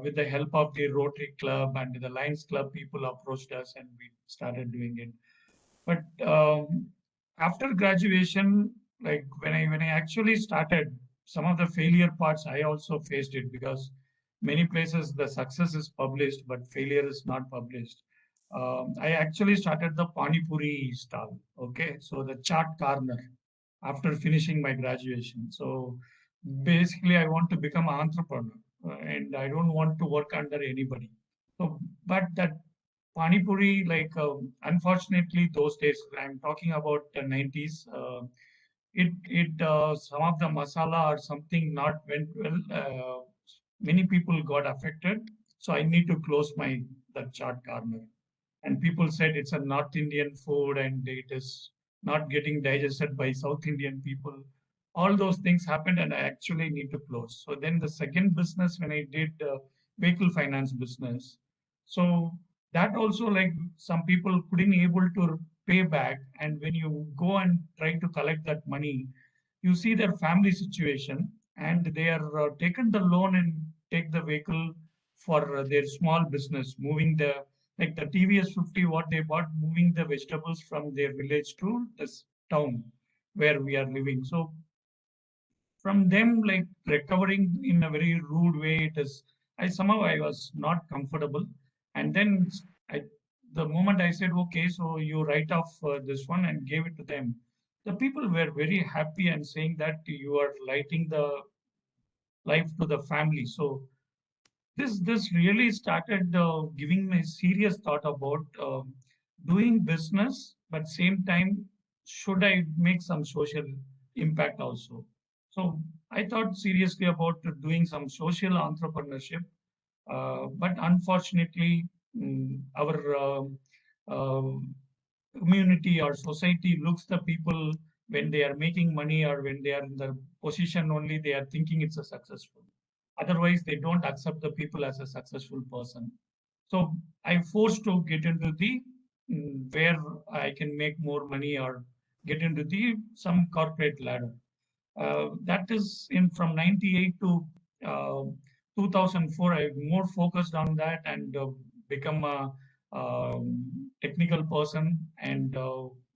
with the help of the Rotary Club and the Lions Club. People approached us and we started doing it. But after graduation, like when I actually started, some of the failure parts I also faced it, because many places the success is published but failure is not published. I actually started the Pani Puri stall. Okay, so the chaat corner after finishing my graduation. So basically, I want to become an entrepreneur and I don't want to work under anybody. So, but that Pani Puri, like unfortunately, those days, I'm talking about the 90s. Some of the masala or something not went well. Many people got affected, so I need to close my that chart corner. And people said it's a North Indian food and it is not getting digested by South Indian people. All those things happened, and I actually need to close. So then the second business, when I did vehicle finance business, so that also, like, some people couldn't able to pay back, and when you go and try to collect that money, you see their family situation, and they are taken the loan and take the vehicle for their small business, moving the, like the TVS 50, what they bought, moving the vegetables from their village to this town where we are living. So from them, like recovering in a very rude way, it is, I was not comfortable. And then I, the moment I said, okay, so you write off this one and gave it to them, the people were very happy and saying that you are lighting the life to the family. So this really started giving me serious thought about doing business, but same time, should I make some social impact also? So I thought seriously about doing some social entrepreneurship, but unfortunately, our community or society looks the people when they are making money or when they are in the position only, they are thinking it's a successful. Otherwise, they don't accept the people as a successful person. So I forced to get into the where I can make more money or get into the some corporate ladder. That is in from 98 to 2004. I more focused on that and become a technical person and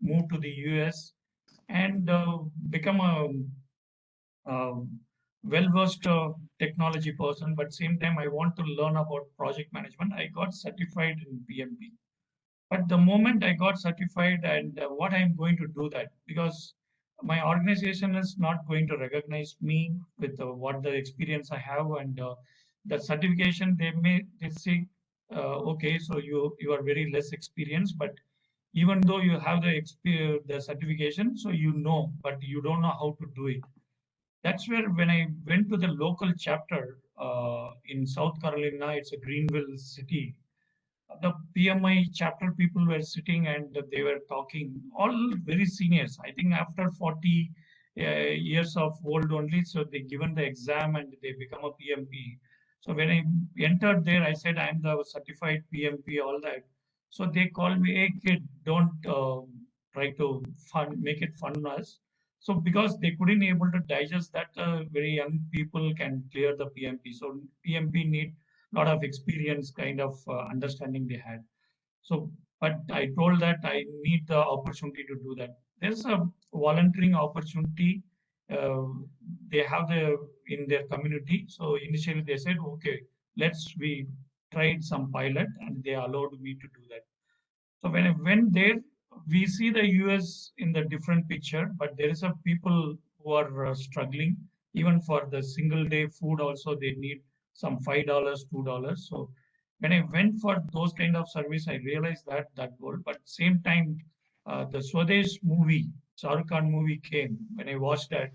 moved to the US and become a well-versed technology person, but same time I want to learn about project management. I got certified in PMP. But the moment I got certified and what I'm going to do that, because my organization is not going to recognize me with what the experience I have and the certification, they say, okay, so you are very less experienced, but even though you have the certification, so you know, but you don't know how to do it. That's where when I went to the local chapter in South Carolina, it's a Greenville city. The PMI chapter people were sitting and they were talking, all very seniors. I think after 40 years of old only. So they given the exam and they become a PMP. So when I entered there, I said I'm the certified PMP, all that. So they called me, hey kid, don't try to make it fun us. So because they couldn't able to digest that very young people can clear the PMP. So PMP need a lot of experience, kind of understanding they had. So, but I told that I need the opportunity to do that. There's a volunteering opportunity. Uh, they have in their community. So initially they said, okay, we tried some pilot and they allowed me to do that. So when I went there, we see the US in the different picture, but there is a people who are struggling. Even for the single day food also, they need some $5, $2. So when I went for those kind of service, I realized that world. But same time, the Swadesh movie, Shah Rukh Khan movie came. When I watched that,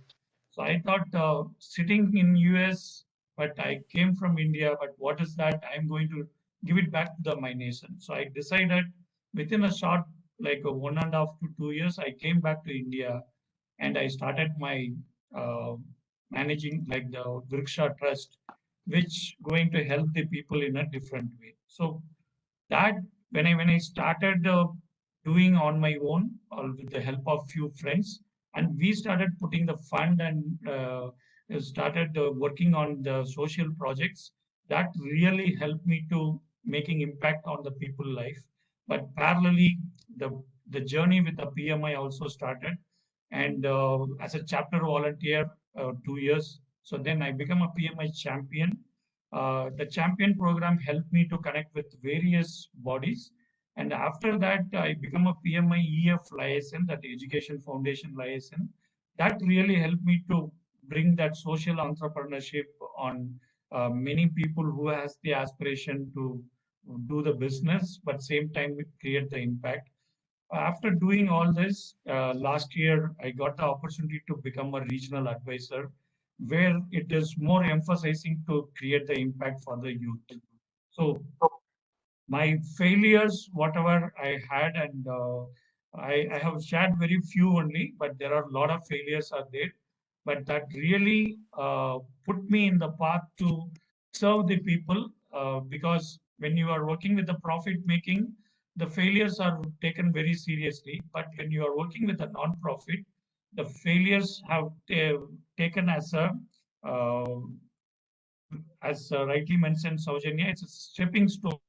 so I thought sitting in US, but I came from India. But what is that? I'm going to give it back to my nation. So I decided within a short, like 1.5 to 2 years, I came back to India and I started my uh, managing like the Vriksha Trust, which going to help the people in a different way. So that when I started doing on my own with the help of few friends, and we started putting the fund and started working on the social projects, that really helped me to making impact on the people life. But parallelly, the the journey with the PMI also started, and as a chapter volunteer 2 years. So then I became a PMI champion. The champion program helped me to connect with various bodies. And after that, I became a PMI EF liaison, that Education Foundation liaison. That really helped me to bring that social entrepreneurship on many people who has the aspiration to do the business, but same time create the impact. After doing all this, last year I got the opportunity to become a regional advisor, where it is more emphasizing to create the impact for the youth. So my failures, whatever I had, and I have shared very few only, but there are a lot of failures are there. But that really put me in the path to serve the people, because when you are working with the profit making, the failures are taken very seriously. But when you are working with a non-profit, the failures have taken as a uh, as rightly mentioned, Saujanya, it's a stepping stone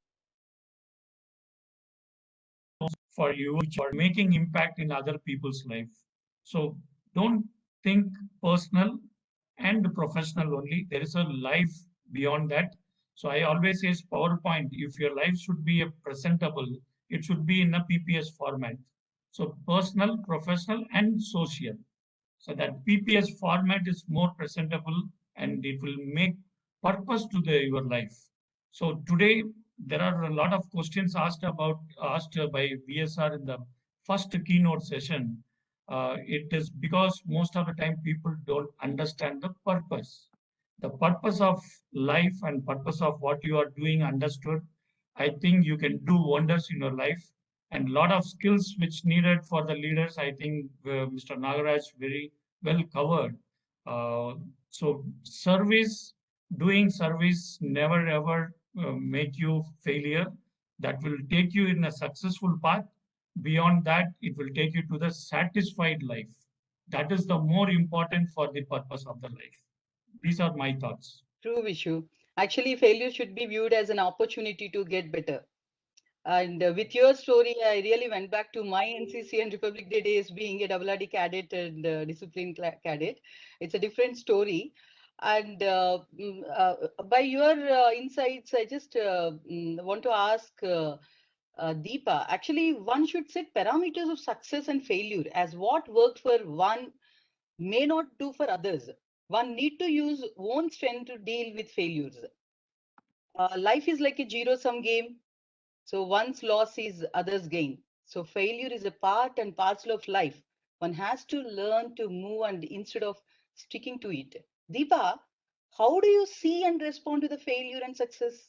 for you for making impact in other people's life. So don't think personal and professional only. There is a life beyond that. So I always say PowerPoint, if your life should be a presentable, it should be in a PPS format. So personal, professional, and social. So that PPS format is more presentable and it will make purpose to your life. So today there are a lot of questions asked by VSR in the first keynote session. It is because most of the time people don't understand the purpose. The purpose of life and purpose of what you are doing understood, I think you can do wonders in your life. And a lot of skills which needed for the leaders, I think Mr. Nagaraj very well covered. So doing service never ever make you failure. That will take you in a successful path. Beyond that, it will take you to the satisfied life. That is the more important for the purpose of the life. These are my thoughts. True, Vishu. Actually, failure should be viewed as an opportunity to get better. And with your story, I really went back to my NCC and Republic Day days being a WRD cadet and discipline cadet. It's a different story. And by your insights, I just want to ask Deepa. Actually, one should set parameters of success and failure, as what worked for one may not do for others. One need to use own strength to deal with failures. Life is like a zero-sum game. So one's loss is others' gain. So failure is a part and parcel of life. One has to learn to move and instead of sticking to it. Deepa, how do you see and respond to the failure and success?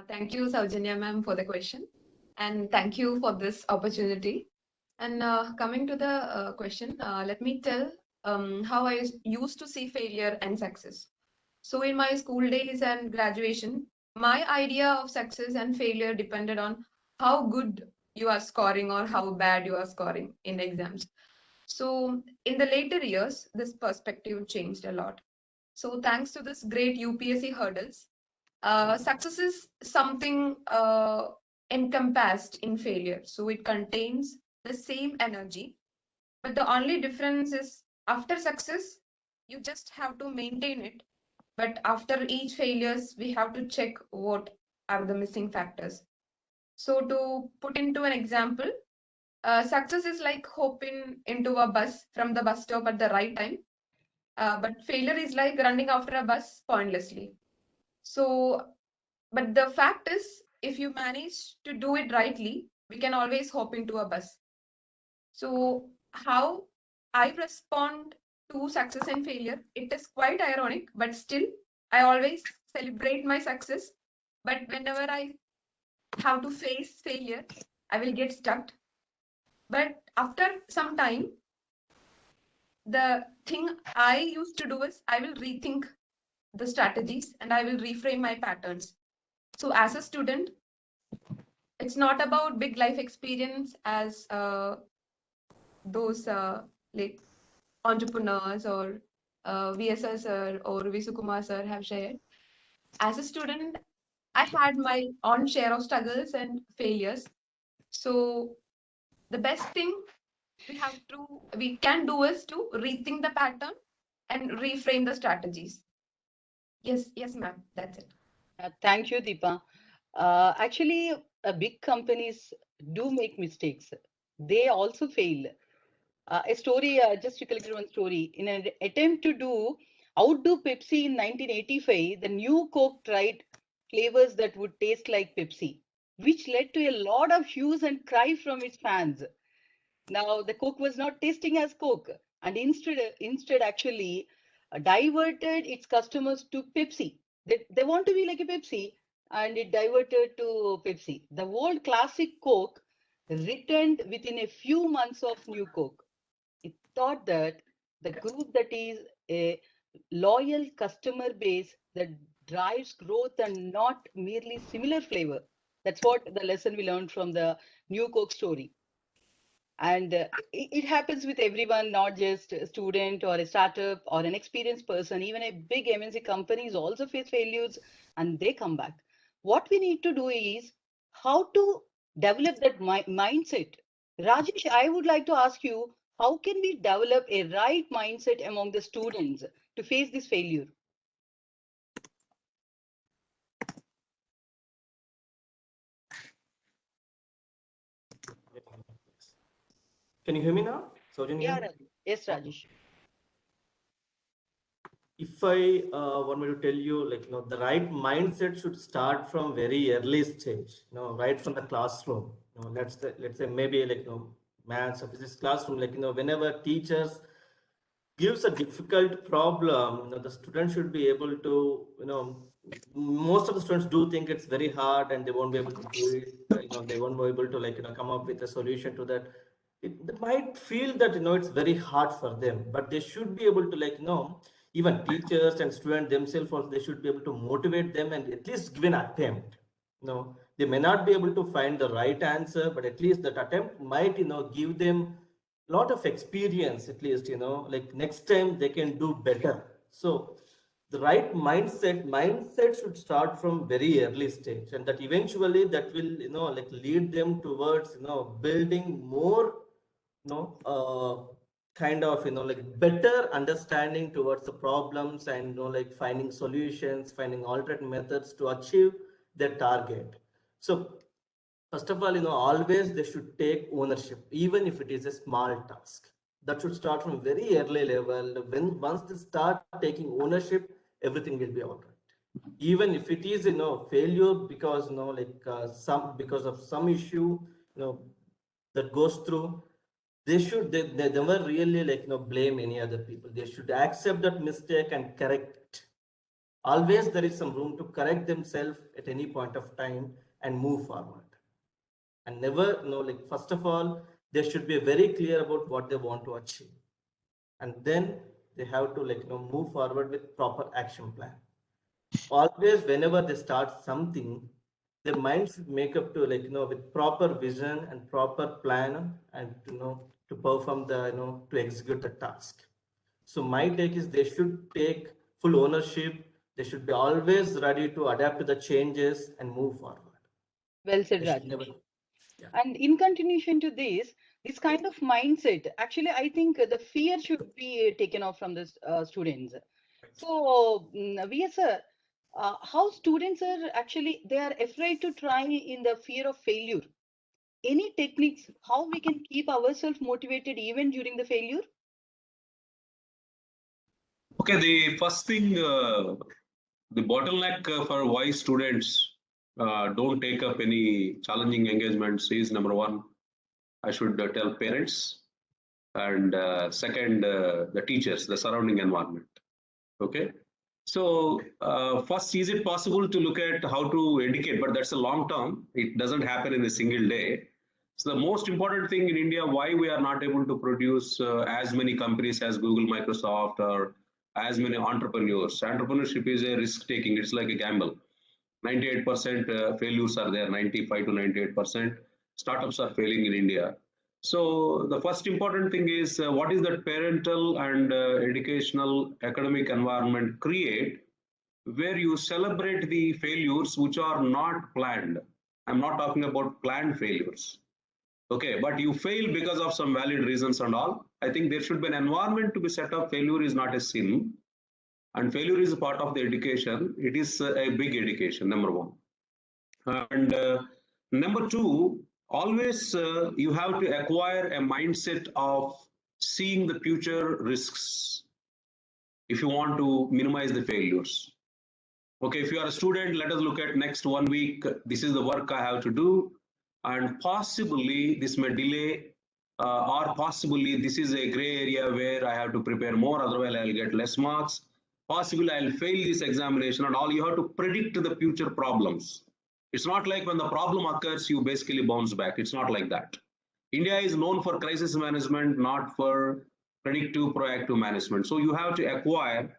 Thank you, Saujanya ma'am, for the question. And thank you for this opportunity. And coming to the question, let me tell how I used to see failure and success. So in my school days and graduation, my idea of success and failure depended on how good you are scoring or how bad you are scoring in exams. So in the later years, this perspective changed a lot. So thanks to this great UPSC hurdles, success is something encompassed in failure. So it contains the same energy, but the only difference is after success, you just have to maintain it. But after each failures, we have to check what are the missing factors. So to put into an example, success is like hopping into a bus from the bus stop at the right time. But failure is like running after a bus pointlessly. So, but the fact is, if you manage to do it rightly, we can always hop into a bus. So, how I respond to success and failure, it is quite ironic, but still, I always celebrate my success. But whenever I have to face failure, I will get stuck. But after some time, the thing I used to do is I will rethink the strategies and I will reframe my patterns. So as a student, it's not about big life experience as those like entrepreneurs or VSR sir or Visukumar sir have shared. As a student, I had my own share of struggles and failures. So the best thing we can do is to rethink the pattern and reframe the strategies. Yes, ma'am. That's it. Thank you, Deepa. Actually, big companies do make mistakes. They also fail. A story, just to collect one story. In an attempt to outdo Pepsi in 1985, the new Coke tried flavors that would taste like Pepsi, which led to a lot of hues and cry from its fans. Now, the Coke was not tasting as Coke, and instead actually diverted its customers to Pepsi. They want to be like a Pepsi, and it diverted to Pepsi. The world classic Coke returned within a few months of new Coke. It thought that the group that is a loyal customer base that drives growth and not merely similar flavor. That's what the lesson we learned from the new Coke story. And it happens with everyone, not just a student or a startup or an experienced person. Even a big MNC companies also face failures and they come back. What we need to do is how to develop that mindset. Rajesh, I would like to ask you, how can we develop a right mindset among the students to face this failure? Can you hear me now? Sojan, Yeah, yes, Rajesh. If I want me to tell you, like, the right mindset should start from very early stage, right from the classroom. Let's say maybe like, maths or physics classroom, like, whenever teachers gives a difficult problem, the student should be able to, most of the students do think it's very hard and they won't be able to do it. They won't be able to, like, come up with a solution to that. They might feel that, it's very hard for them, but they should be able to, like, even teachers and students themselves also, they should be able to motivate them and at least give an attempt. They may not be able to find the right answer, but at least that attempt might, give them lot of experience, at least, like next time they can do better. So the right mindset should start from very early stage, and that eventually that will, like lead them towards, building more, kind of, like better understanding towards the problems, and, like finding solutions, finding alternate methods to achieve their target. So first of all, always they should take ownership, even if it is a small task. That should start from very early level. Once they start taking ownership, everything will be all right. Even if it is, failure because, like because of some issue, that goes through, they never really, like, blame any other people. They should accept that mistake and correct it. Always there is some room to correct themselves at any point of time and move forward. And never, like, first of all, they should be very clear about what they want to achieve. And then they have to move forward with proper action plan. Always, whenever they start something, their mind should make up to with proper vision and proper plan, and to perform the to execute the task. So my take is they should take full ownership. They should be always ready to adapt to the changes and move forward. Well said, They should Raj. never. Yeah. And in continuation to this kind of mindset, actually, I think the fear should be taken off from the students. So, VS sir, how students are actually, they are afraid to try in the fear of failure. Any techniques, how we can keep ourselves motivated even during the failure? Okay, the first thing, the bottleneck for why students don't take up any challenging engagements is number one, I should tell parents, and second, the teachers, the surrounding environment. Okay. So first, is it possible to look at how to educate? But that's a long term. It doesn't happen in a single day. So the most important thing in India, why we are not able to produce as many companies as Google, Microsoft, or as many entrepreneurs. Entrepreneurship is a risk taking. It's like a gamble. 98% failures are there. 95 to 98% startups are failing in India. So the first important thing is what is that parental and educational academic environment create where you celebrate the failures which are not planned. I'm not talking about planned failures. Okay, but you fail because of some valid reasons and all. I think there should be an environment to be set up. Failure is not a sin, and failure is a part of the education. It is a big education, number one. And number two, always you have to acquire a mindset of seeing the future risks if you want to minimize the failures. Okay, if you are a student, let us look at next 1 week. This is the work I have to do, and possibly this may delay, or possibly this is a gray area where I have to prepare more, otherwise I'll get less marks. Possibly I'll fail this examination, and all you have to predict the future problems. It's not like when the problem occurs, you basically bounce back. It's not like that. India is known for crisis management, not for predictive, proactive management. So you have to acquire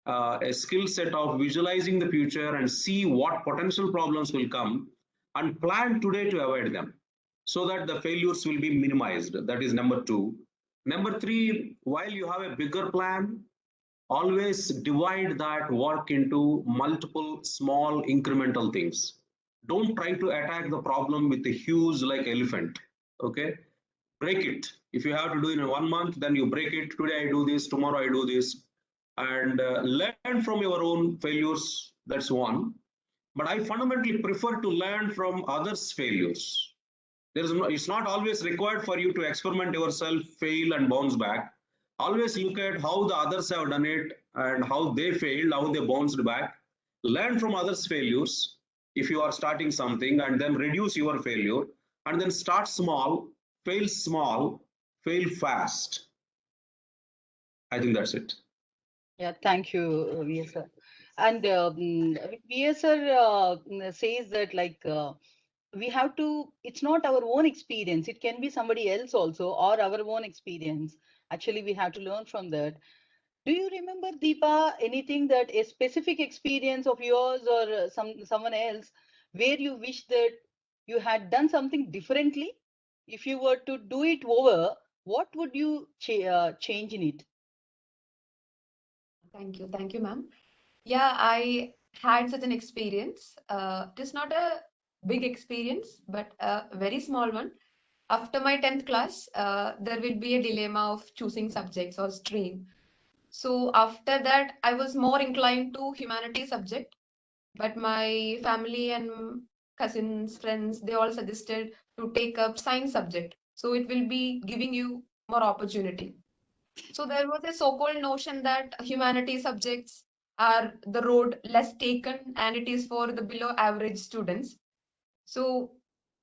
a skill set of visualizing the future and see what potential problems will come and plan today to avoid them so that the failures will be minimized. That is number two. Number three, while you have a bigger plan, always divide that work into multiple small incremental things. Don't try to attack the problem with a huge like elephant. Okay, break it. If you have to do it in 1 month, then you break it. Today I do this, tomorrow I do this, and learn from your own failures. That's one. But I fundamentally prefer to learn from others' failures. It's not always required for you to experiment yourself, fail, and bounce back. Always look at how the others have done it and how they failed, how they bounced back. Learn from others' failures if you are starting something, and then reduce your failure, and then start small, fail fast. I think that's it. Yeah, thank you, VS sir. And VS sir says that we have to, it's not our own experience, it can be somebody else also, or our own experience. Actually, we have to learn from that. Do you remember, Deepa, anything that a specific experience of yours or someone else where you wish that you had done something differently? If you were to do it over, what would you change in it? Thank you, ma'am. Yeah, I had such an experience. It is not a big experience, but a very small one. After my 10th class, there will be a dilemma of choosing subjects or stream. So after that, I was more inclined to humanities subject, but my family and cousins, friends, they all suggested to take up science subject. So it will be giving you more opportunity. So there was a so-called notion that humanities subjects are the road less taken and it is for the below average students. So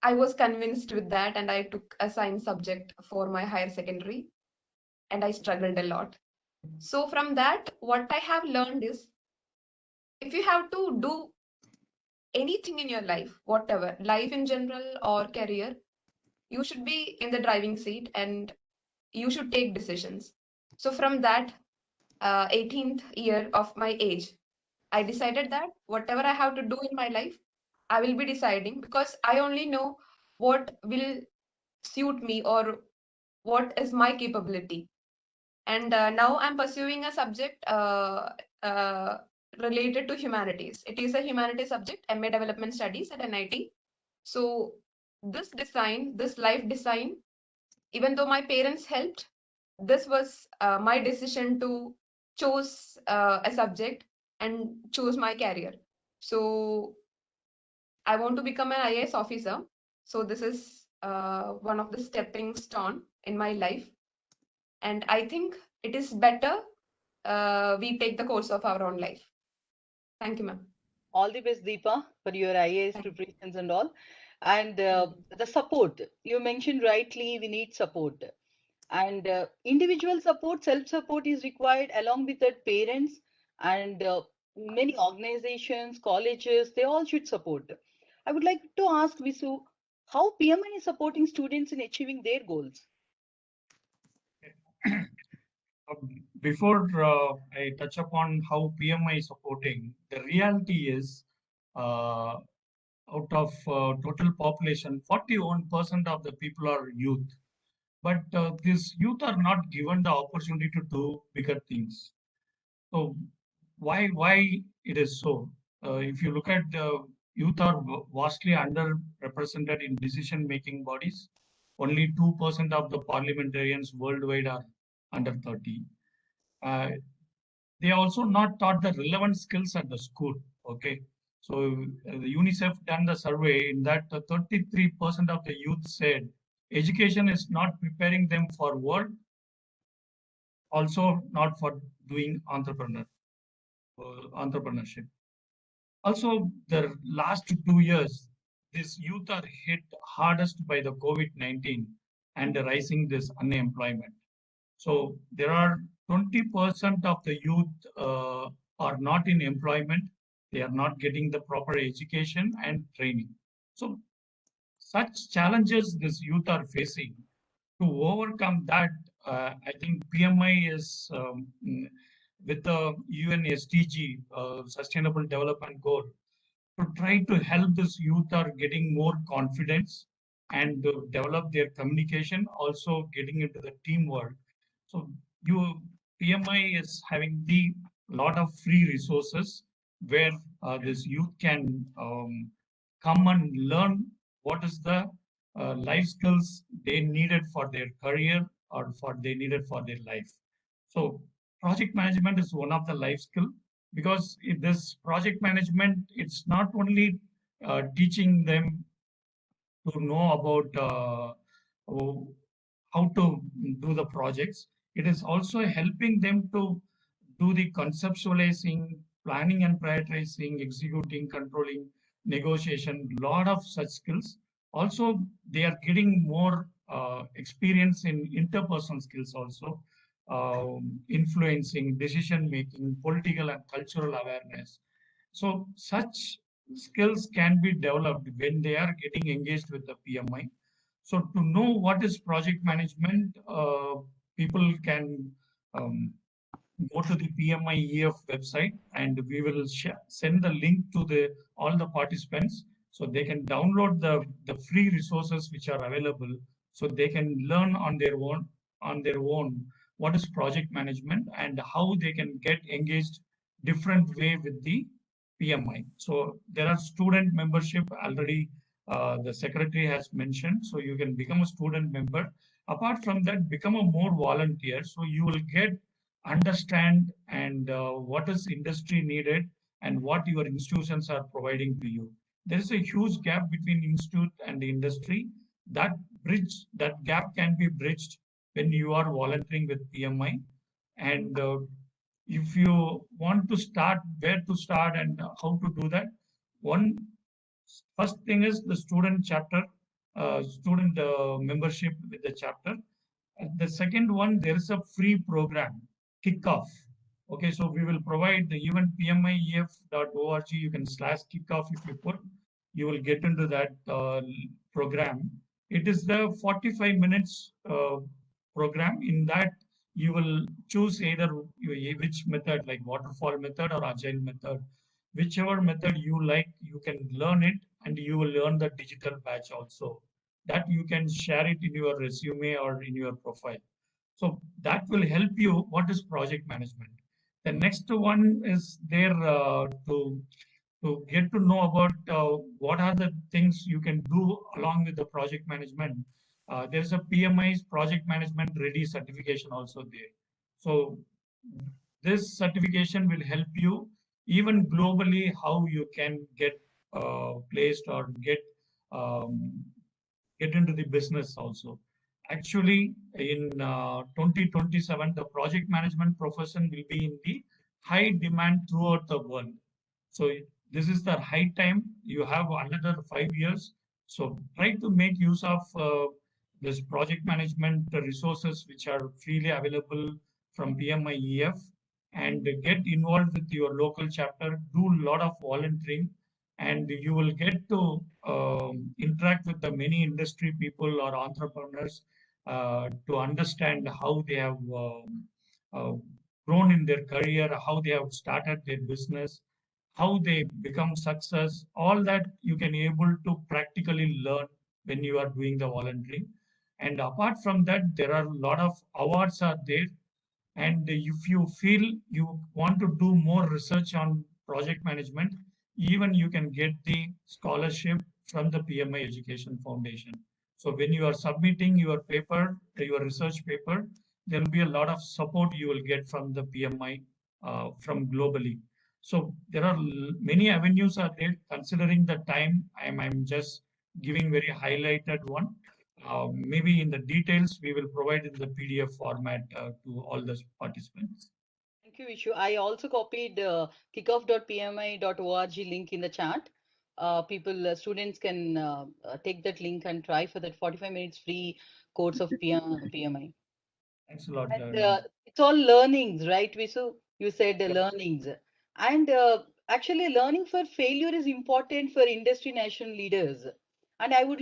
I was convinced with that and I took a science subject for my higher secondary and I struggled a lot. So from that, what I have learned is if you have to do anything in your life, whatever, life in general or career, you should be in the driving seat and you should take decisions. So from that 18th year of my age, I decided that whatever I have to do in my life, I will be deciding, because I only know what will suit me or what is my capability. And now I'm pursuing a subject uh, related to humanities. It is a humanities subject, MA Development Studies at NIT. So this life design, even though my parents helped, this was my decision to choose a subject and choose my career. So I want to become an IAS officer. So this is one of the stepping stone in my life. And I think it is better we take the course of our own life. Thank you, ma'am. All the best, Deepa, for your IAS Thank you. preparations and all. And the support, you mentioned rightly, we need support. And individual support, self-support is required, along with that parents and many organizations, colleges, they all should support. I would like to ask Visu, how PMI is supporting students in achieving their goals? Before I touch upon how PMI is supporting, the reality is out of total population, 41% of the people are youth. But these youth are not given the opportunity to do bigger things. So why it is so? If you look at youth are vastly underrepresented in decision-making bodies. Only 2% of the parliamentarians worldwide are under 30. They are also not taught the relevant skills at the school. Okay, so the UNICEF done the survey in that 33% of the youth said education is not preparing them for work, also not for doing entrepreneurship. Also, the last 2 years, this youth are hit hardest by the COVID-19 and the rising this unemployment. So there are 20% of the youth are not in employment. They are not getting the proper education and training. So such challenges this youth are facing. To overcome that, I think PMI is with the UN SDG, Sustainable Development Goal, to try to help this youth are getting more confidence and develop their communication, also getting into the teamwork. So PMI is having the lot of free resources where this youth can come and learn what is the life skills they needed for their career or for they needed for their life. So project management is one of the life skill, because in this project management, it's not only teaching them to know about how to do the projects. It is also helping them to do the conceptualizing, planning and prioritizing, executing, controlling, negotiation, lot of such skills. Also, they are getting more experience in interpersonal skills also, influencing, decision making, political and cultural awareness. So such skills can be developed when they are getting engaged with the PMI. So to know what is project management, people can go to the PMIEF website, and we will send the link to all the participants, so they can download the free resources which are available, so they can learn on their own what is project management and how they can get engaged different way with the PMI. So there are student membership already. The secretary has mentioned, so you can become a student member. Apart from that, become a more volunteer, so you will get understand and what is industry needed and what your institutions are providing to you. There is a huge gap between institute and the industry. That gap can be bridged when you are volunteering with PMI. And if you want to start, where to start and how to do that, first thing is the student chapter, student membership with the chapter. The second one, there is a free program, Kickoff. Okay, so we will provide the even PMIEF.org. You can /kickoff if you put, you will get into that program. It is the 45 minutes program. In that, you will choose either which method, like waterfall method or agile method. Whichever method you like, you can learn it, and you will learn the digital badge also. That you can share it in your resume or in your profile. So that will help you. What is project management? The next one is there to get to know about what are the things you can do along with the project management. There's a PMI's project management ready certification also there. So this certification will help you even globally how you can get placed or um, get into the business also. Actually, in 2027, the project management profession will be in the high demand throughout the world. So this is the high time. You have another 5 years. So try to make use of this project management resources which are freely available from PMIEF, and get involved with your local chapter. Do a lot of volunteering, and you will get to interact with the many industry people or entrepreneurs to understand how they have uh, grown in their career, how they have started their business, how they become success. All that you can able to practically learn when you are doing the volunteering. And apart from that, there are a lot of awards are there. And if you feel you want to do more research on project management, even you can get the scholarship from the PMI Education Foundation. So when you are submitting your paper, your research paper, there will be a lot of support you will get from the PMI from globally. So there are many avenues are there. Considering the time, I'm just giving very highlighted one. Maybe in the details, we will provide in the PDF format to all the participants. Thank you, Vishu. I also copied kickoff.pmi.org link in the chat. Students can take that link and try for that 45 minutes free course of PMI. Thanks a lot. And it's all learnings, right, Visu? You said Yep. learnings. And actually, learning for failure is important for industry national leaders. And I would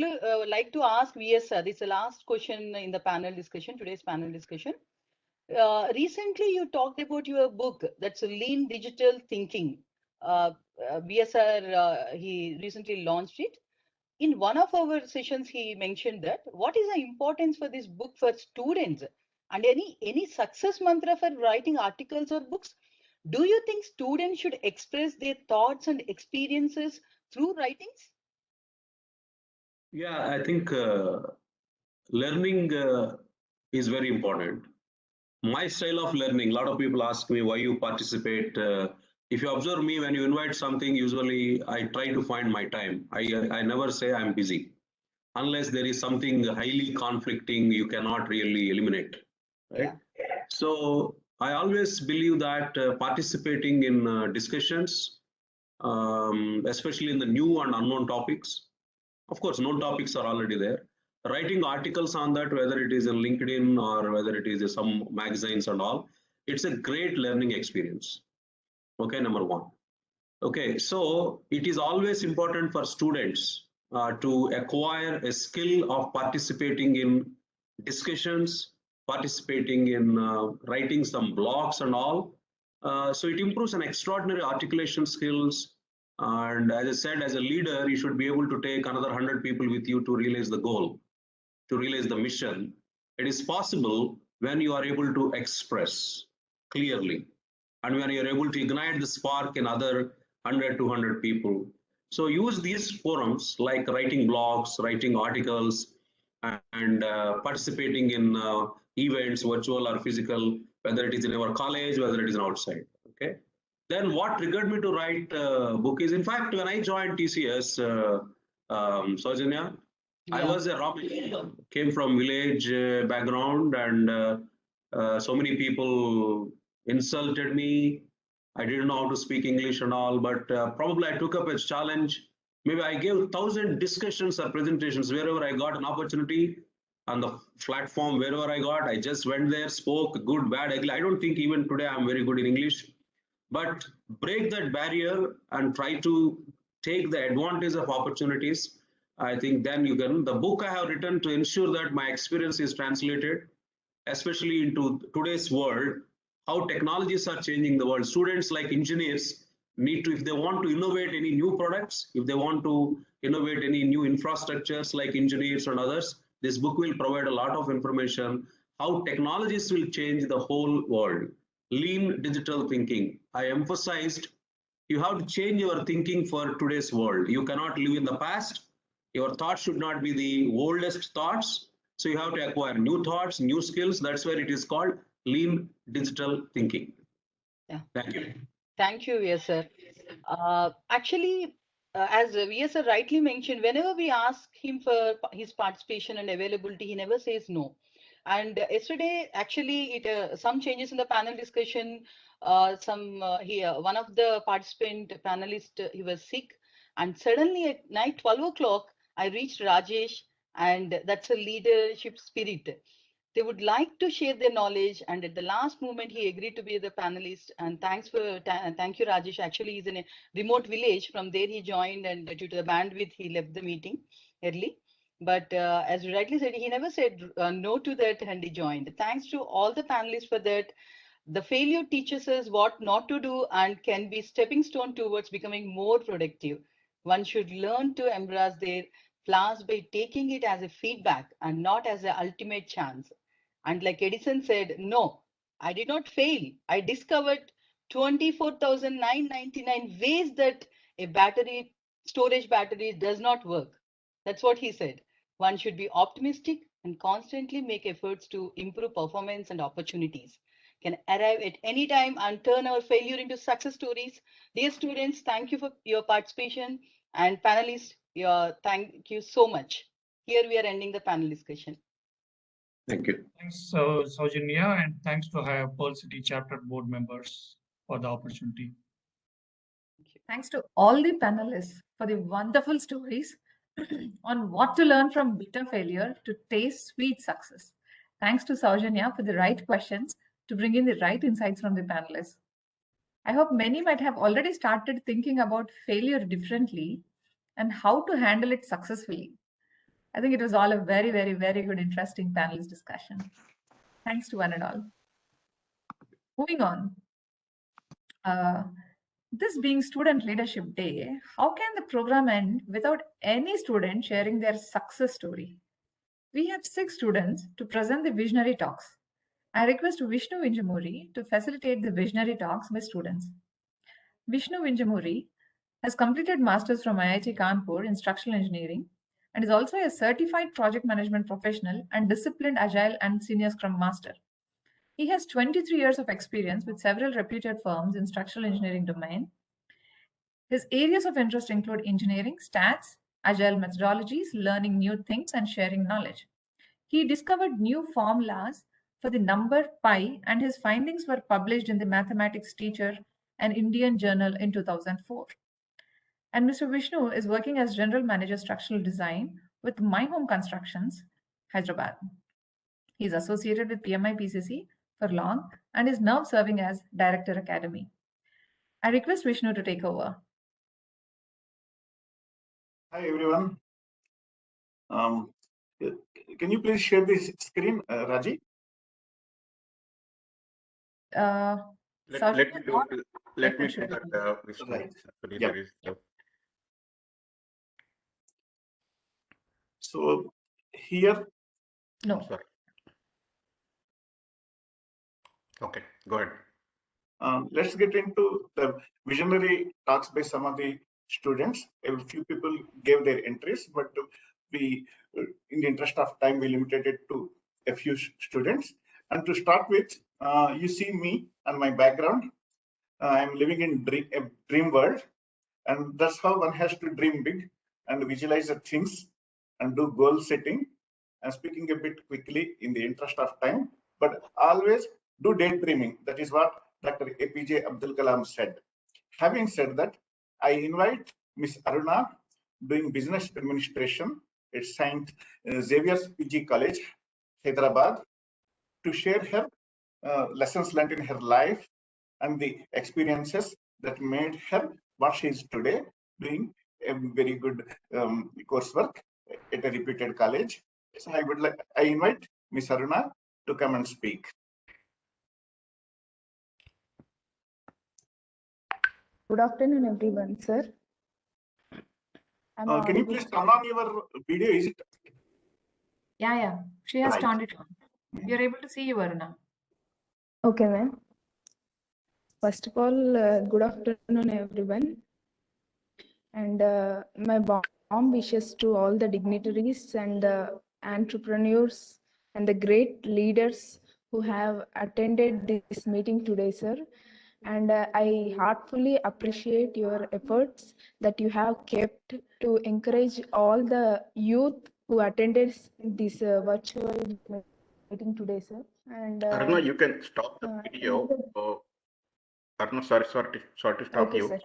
like to ask VS, this is the last question in the panel discussion, today's panel discussion. Recently, you talked about your book, that's Lean Digital Thinking. VSR, he recently launched it. In one of our sessions, he mentioned that what is the importance for this book for students, and any success mantra for writing articles or books? Do you think students should express their thoughts and experiences through writings? Yeah, I think learning is very important. My style of learning, a lot of people ask me why you participate. If you observe me, when you invite something, usually I try to find my time. I never say I'm busy. Unless there is something highly conflicting, you cannot really eliminate, right? Yeah. So I always believe that participating in discussions, especially in the new and unknown topics, of course, known topics are already there. Writing articles on that, whether it is in LinkedIn or whether it is some magazines and all, it's a great learning experience. Okay, number one. Okay, so it is always important for students to acquire a skill of participating in discussions, participating in writing some blogs and all. So it improves an extraordinary articulation skills. And as I said, as a leader, you should be able to take another 100 people with you to realize the goal, to realize the mission. It is possible when you are able to express clearly and when you're able to ignite the spark in other 100, 200 people. So use these forums like writing blogs, writing articles, and participating in events, virtual or physical, whether it is in our college, whether it is outside. Okay. Then what triggered me to write a book is, in fact, when I joined TCS, Saujanya, I was a raw material, came from village background, and so many people insulted me. I didn't know how to speak English and all, but probably I took up a challenge. Maybe I gave 1,000 discussions or presentations wherever I got an opportunity on the platform, wherever I got. I just went there, spoke, good, bad, ugly. I don't think even today I'm very good in English, but break that barrier and try to take the advantage of opportunities. I think then you can, the book I have written to ensure that my experience is translated, especially into today's world, how technologies are changing the world. Students like engineers need to, if they want to innovate any new products, if they want to innovate any new infrastructures like engineers and others, this book will provide a lot of information, how technologies will change the whole world. Lean digital thinking. I emphasized you have to change your thinking for today's world. You cannot live in the past. Your thoughts should not be the oldest thoughts. So you have to acquire new thoughts, new skills. That's where it is called lean digital thinking. Yeah. Thank you. Thank you, yes, sir. Actually, as VS sir rightly mentioned, whenever we ask him for his participation and availability, he never says no. And yesterday, actually, some changes in the panel discussion. One of the participant panelist, he was sick, and suddenly at night 12 o'clock, I reached Rajesh, and that's a leadership spirit. They would like to share their knowledge, and at the last moment he agreed to be the panelist. And thank you, Rajesh. Actually, he's in a remote village. From there he joined, and due to the bandwidth he left the meeting early. But as you rightly said, he never said no to that, and he joined. Thanks to all the panelists for that. The failure teaches us what not to do and can be stepping stone towards becoming more productive. One should learn to embrace their flaws by taking it as a feedback and not as an ultimate chance. And like Edison said, no, I did not fail. I discovered 24,999 ways that a storage battery does not work. That's what he said. One should be optimistic and constantly make efforts to improve performance, and opportunities can arrive at any time and turn our failure into success stories. Dear students, thank you for your participation, and panelists, thank you so much. Here we are ending the panel discussion. Thank you. Thanks, Saujanya, and thanks to our Pearl City chapter board members for the opportunity. Thanks to all the panelists for the wonderful stories on what to learn from bitter failure to taste sweet success. Thanks to Saujanya for the right questions to bring in the right insights from the panelists. I hope many might have already started thinking about failure differently and how to handle it successfully. I think it was all a very, very, very good, interesting panelist discussion. Thanks to one and all. Moving on. This being Student Leadership Day, how can the program end without any student sharing their success story? We have 6 students to present the visionary talks. I request Vishnu Vinjamuri to facilitate the visionary talks by students. Vishnu Vinjamuri has completed Masters from IIT Kanpur in Structural Engineering and is also a certified project management professional and disciplined Agile and Senior Scrum Master. He has 23 years of experience with several reputed firms in structural engineering domain. His areas of interest include engineering, stats, agile methodologies, learning new things, and sharing knowledge. He discovered new formulas for the number pi, and his findings were published in the Mathematics Teacher, an Indian journal, in 2004. And Mr. Vishnu is working as General Manager Structural Design with My Home Constructions, Hyderabad. He is associated with PMIPCC for long and is now serving as Director Academy. I request Vishnu to take over. Hi, everyone. Can you please share this screen, Raji? Let me do that, Vishnu. Right. Actually, Yeah. there is So here. No. Sorry. Okay, go ahead. Let's get into the visionary talks by some of the students. A few people gave their entries, but we, in the interest of time, we limited it to a few students. And to start with, you see me and my background. I'm living in a dream world, and that's how one has to dream big and visualize the things and do goal setting. I'm speaking a bit quickly in the interest of time, but always do daydreaming. That is what Dr. APJ Abdul Kalam said. Having said that, I invite Miss Aruna, doing business administration at St. Xavier's PG College, Hyderabad, to share her lessons learned in her life and the experiences that made her what she is today, doing a very good coursework at a reputed college. So I invite Ms. Aruna to come and speak. Good afternoon, everyone, sir. Can you please turn on your video? Is it? Yeah. She has Right. turned it on. We are able to see you, Aruna. Okay, ma'am. First of all, good afternoon, everyone. And my warm wishes to all the dignitaries and entrepreneurs and the great leaders who have attended this meeting today, sir. And I heartfully appreciate your efforts that you have kept to encourage all the youth who attended this virtual meeting today, sir. And Aruna, you can stop the video. Aruna, sorry to stop okay, you. sir.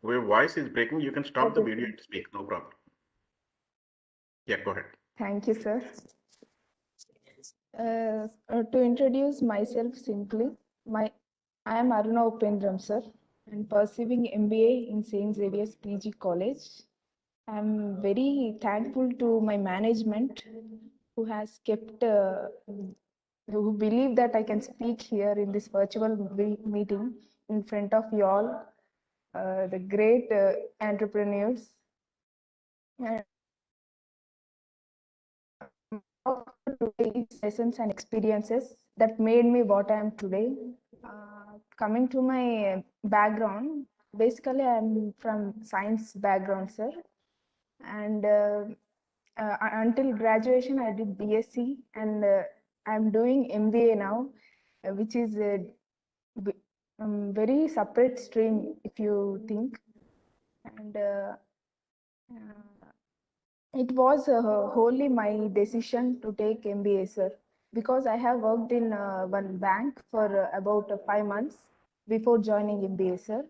Your voice is breaking. You can stop the Okay, video sir. and speak. No problem. Yeah, go ahead. Thank you, sir. To introduce myself simply, I am Aruna Upendram, sir, and pursuing MBA in St. Xavier's PG College. I am very thankful to my management who has kept, who believe that I can speak here in this virtual meeting in front of you all, the great entrepreneurs. And today's lessons and experiences that made me what I am today. Coming to my background, basically I'm from science background, sir, and until graduation I did BSc, and I'm doing MBA now, which is a very separate stream if you think, and it was wholly my decision to take MBA, sir, because I have worked in one bank for about 5 months before joining MBA, sir.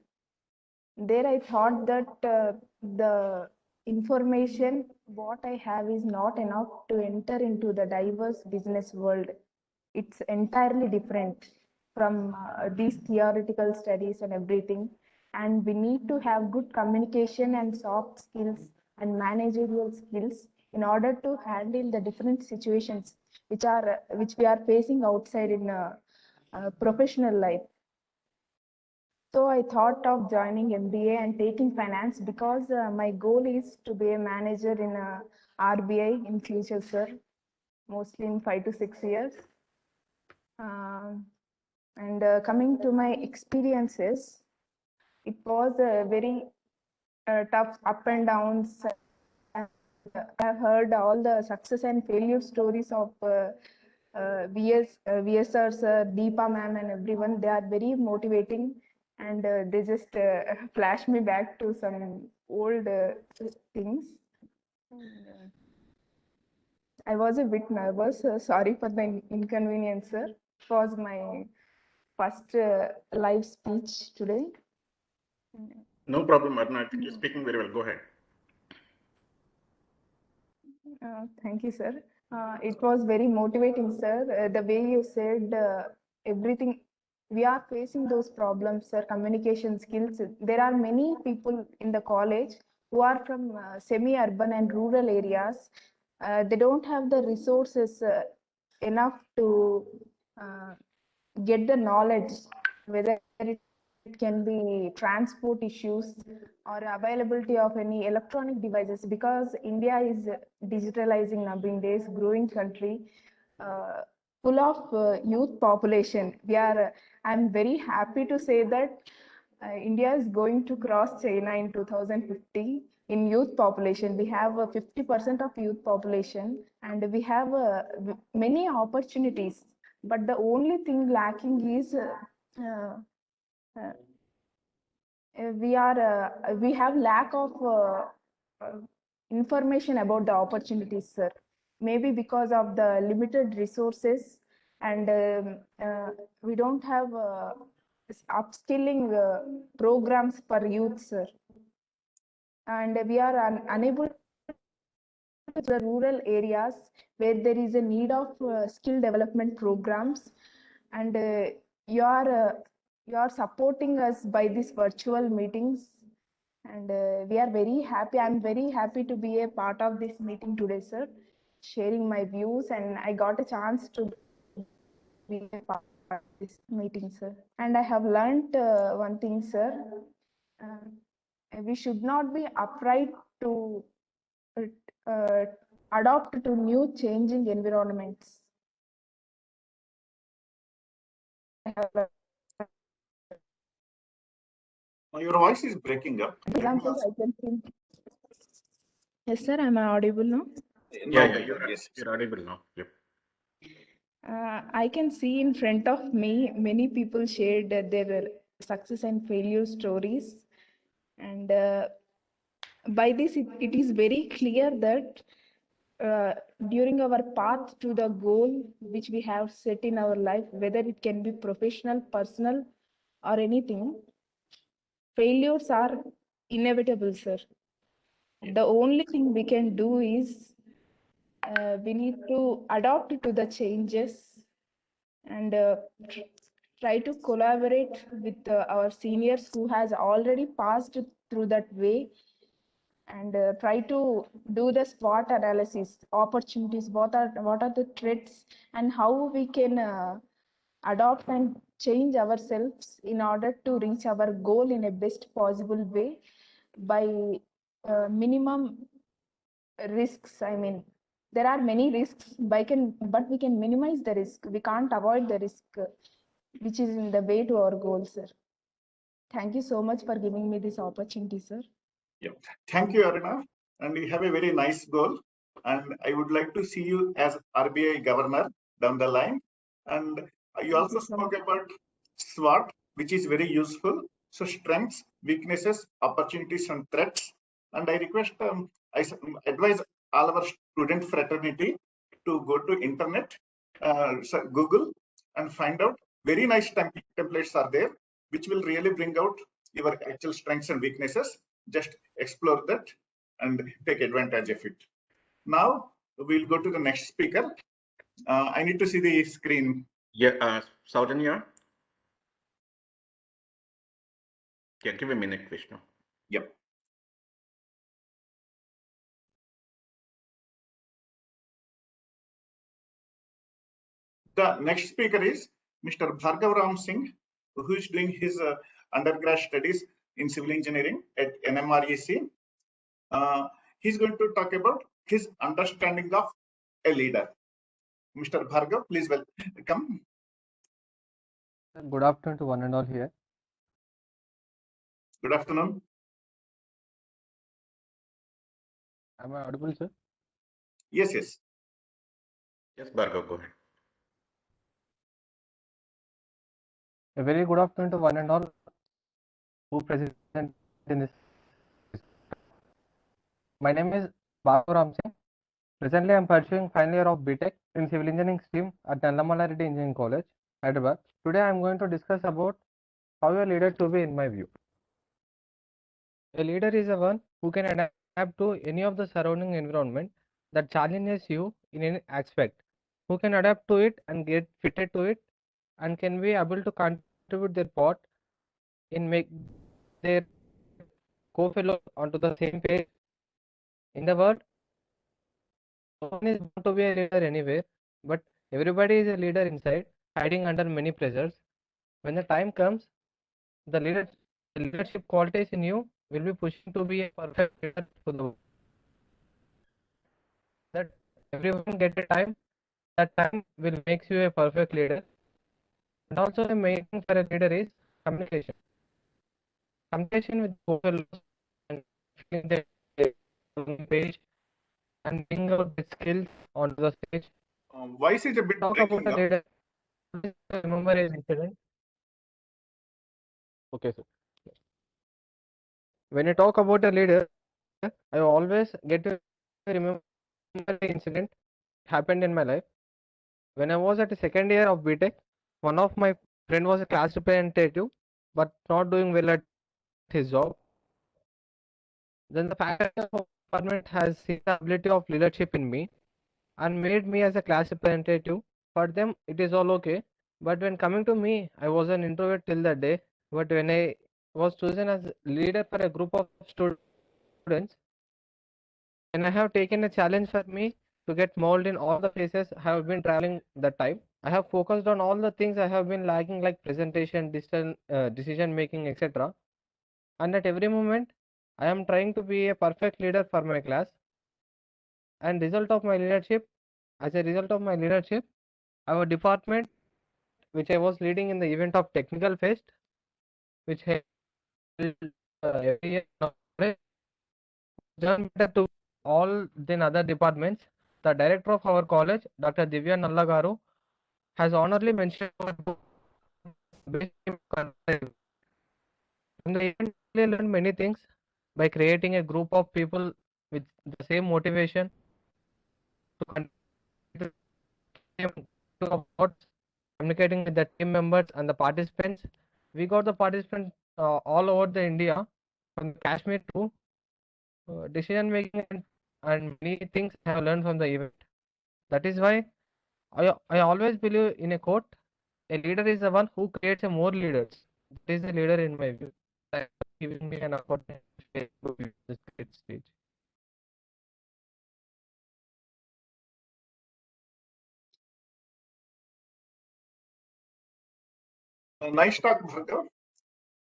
There I thought that the information what I have is not enough to enter into the diverse business world. It's entirely different from these theoretical studies and everything. And we need to have good communication and soft skills and managerial skills in order to handle the different situations which we are facing outside in professional life. So I thought of joining MBA and taking finance because my goal is to be a manager in a RBI in future, sir, mostly in 5 to 6 years. And coming to my experiences, it was a very tough up and downs. I've heard all the success and failure stories of VSR sir, Deepa ma'am, and everyone. They are very motivating, and they just flash me back to some old things. I was a bit nervous. Sorry for the inconvenience, sir. It was my first live speech today. No problem, Aruna. I think you're speaking very well. Go ahead. Thank you, sir. It was very motivating, sir. The way you said everything, we are facing those problems, sir. Communication skills. There are many people in the college who are from semi-urban and rural areas. They don't have the resources enough to get the knowledge, whether it can be transport issues or availability of any electronic devices, because India is digitalizing nowadays, growing country, full of youth population. I'm very happy to say that India is going to cross China in 2050 in youth population. We have 50% of youth population, and we have many opportunities. But the only thing lacking is we have lack of information about the opportunities, sir. Maybe because of the limited resources, and we don't have upskilling programs for youth, sir. And we are unable to the rural areas where there is a need of skill development programs, and you are supporting us by these virtual meetings, And we are very happy. I'm very happy to be a part of this meeting today, sir, sharing my views, and I got a chance to be a part of this meeting, sir. And I have learned one thing, sir. We should not be afraid to adopt to new changing environments. I have learned. Your voice is breaking up. Example, I can think. Yes, sir. Am I audible now? Yeah, you're audible now. Yep. I can see in front of me many people shared their success and failure stories, and by this it is very clear that during our path to the goal which we have set in our life, whether it can be professional, personal, or anything, failures are inevitable, sir. The only thing we can do is we need to adapt to the changes and try to collaborate with our seniors who has already passed through that way, and try to do the SWOT analysis, opportunities, what are the threats, and how we can adopt and change ourselves in order to reach our goal in a best possible way by minimum risks. I mean, there are many risks, but we can minimize the risk. We can't avoid the risk which is in the way to our goal, sir. Thank you so much for giving me this opportunity, sir. Yeah. Thank you, Aruna. And you have a very nice goal. And I would like to see you as RBI governor down the line. And you also spoke about SWOT, which is very useful. So strengths, weaknesses, opportunities, and threats. And I request, I advise all our student fraternity to go to internet, so Google, and find out very nice templates are there, which will really bring out your actual strengths and weaknesses. Just explore that and take advantage of it. Now we'll go to the next speaker. I need to see the screen. Yeah, Saujanya. Yeah, give a minute, Vishnu. Yep. The next speaker is Mr. Bhargav Ram Singh, who is doing his undergrad studies in civil engineering at NMREC. He's going to talk about his understanding of a leader. Mr. Bhargav, please welcome. Good afternoon to one and all here. Good afternoon. Am I audible, sir? Yes, yes. Yes, Bhargav, go ahead. A very good afternoon to one and all who present in this. My name is Bhargav Ram Singh. Presently, I am pursuing final year of BTech in civil engineering stream at Nallamala Reddy Engineering College, Hyderabad. Today, I am going to discuss about how a leader to be in my view. A leader is a one who can adapt to any of the surrounding environment that challenges you in any aspect, who can adapt to it and get fitted to it, and can be able to contribute their part in make their co-fellows onto the same page. In the world, no one is born to be a leader anywhere, but everybody is a leader inside, hiding under many pressures. When the time comes, the leadership qualities in you will be pushing to be a perfect leader to the world. That everyone get a time, that time will make you a perfect leader. And also the main thing for a leader is communication. Communication with co-fellows and feeling the page and bring out the skills onto the stage. Voice is a bit Talk breaking about a up. leader. Remember an incident. Okay, sir. When I talk about a leader, I always get to remember an incident happened in my life. When I was at the second year of BTech, one of my friend was a class representative, but not doing well at his job. Then the faculty of department has seen the ability of leadership in me and made me as a class representative. For them, it is all okay. But when coming to me, I was an introvert till that day. But when I was chosen as leader for a group of students, and I have taken a challenge for me to get mold in all the phases I have been traveling that time. I have focused on all the things I have been lacking, like presentation, decision making, etc. And at every moment, I am trying to be a perfect leader for my class. And result of my leadership, as a result of my leadership, our department, which I was leading in the event of technical fest, which held every year, done better to all than other departments. The director of our college, Dr. Divya Nallagaru, has honorably mentioned our book based on in the event, we learned many things by creating a group of people with the same motivation to continue to about communicating with the team members and the participants. We got the participants all over the India, from Kashmir to decision making and many things I have learned from the event. That is why I always believe in a quote: a leader is the one who creates a more leaders. That is a leader in my view. Thanks for giving me an opportunity to give this great speech. Nice talk, Bhargav.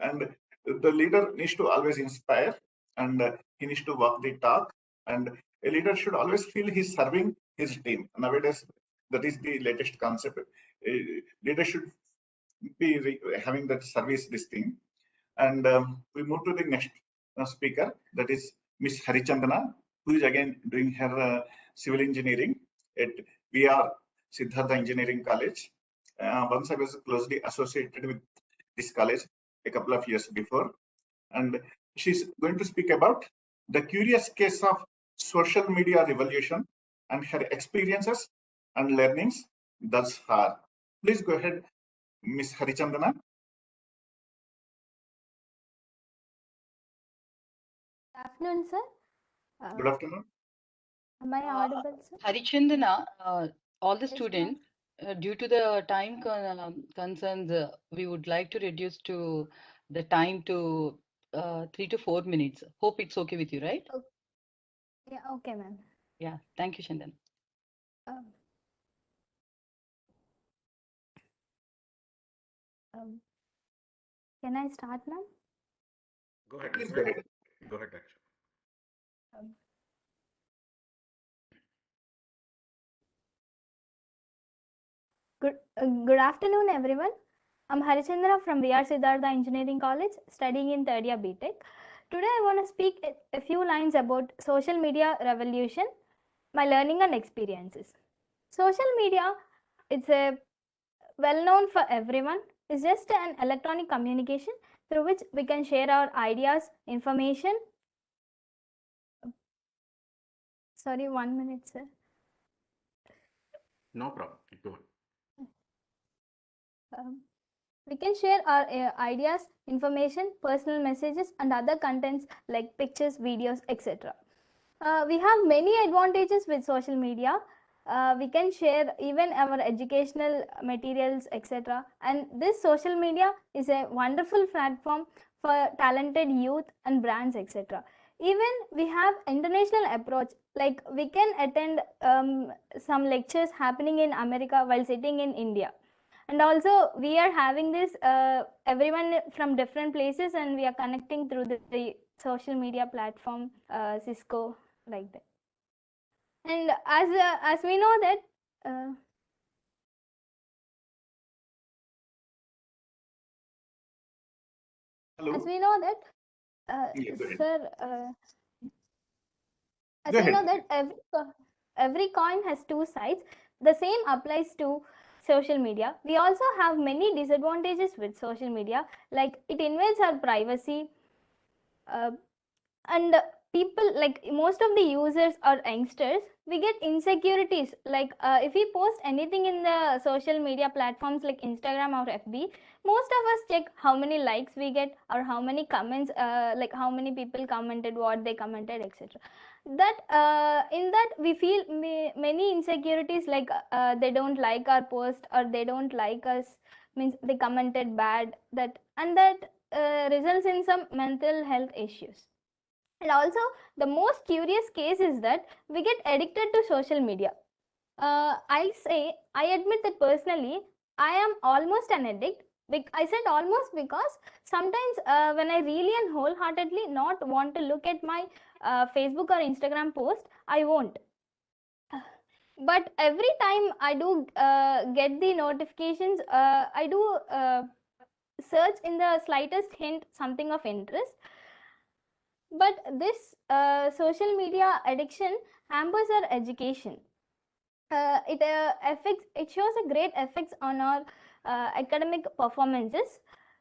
And the leader needs to always inspire, and he needs to walk the talk. And a leader should always feel he's serving his team. Nowadays, that is the latest concept. Leader should be having that service this thing. And we move to the next speaker, that is Miss Harichandana, who is again doing her civil engineering at VR Siddhartha Engineering College. Once I was closely associated with this college a couple of years before, and she's going to speak about the curious case of social media revolution and her experiences and learnings thus far. Please go ahead, Miss Harichandana. Good afternoon, sir. Good afternoon. Am I audible, sir? Harichandana, all the Yes, ma'am. students, due to the time concerns, we would like to reduce to the time to 3 to 4 minutes. Hope it's okay with you, right? Yeah, okay, ma'am. Yeah, thank you, Chandan. Um, can I start, ma'am? Go ahead. Please go ahead. Go ahead, Akshay. Good afternoon, everyone. I'm Harichandra from VR Siddhartha Engineering College, studying in third year BTech. Today, I want to speak a few lines about social media revolution, my learning and experiences. Social media, it's a well known for everyone. It's just an electronic communication through which we can share our ideas, information. Sorry, 1 minute, sir. No problem. Go ahead. We can share our ideas, information, personal messages, and other contents like pictures, videos, etc. We have many advantages with social media. We can share even our educational materials, etc. And this social media is a wonderful platform for talented youth and brands, etc. Even we have international approach, like we can attend some lectures happening in America while sitting in India. And also we are having this everyone from different places, and we are connecting through the social media platform, Cisco, like that. And as we know that Hello. as we know that Yeah, go ahead. sir as Go we know ahead. that every coin has two sides. The same applies to social media. We also have many disadvantages with social media, like it invades our privacy, and people, like most of the users or youngsters, we get insecurities, like if we post anything in the social media platforms like Instagram or FB, most of us check how many likes we get or how many comments, like how many people commented, what they commented, etc. That in that we feel many insecurities, like they don't like our post or they don't like us, means they commented bad, that, and that results in some mental health issues. And also, the most curious case is that we get addicted to social media. I admit that personally, I am almost an addict. I said almost because sometimes when I really and wholeheartedly not want to look at my Facebook or Instagram post, I won't. But every time I do get the notifications, I do search in the slightest hint something of interest. But this social media addiction hampers our education. It shows a great effects on our academic performances.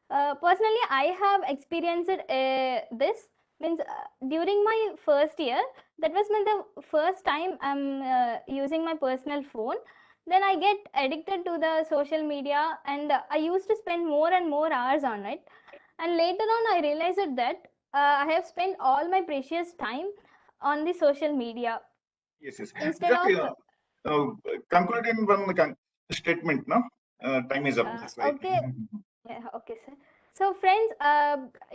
Personally, I have experienced this. Means during my first year, that was the first time I'm using my personal phone. Then I get addicted to the social media, and I used to spend more and more hours on it. And later on, I realized that I have spent all my precious time on the social media. Yes, yes. Instead of Conclude in one statement, no? Time is up. That's why. okay. Yeah, okay, sir. So friends,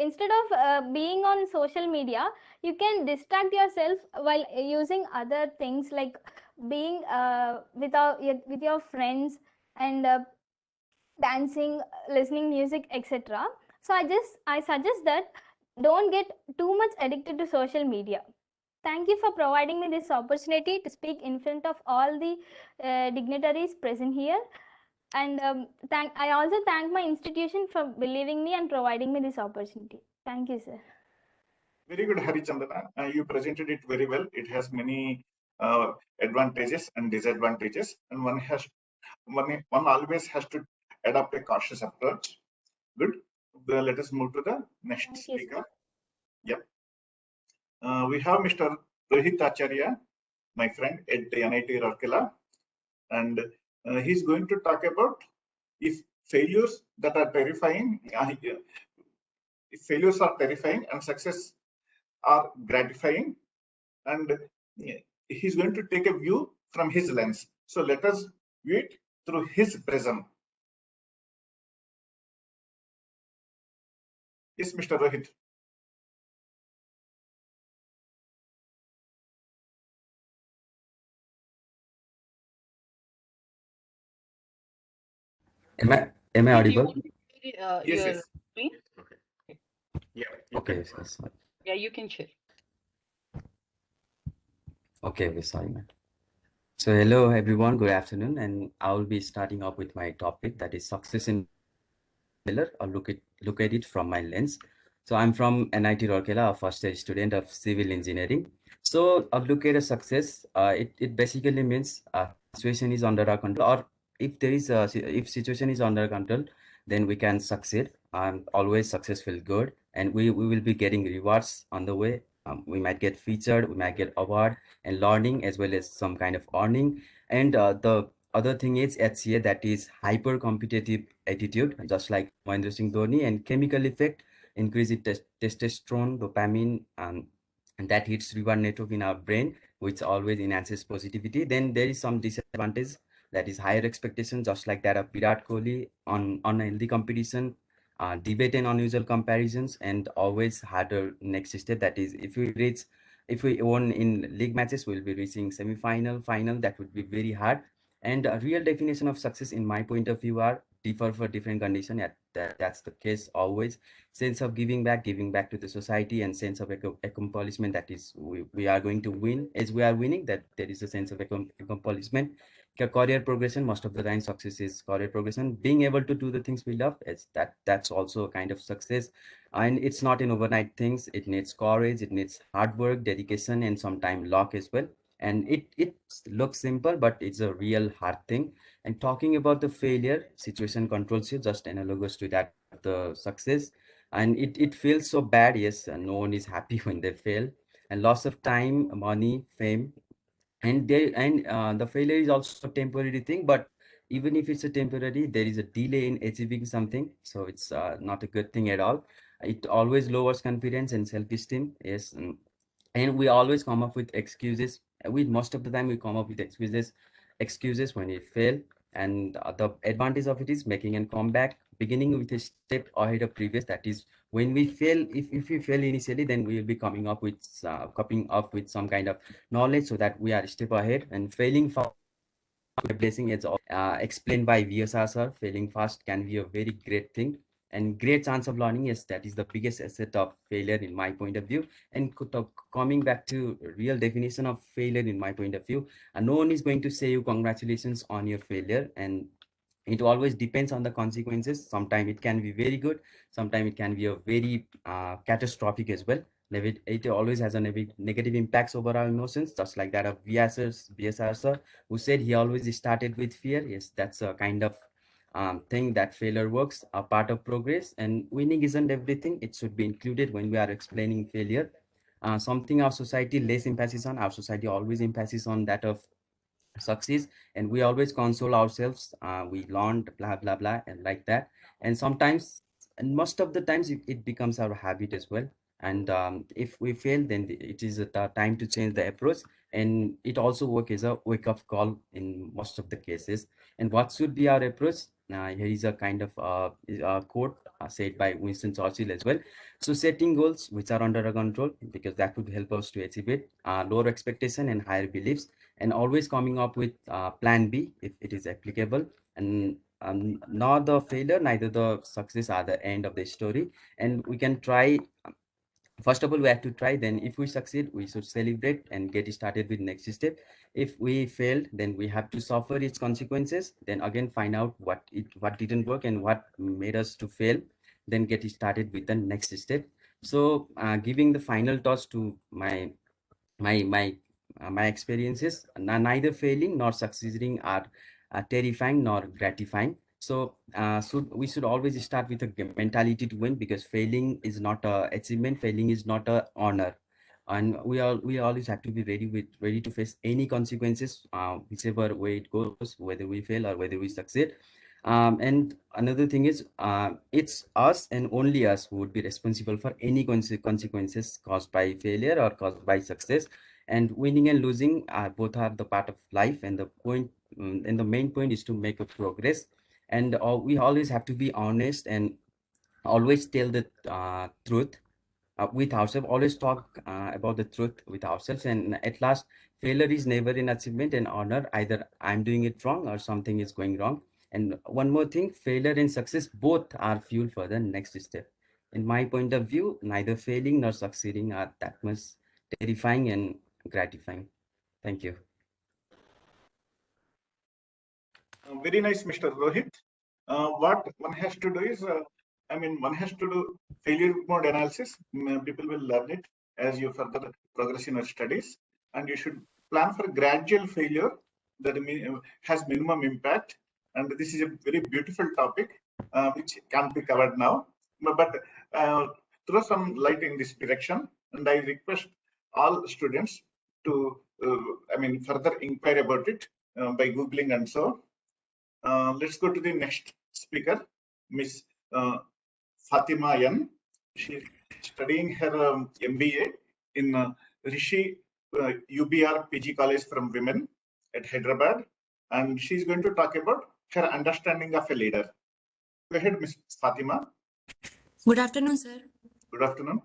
instead of being on social media, you can distract yourself while using other things like being with your friends and dancing, listening music, etc. So I suggest that don't get too much addicted to social media. Thank you for providing me this opportunity to speak in front of all the dignitaries present here. And I also thank my institution for believing me and providing me this opportunity. Thank you, sir. Very good, Harichandana. You presented it very well. It has many advantages and disadvantages, and one always has to adopt a cautious approach. Good. Let us move to the next Thank speaker. You, yep. We have Mr. Rohit Acharya, my friend at the NIT Rourkela, and he's going to talk about if failures that are terrifying, if failures are terrifying and success are gratifying, and he's going to take a view from his lens. So let us view it through his prism. Yes, Mr. Rohit. Am I audible? Yes, yes. Screen? Okay. Yeah. Okay, sorry. Yeah, you can share. Okay, sorry, man. So hello everyone, good afternoon, and I will be starting off with my topic, that is success in failure, or look at it from my lens. So I'm from NIT Rourkela, a first year student of civil engineering. So a look at a success, it basically means situation is under our control, or if situation is under control, then we can succeed. Always success feel good, and we will be getting rewards on the way. We might get featured, we might get award and learning, as well as some kind of earning. And the other thing is HCA, that is hyper competitive attitude, just like Mahendra Singh Dhoni, and chemical effect, increasing testosterone, dopamine, and that hits reward network in our brain, which always enhances positivity. Then there is some disadvantage, that is higher expectation, just like that of Virat Kohli, on unhealthy competition, debate and unusual comparisons, and always harder next step. That is, if we won in league matches, we'll be reaching semi-final, final. That would be very hard. And a real definition of success, in my point of view, are differ for different condition. Yeah, that's the case always. Sense of giving back to the society, and sense of accomplishment, that is we are going to win. As we are winning, that there is a sense of accomplishment. Career progression, most of the time success is career progression, being able to do the things we love. That's also a kind of success. And it's not an overnight things. It needs courage, it needs hard work, dedication, and sometimes luck as well. And it looks simple, but it's a real hard thing. And talking about the failure, situation controls you, just analogous to that, the success. And it feels so bad. Yes, no one is happy when they fail. And loss of time, money, fame, and the failure is also a temporary thing. But even if it's a temporary, there is a delay in achieving something, so it's not a good thing at all. It always lowers confidence and self-esteem. Yes. And we always come up with excuses. With most of the time we come up with excuses when we fail. And the advantage of it is making a comeback, beginning with a step ahead of previous. That is, when we fail, if we fail initially, then we will be coming up with some kind of knowledge so that we are a step ahead. And failing fast, blessing is explained by VSR sir. Failing fast can be a very great thing and great chance of learning. Yes, that is the biggest asset of failure in my point of view. And coming back to real definition of failure in my point of view, no one is going to say you congratulations on your failure, and it always depends on the consequences. Sometimes it can be very good, sometimes it can be a very catastrophic as well. It always has a negative impacts over our emotions, just like that of VSR sir, who said he always started with fear. Yes, that's a kind of thing that failure works, a part of progress, and winning isn't everything. It should be included when we are explaining failure. Something our society less emphasis on. Our society always emphasis on that of success, and we always console ourselves, we learned blah blah blah and like that. And sometimes, and most of the times, it becomes our habit as well. And if we fail, then it is the time to change the approach, and it also works as a wake-up call in most of the cases. And what should be our approach? Here is a kind of quote said by Winston Churchill as well. So setting goals which are under our control, because that would help us to achieve it, lower expectation and higher beliefs, and always coming up with plan B if it is applicable. And not the failure, neither the success are the end of the story. And we can try. First of all, we have to try. Then if we succeed, we should celebrate and get started with next step. If we failed, then we have to suffer its consequences. Then again, find out what didn't work and what made us to fail. Then get started with the next step. So giving the final touch to my experiences, neither failing nor succeeding are terrifying nor gratifying. So we should always start with a mentality to win, because failing is not a achievement, failing is not a honor. And we always have to be ready to face any consequences, whichever way it goes, whether we fail or whether we succeed. And another thing is, it's us and only us who would be responsible for any consequences caused by failure or caused by success. And winning and losing both are the part of life, and the main point is to make a progress. And we always have to be honest and always tell the truth with ourselves, always talk about the truth with ourselves. And at last, failure is never an achievement and honor. Either I'm doing it wrong or something is going wrong. And one more thing, failure and success both are fuel for the next step. In my point of view, neither failing nor succeeding are that much terrifying and gratifying. Thank you. Very nice, Mr. Rohit. What one has to do is, one has to do failure mode analysis. People will learn it as you further progress in your studies, and you should plan for gradual failure that has minimum impact. And this is a very beautiful topic which can't be covered now, but throw some light in this direction. And I request all students to, further inquire about it by Googling and so. Let's go to the next speaker, Miss Fatima Yan. She's studying her MBA in Rishi UBR PG College from Women at Hyderabad, and she's going to talk about her understanding of a leader. Go ahead, Miss Fatima. Good afternoon, sir. Good afternoon.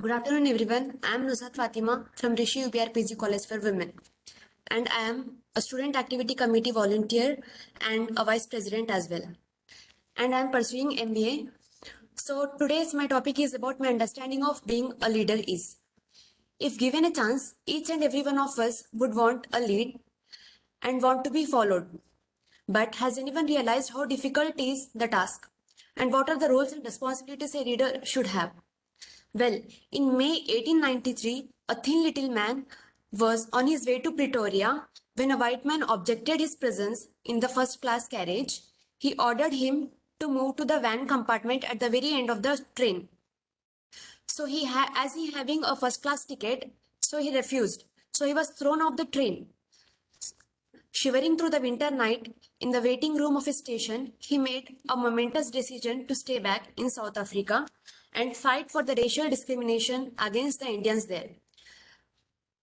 Good afternoon, everyone. I am Nusrat Fatima from Rishi UBR PG College for Women, and I am a student activity committee volunteer and a vice president as well. And I am pursuing MBA. So today's my topic is about my understanding of being a leader is. If given a chance, each and every one of us would want a lead and want to be followed. But has anyone realized how difficult is the task? And what are the roles and responsibilities a leader should have? Well, in May 1893, a thin little man was on his way to Pretoria when a white man objected his presence in the first-class carriage. He ordered him to move to the van compartment at the very end of the train. So as he having a first-class ticket, so he refused. So he was thrown off the train. Shivering through the winter night in the waiting room of his station, he made a momentous decision to stay back in South Africa and fight for the racial discrimination against the Indians there.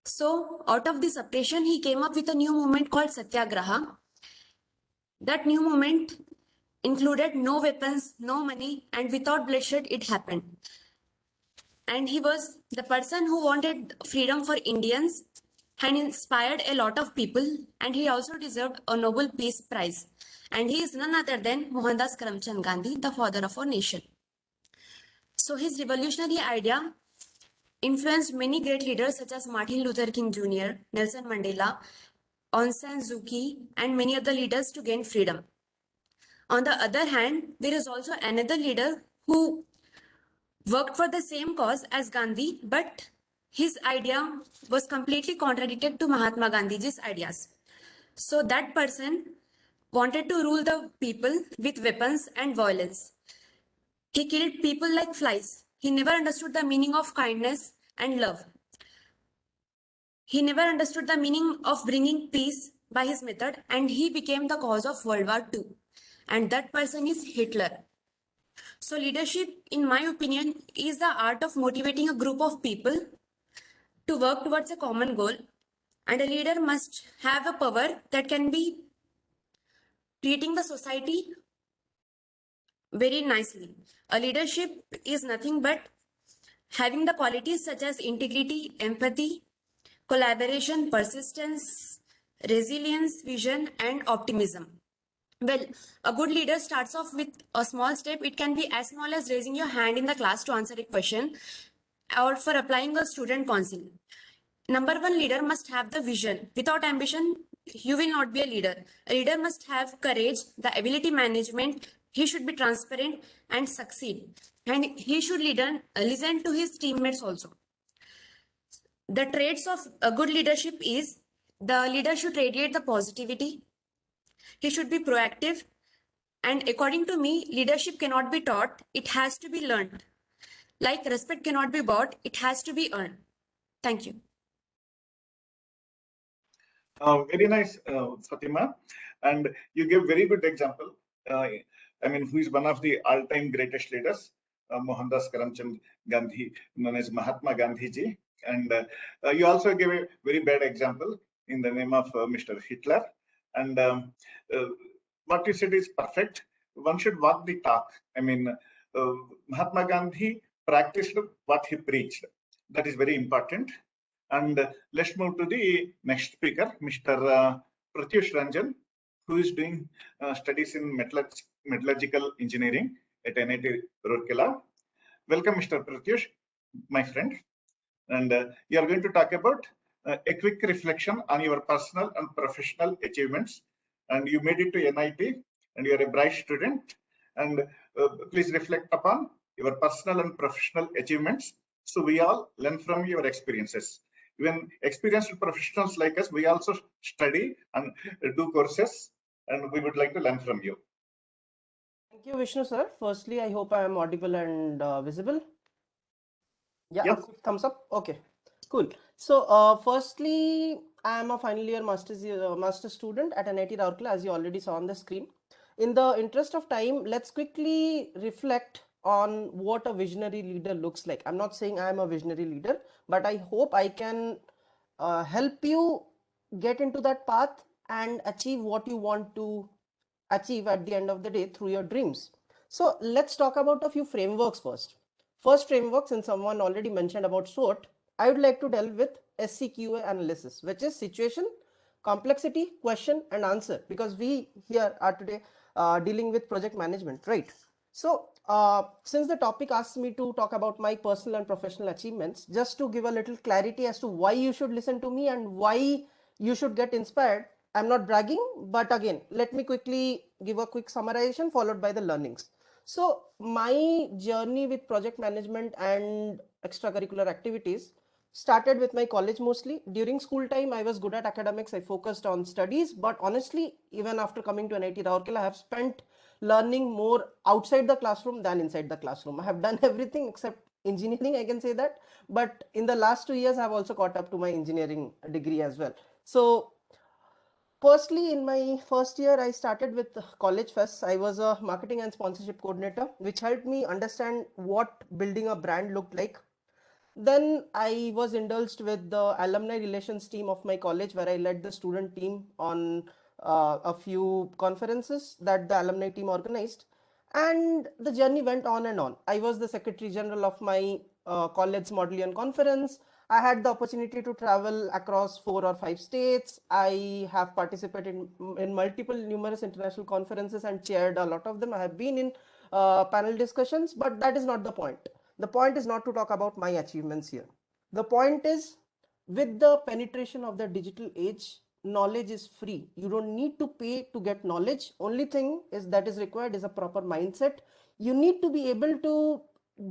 So out of this oppression, he came up with a new movement called Satyagraha. That new movement included no weapons, no money, and without bloodshed, it happened. And he was the person who wanted freedom for Indians and inspired a lot of people, and he also deserved a Nobel Peace Prize. And he is none other than Mohandas Karamchand Gandhi, the father of our nation. So his revolutionary idea influenced many great leaders such as Martin Luther King Jr., Nelson Mandela, Aung San Suu Kyi, and many other leaders to gain freedom. On the other hand, there is also another leader who worked for the same cause as Gandhi, but his idea was completely contradicted to Mahatma Gandhi's ideas. So that person wanted to rule the people with weapons and violence. He killed people like flies. He never understood the meaning of kindness and love. He never understood the meaning of bringing peace by his method, and he became the cause of World War II. And that person is Hitler. So leadership, in my opinion, is the art of motivating a group of people to work towards a common goal. And a leader must have a power that can be treating the society very nicely. A leadership is nothing but having the qualities such as integrity, empathy, collaboration, persistence, resilience, vision, and optimism. Well, a good leader starts off with a small step. It can be as small as raising your hand in the class to answer a question or for applying a student council. Number one, leader must have the vision. Without ambition, you will not be a leader. A leader must have courage, the ability management. He should be transparent and succeed. And he should listen to his teammates also. The traits of a good leadership is the leader should radiate the positivity. He should be proactive. And according to me, leadership cannot be taught. It has to be learned. Like respect cannot be bought. It has to be earned. Thank you. Very nice, Fatima. And you give very good example. I mean, who is one of the all-time greatest leaders, Mohandas Karamchand Gandhi, known as Mahatma Gandhi ji. And you also gave a very bad example in the name of Mr. Hitler. And what you said is perfect. One should walk the talk. I mean, Mahatma Gandhi practiced what he preached. That is very important. And let's move to the next speaker, Mr. Pratyush Ranjan, who is doing studies in metallurgical engineering at NIT Rourkela. Welcome, Mr. Pratyush, my friend. And you are going to talk about a quick reflection on your personal and professional achievements. And you made it to NIT, and you are a bright student. And please reflect upon your personal and professional achievements. So we all learn from your experiences. Even experienced professionals like us, we also study and do courses, and we would like to learn from you. Thank you, Vishnu sir. Firstly, I hope I am audible and visible. Yeah, Yep. a quick thumbs up. Okay, cool. So, firstly, I am a final year master student at NIT Rourkela, as you already saw on the screen. In the interest of time, let's quickly reflect on what a visionary leader looks like. I'm not saying I am a visionary leader, but I hope I can help you get into that path and achieve what you want to achieve at the end of the day through your dreams. So let's talk about a few frameworks first. First framework, since someone already mentioned about SWOT, I would like to delve with SCQA analysis, which is situation, complexity, question, and answer, because we here are today dealing with project management, right? So since the topic asks me to talk about my personal and professional achievements, just to give a little clarity as to why you should listen to me and why you should get inspired, I'm not bragging, but again, let me quickly give a quick summarization followed by the learnings. So my journey with project management and extracurricular activities started with my college mostly. During school time, I was good at academics. I focused on studies, but honestly, even after coming to NIT Rourkela, I have spent learning more outside the classroom than inside the classroom. I have done everything except engineering, I can say that. But in the last 2 years, I have also caught up to my engineering degree as well. So firstly, in my first year, I started with College Fest. I was a marketing and sponsorship coordinator, which helped me understand what building a brand looked like. Then I was indulged with the alumni relations team of my college, where I led the student team on a few conferences that the alumni team organized, and the journey went on and on. I was the Secretary General of my college Modelian conference. I had the opportunity to travel across 4 or 5 states. I have participated in multiple numerous international conferences and chaired a lot of them. I have been in panel discussions, but that is not the point. The point is not to talk about my achievements here. The point is, with the penetration of the digital age, knowledge is free. You don't need to pay to get knowledge. Only thing is that is required is a proper mindset. You need to be able to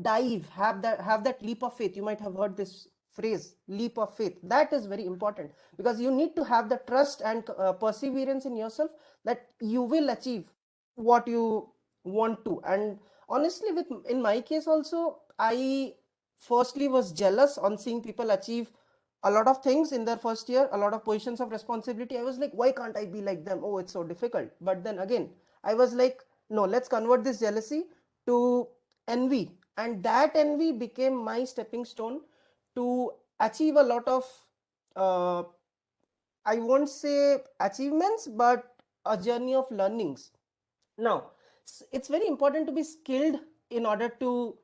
dive, have that leap of faith. You might have heard this phrase, leap of faith. That is very important, because you need to have the trust and perseverance in yourself that you will achieve what you want to. And honestly, in my case also, I firstly was jealous on seeing people achieve a lot of things in their first year, a lot of positions of responsibility. I was like, why can't I be like them? Oh, it's so difficult. But then again, I was like, no, let's convert this jealousy to envy. And that envy became my stepping stone to achieve a lot of, I won't say achievements, but a journey of learnings. Now, it's very important to be skilled in order to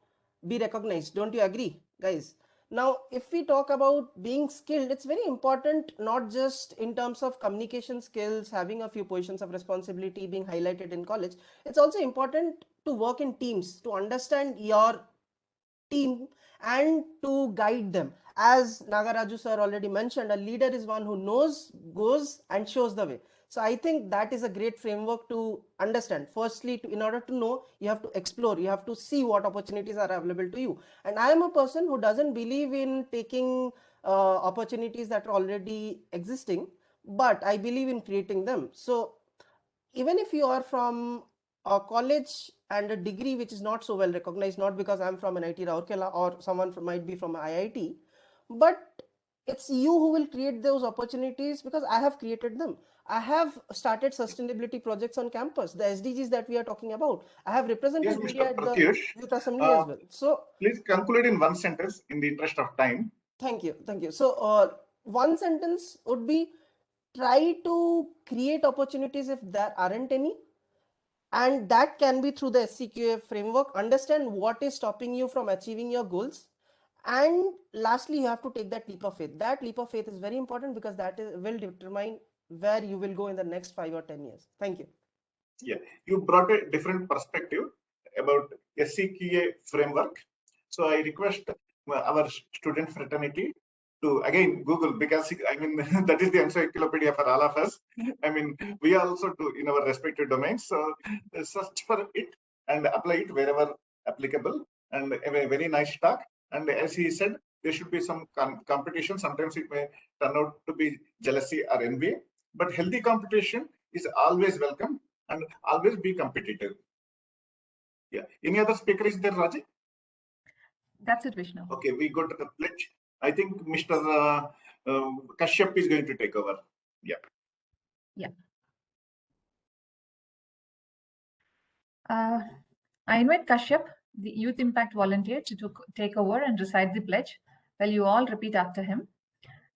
be recognized. Don't you agree, guys? Now, if we talk about being skilled, it's very important, not just in terms of communication skills, having a few positions of responsibility, being highlighted in college. It's also important to work in teams, to understand your team and to guide them. As Nagaraju sir already mentioned, a leader is one who knows, goes and shows the way. So I think that is a great framework to understand. Firstly, in order to know, you have to explore, you have to see what opportunities are available to you. And I am a person who doesn't believe in taking opportunities that are already existing, but I believe in creating them. So even if you are from a college and a degree which is not so well recognized, not because I'm from an IIT Rourkela or someone might be from IIT, but it's you who will create those opportunities, because I have created them. I have started sustainability projects on campus, the SDGs that we are talking about. I have represented Yes, India Mr. at the Pratyush, Youth Assembly as well. So please conclude in one sentence in the interest of time. thank you. So one sentence would be, try to create opportunities if there aren't any, and that can be through the SCQA framework. Understand what is stopping you from achieving your goals, and lastly, you have to take that leap of faith. That leap of faith is very important, because that will determine where you will go in the next 5 or 10 years. Thank you. Yeah, you brought a different perspective about SCQA framework. So I request our student fraternity to again Google, because I mean that is the encyclopedia for all of us. I mean, we also do in our respective domains. So search for it and apply it wherever applicable. And a very nice talk. And as he said, there should be some competition. Sometimes it may turn out to be jealousy or envy, but healthy competition is always welcome, and always be competitive. Yeah. Any other speaker is there, Raji? That's it, Vishnu. Okay, we go to the pledge. I think Mr. Kashyap is going to take over. Yeah. Yeah. I invite Kashyap, the Youth Impact Volunteer, to take over and recite the pledge. Well, you all repeat after him.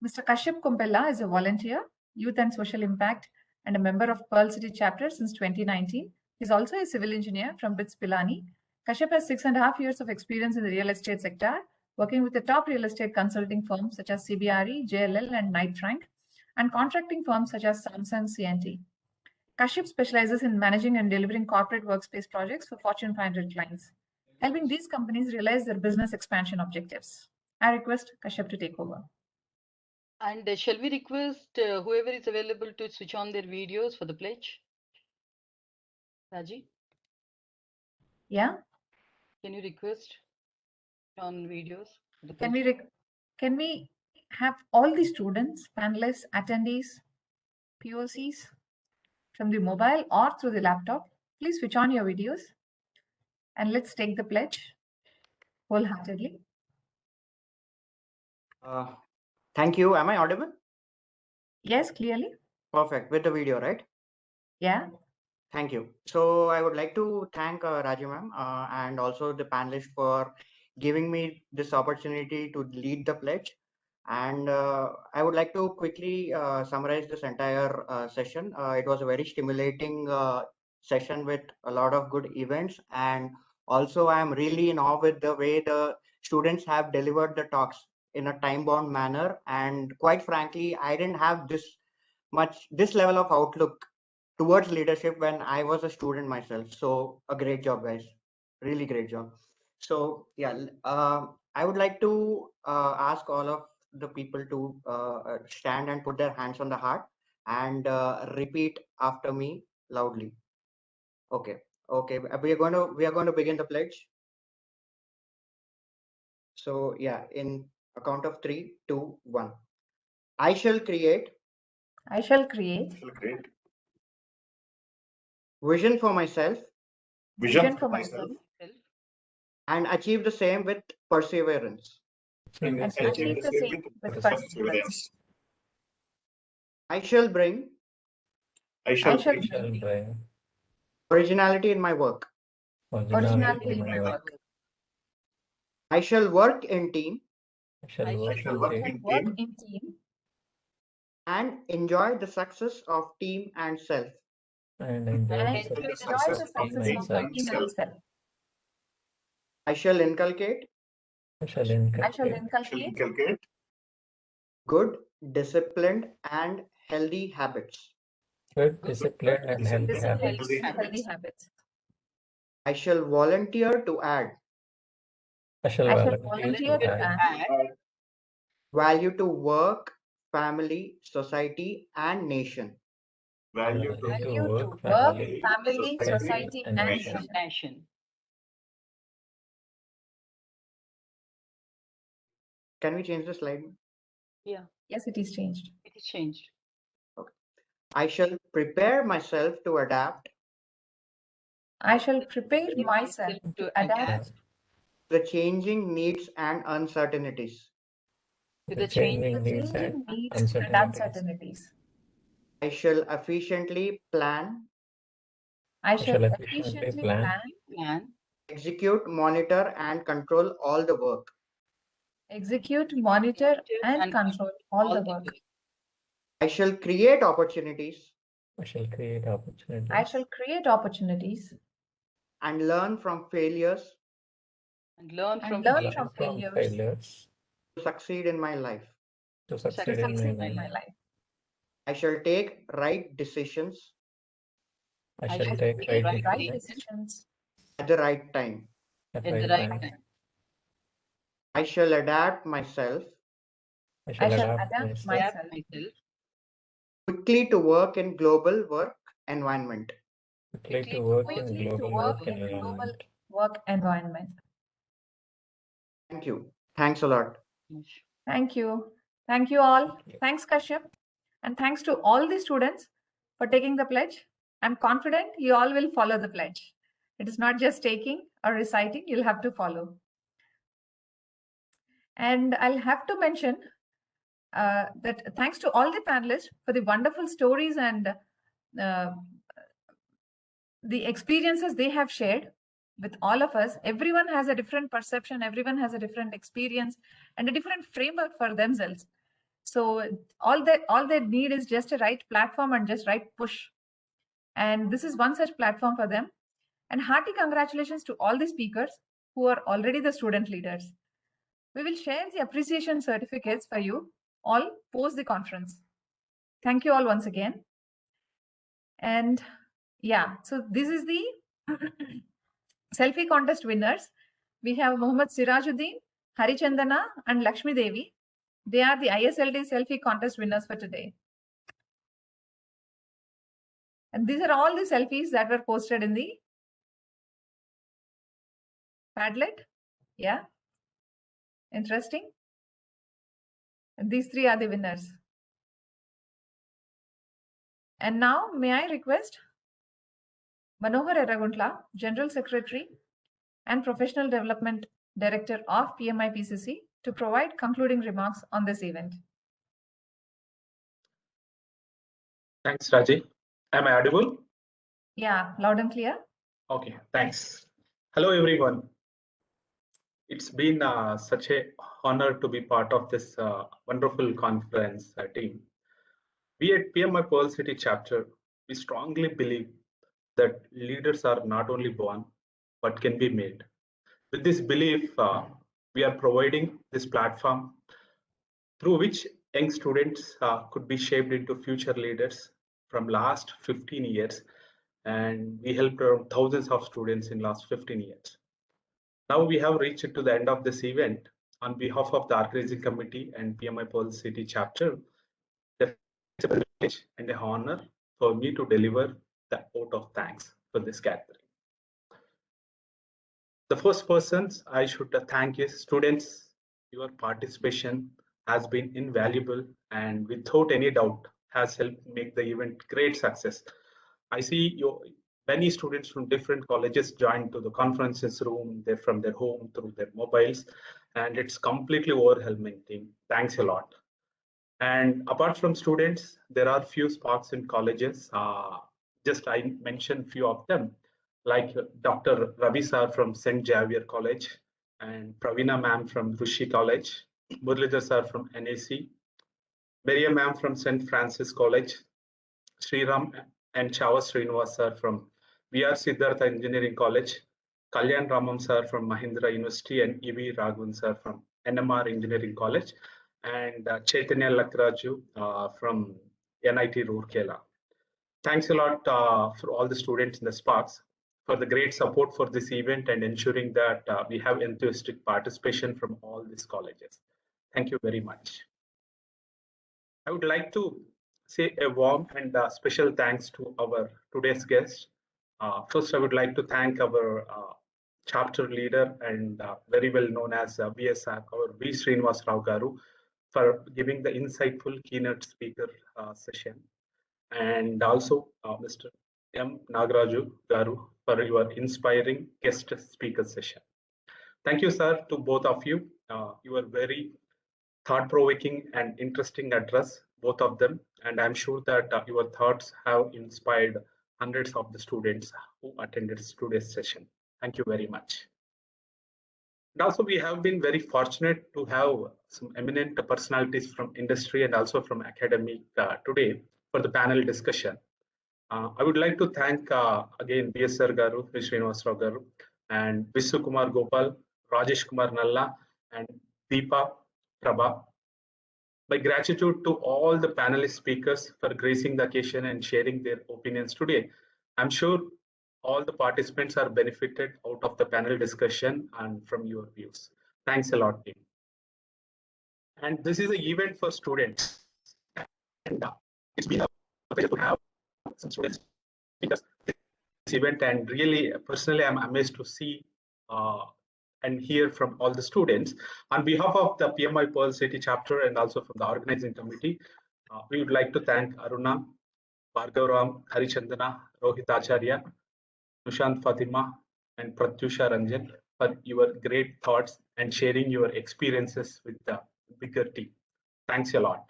Mr. Kashyap Kumpella is a volunteer, Youth and Social Impact, and a member of Pearl City chapter since 2019. He's also a civil engineer from BITS Pilani. Kashyap has 6.5 years of experience in the real estate sector, working with the top real estate consulting firms such as CBRE, JLL, and Knight Frank, and contracting firms such as Samsung CNT. Kashyap specializes in managing and delivering corporate workspace projects for Fortune 500 clients, helping these companies realize their business expansion objectives. I request Kashyap to take over. And shall we request whoever is available to switch on their videos for the pledge? Raji? Yeah? Can you request on videos for the pledge? Can we have all the students, panelists, attendees, POCs from the mobile or through the laptop? Please switch on your videos and let's take the pledge wholeheartedly. Thank you. Am I audible? Yes, clearly. Perfect. With the video, right? Yeah. Thank you. So I would like to thank Raji ma'am and also the panelists for giving me this opportunity to lead the pledge. And I would like to quickly summarize this entire session. It was a very stimulating session with a lot of good events, and also I am really in awe with the way the students have delivered the talks in a time-bound manner. And quite frankly, I didn't have this level of outlook towards leadership when I was a student myself. So a great job, guys. Really great job. So yeah, I would like to ask all of the people to stand and put their hands on the heart and repeat after me loudly. Okay. Okay. We are going to begin the pledge. So yeah, in a count of 3, 2, 1. I shall create. I shall create. Vision for myself. Vision for myself. And achieve the same with perseverance. And achieve the same with perseverance. I shall bring. I shall bring Originality in my work. originality in my work. I shall work in team. I shall work in team. And enjoy the success of team and self. And enjoy the success of team and self. I shall inculcate. I shall inculcate Good, disciplined, and healthy habits. good, disciplined, and healthy habits. I shall volunteer to add. I shall volunteer to add Value to work, family, society, and nation. value to work, family, society, and Nation. Can we change the slide? Yeah. Yes, it is changed. It is changed. Okay. I shall prepare myself to adapt. I shall prepare myself to adapt the changing needs and uncertainties. To the changing needs and uncertainties. I shall efficiently plan. I shall efficiently plan, execute, monitor, and control all the work. Execute, monitor, and control all the work. I shall create opportunities. I shall create opportunities. And learn from failures. And learn from failures. To succeed in my life. To succeed in my life. I shall take right decisions. I shall take right decisions at the right time. At the right time. I shall adapt myself. I shall adapt myself quickly to work in global work environment. Quickly to work in global work environment. Thank you. Thanks a lot. Thank you. Thank you all. Thanks, Kashyap. And thanks to all the students for taking the pledge. I'm confident you all will follow the pledge. It is not just taking or reciting, you'll have to follow. And I'll have to mention that thanks to all the panelists for the wonderful stories and the experiences they have shared with all of us. Everyone has a different perception, everyone has a different experience and a different framework for themselves. So all they need is just a right platform and just right push. And this is one such platform for them. And hearty congratulations to all the speakers who are already the student leaders. We will share the appreciation certificates for you all post the conference. Thank you all once again. And yeah, so this is the selfie contest winners. We have Mohammad Sirajuddin, Harichandana, and Lakshmi Devi. They are the ISLD selfie contest winners for today. And these are all the selfies that were posted in the Padlet. Yeah. Interesting. And these three are the winners. And now may I request Manohar Eraguntla, General Secretary and Professional Development Director of PMIPCC, to provide concluding remarks on this event. Thanks, Raji. Am I audible? Yeah, loud and clear. Okay, thanks. Hello, everyone. It's been such a honor to be part of this wonderful conference team. We at PMI Pearl City chapter, we strongly believe that leaders are not only born, but can be made. With this belief, we are providing this platform through which young students could be shaped into future leaders from last 15 years. And we helped around thousands of students in last 15 years. Now we have reached to the end of this event. On behalf of the organizing committee and PMI Pearl City chapter, it's a privilege and an honor for me to deliver the vote of thanks for this gathering. The first persons I should thank is students. Your participation has been invaluable and without any doubt has helped make the event great success. I see many students from different colleges joined to the conferences room. They're from their home through their mobiles, and it's completely overwhelming team. Thanks a lot. And apart from students, there are few spots in colleges. Just I mentioned few of them, like Dr. Ravi sir from St. Xavier College, and Pravina ma'am from Rishi College, Murlidhar sir from NAC, Maria ma'am from St. Francis College, Sriram and Chava Srinivas sir from VR Siddhartha Engineering College, Kalyan Ramam sir from Mahindra University, and E.V. Raghavan sir from NMR Engineering College, and Chaitanya Lakraju from NIT Roorkela. Thanks a lot for all the students in the Sparks for the great support for this event and ensuring that we have enthusiastic participation from all these colleges. Thank you very much. I would like to say a warm and special thanks to our today's guests. First, I would like to thank our chapter leader and very well known as BSR, our V. Srinivas Rao Garu, for giving the insightful keynote speaker session. And also Mr. M. Nagaraju Garu for your inspiring guest speaker session. Thank you, sir, to both of you. You were very thought-provoking and interesting address, both of them. And I'm sure that your thoughts have inspired hundreds of the students who attended today's session. Thank you very much. And also, we have been very fortunate to have some eminent personalities from industry and also from academic today for the panel discussion. I would like to thank again BSR Garu, Srinivas Rao Garu, and Vishnu Kumar Gopal, Rajesh Kumar Nalla, and Deepa Prabha. My gratitude to all the panelist speakers for gracing the occasion and sharing their opinions today. I'm sure all the participants are benefited out of the panel discussion and from your views. Thanks a lot, team. And this is an event for students. And it's been a pleasure to have some students because this event, and really personally I'm amazed to see and hear from all the students. On behalf of the PMI Pearl City chapter and also from the organizing committee, we would like to thank Aruna, Bhargavaram, Harichandana, Rohit Acharya, Nushant Fatima, and Pratyusha Ranjan for your great thoughts and sharing your experiences with the bigger team. Thanks a lot.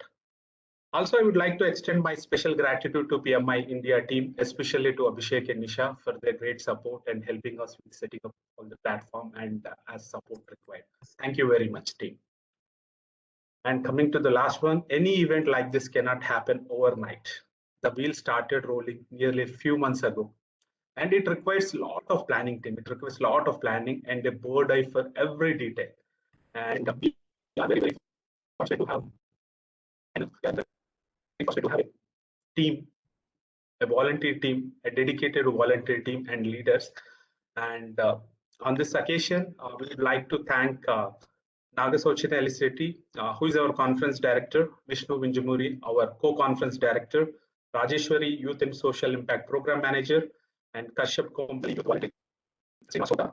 Also, I would like to extend my special gratitude to PMI India team, especially to Abhishek and Nisha for their great support and helping us with setting up all the platform and as support required. Thank you very much, team. And coming to the last one, any event like this cannot happen overnight. The wheel started rolling nearly a few months ago, and it requires a lot of planning, team. It requires a lot of planning and a bird eye for every detail. And we are very, very fortunate to have a team, a volunteer team, a dedicated volunteer team and leaders. And on this occasion, we would like to thank Nagasochita Eliseti, who is our conference director, Vishnu Vinjamuri, our co-conference director, Rajeshwari, Youth and Social Impact Program Manager, and Kashyap Kompali, Youth Volunteer, Srinivasota,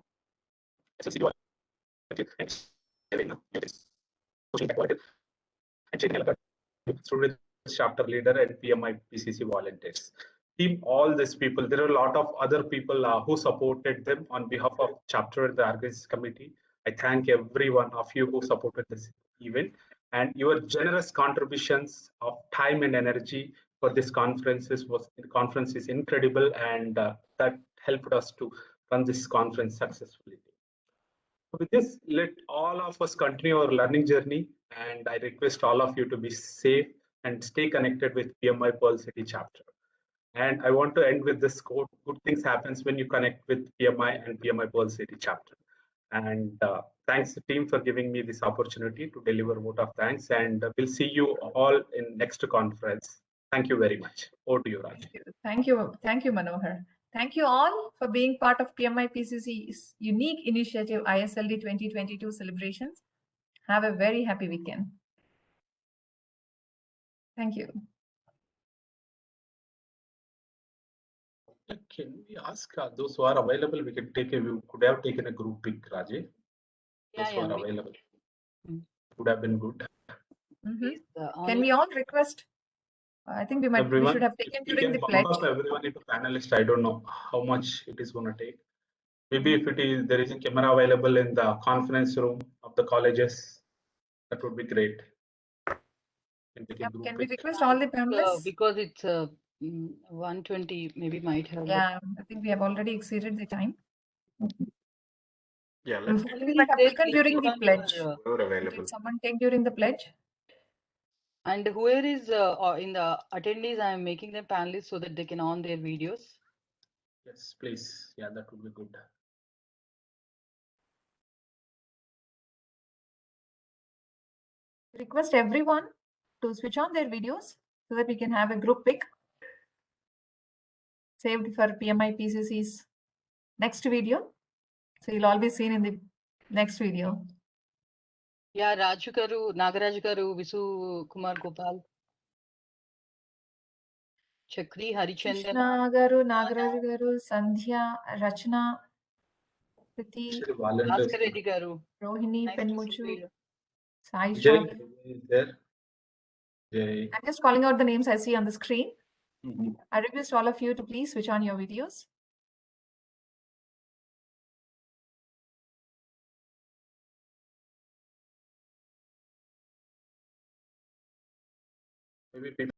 SLC Volunteer, and Social Impact Volunteer, and Chaitanya Student Chapter Leader and PMIPCC volunteers. Team, all these people, there are a lot of other people who supported them on behalf of chapter and the organizing committee. I thank every one of you who supported this event, and your generous contributions of time and energy for this conference is incredible, and that helped us to run this conference successfully. So with this, let all of us continue our learning journey, and I request all of you to be safe and stay connected with PMI Pearl City chapter. And I want to end with this quote: "Good things happens when you connect with PMI and PMI Pearl City chapter." And thanks the team for giving me this opportunity to deliver vote of thanks. And we'll see you all in next conference. Thank you very much. Over to you, Raj. Thank you, Manohar. Thank you all for being part of PMIPCC's unique initiative ISLD 2022 celebrations. Have a very happy weekend. Thank you. Can we ask those who are available? We could have taken a group pic, Rajay. Those who are available. Would have been good. Can we all request? I think we should have taken during the pledge. Bump up everyone into panelist. I don't know how much it is going to take. Maybe if there is a camera available in the conference room of the colleges, that would be great. Can we request all the panelists? Because it's 1:20, maybe might have. Yeah, I think we have already exceeded the time. Yeah, We might have taken during the pledge. Did someone take during the pledge? And whoever is in the attendees, I am making them panelists so that they can on their videos. Yes, please. Yeah, that would be good. Request everyone to switch on their videos so that we can have a group pic saved for PMIPCC's next video. So you'll all be seen in the next video. Yeah, Raju Garu, Nagaraj Garu, Visu Kumar Gopal, Chakri, Harichandana, Krishna Garu, Nagaraj Garu, Sandhya, Rachna, Priti, Bhaskar Reddy Garu, Rohini, nice to see Penmuchu, you. Sai Jay Shravan. is there. Jay. I'm just calling out the names I see on the screen. I request all of you to please switch on your videos. Maybe people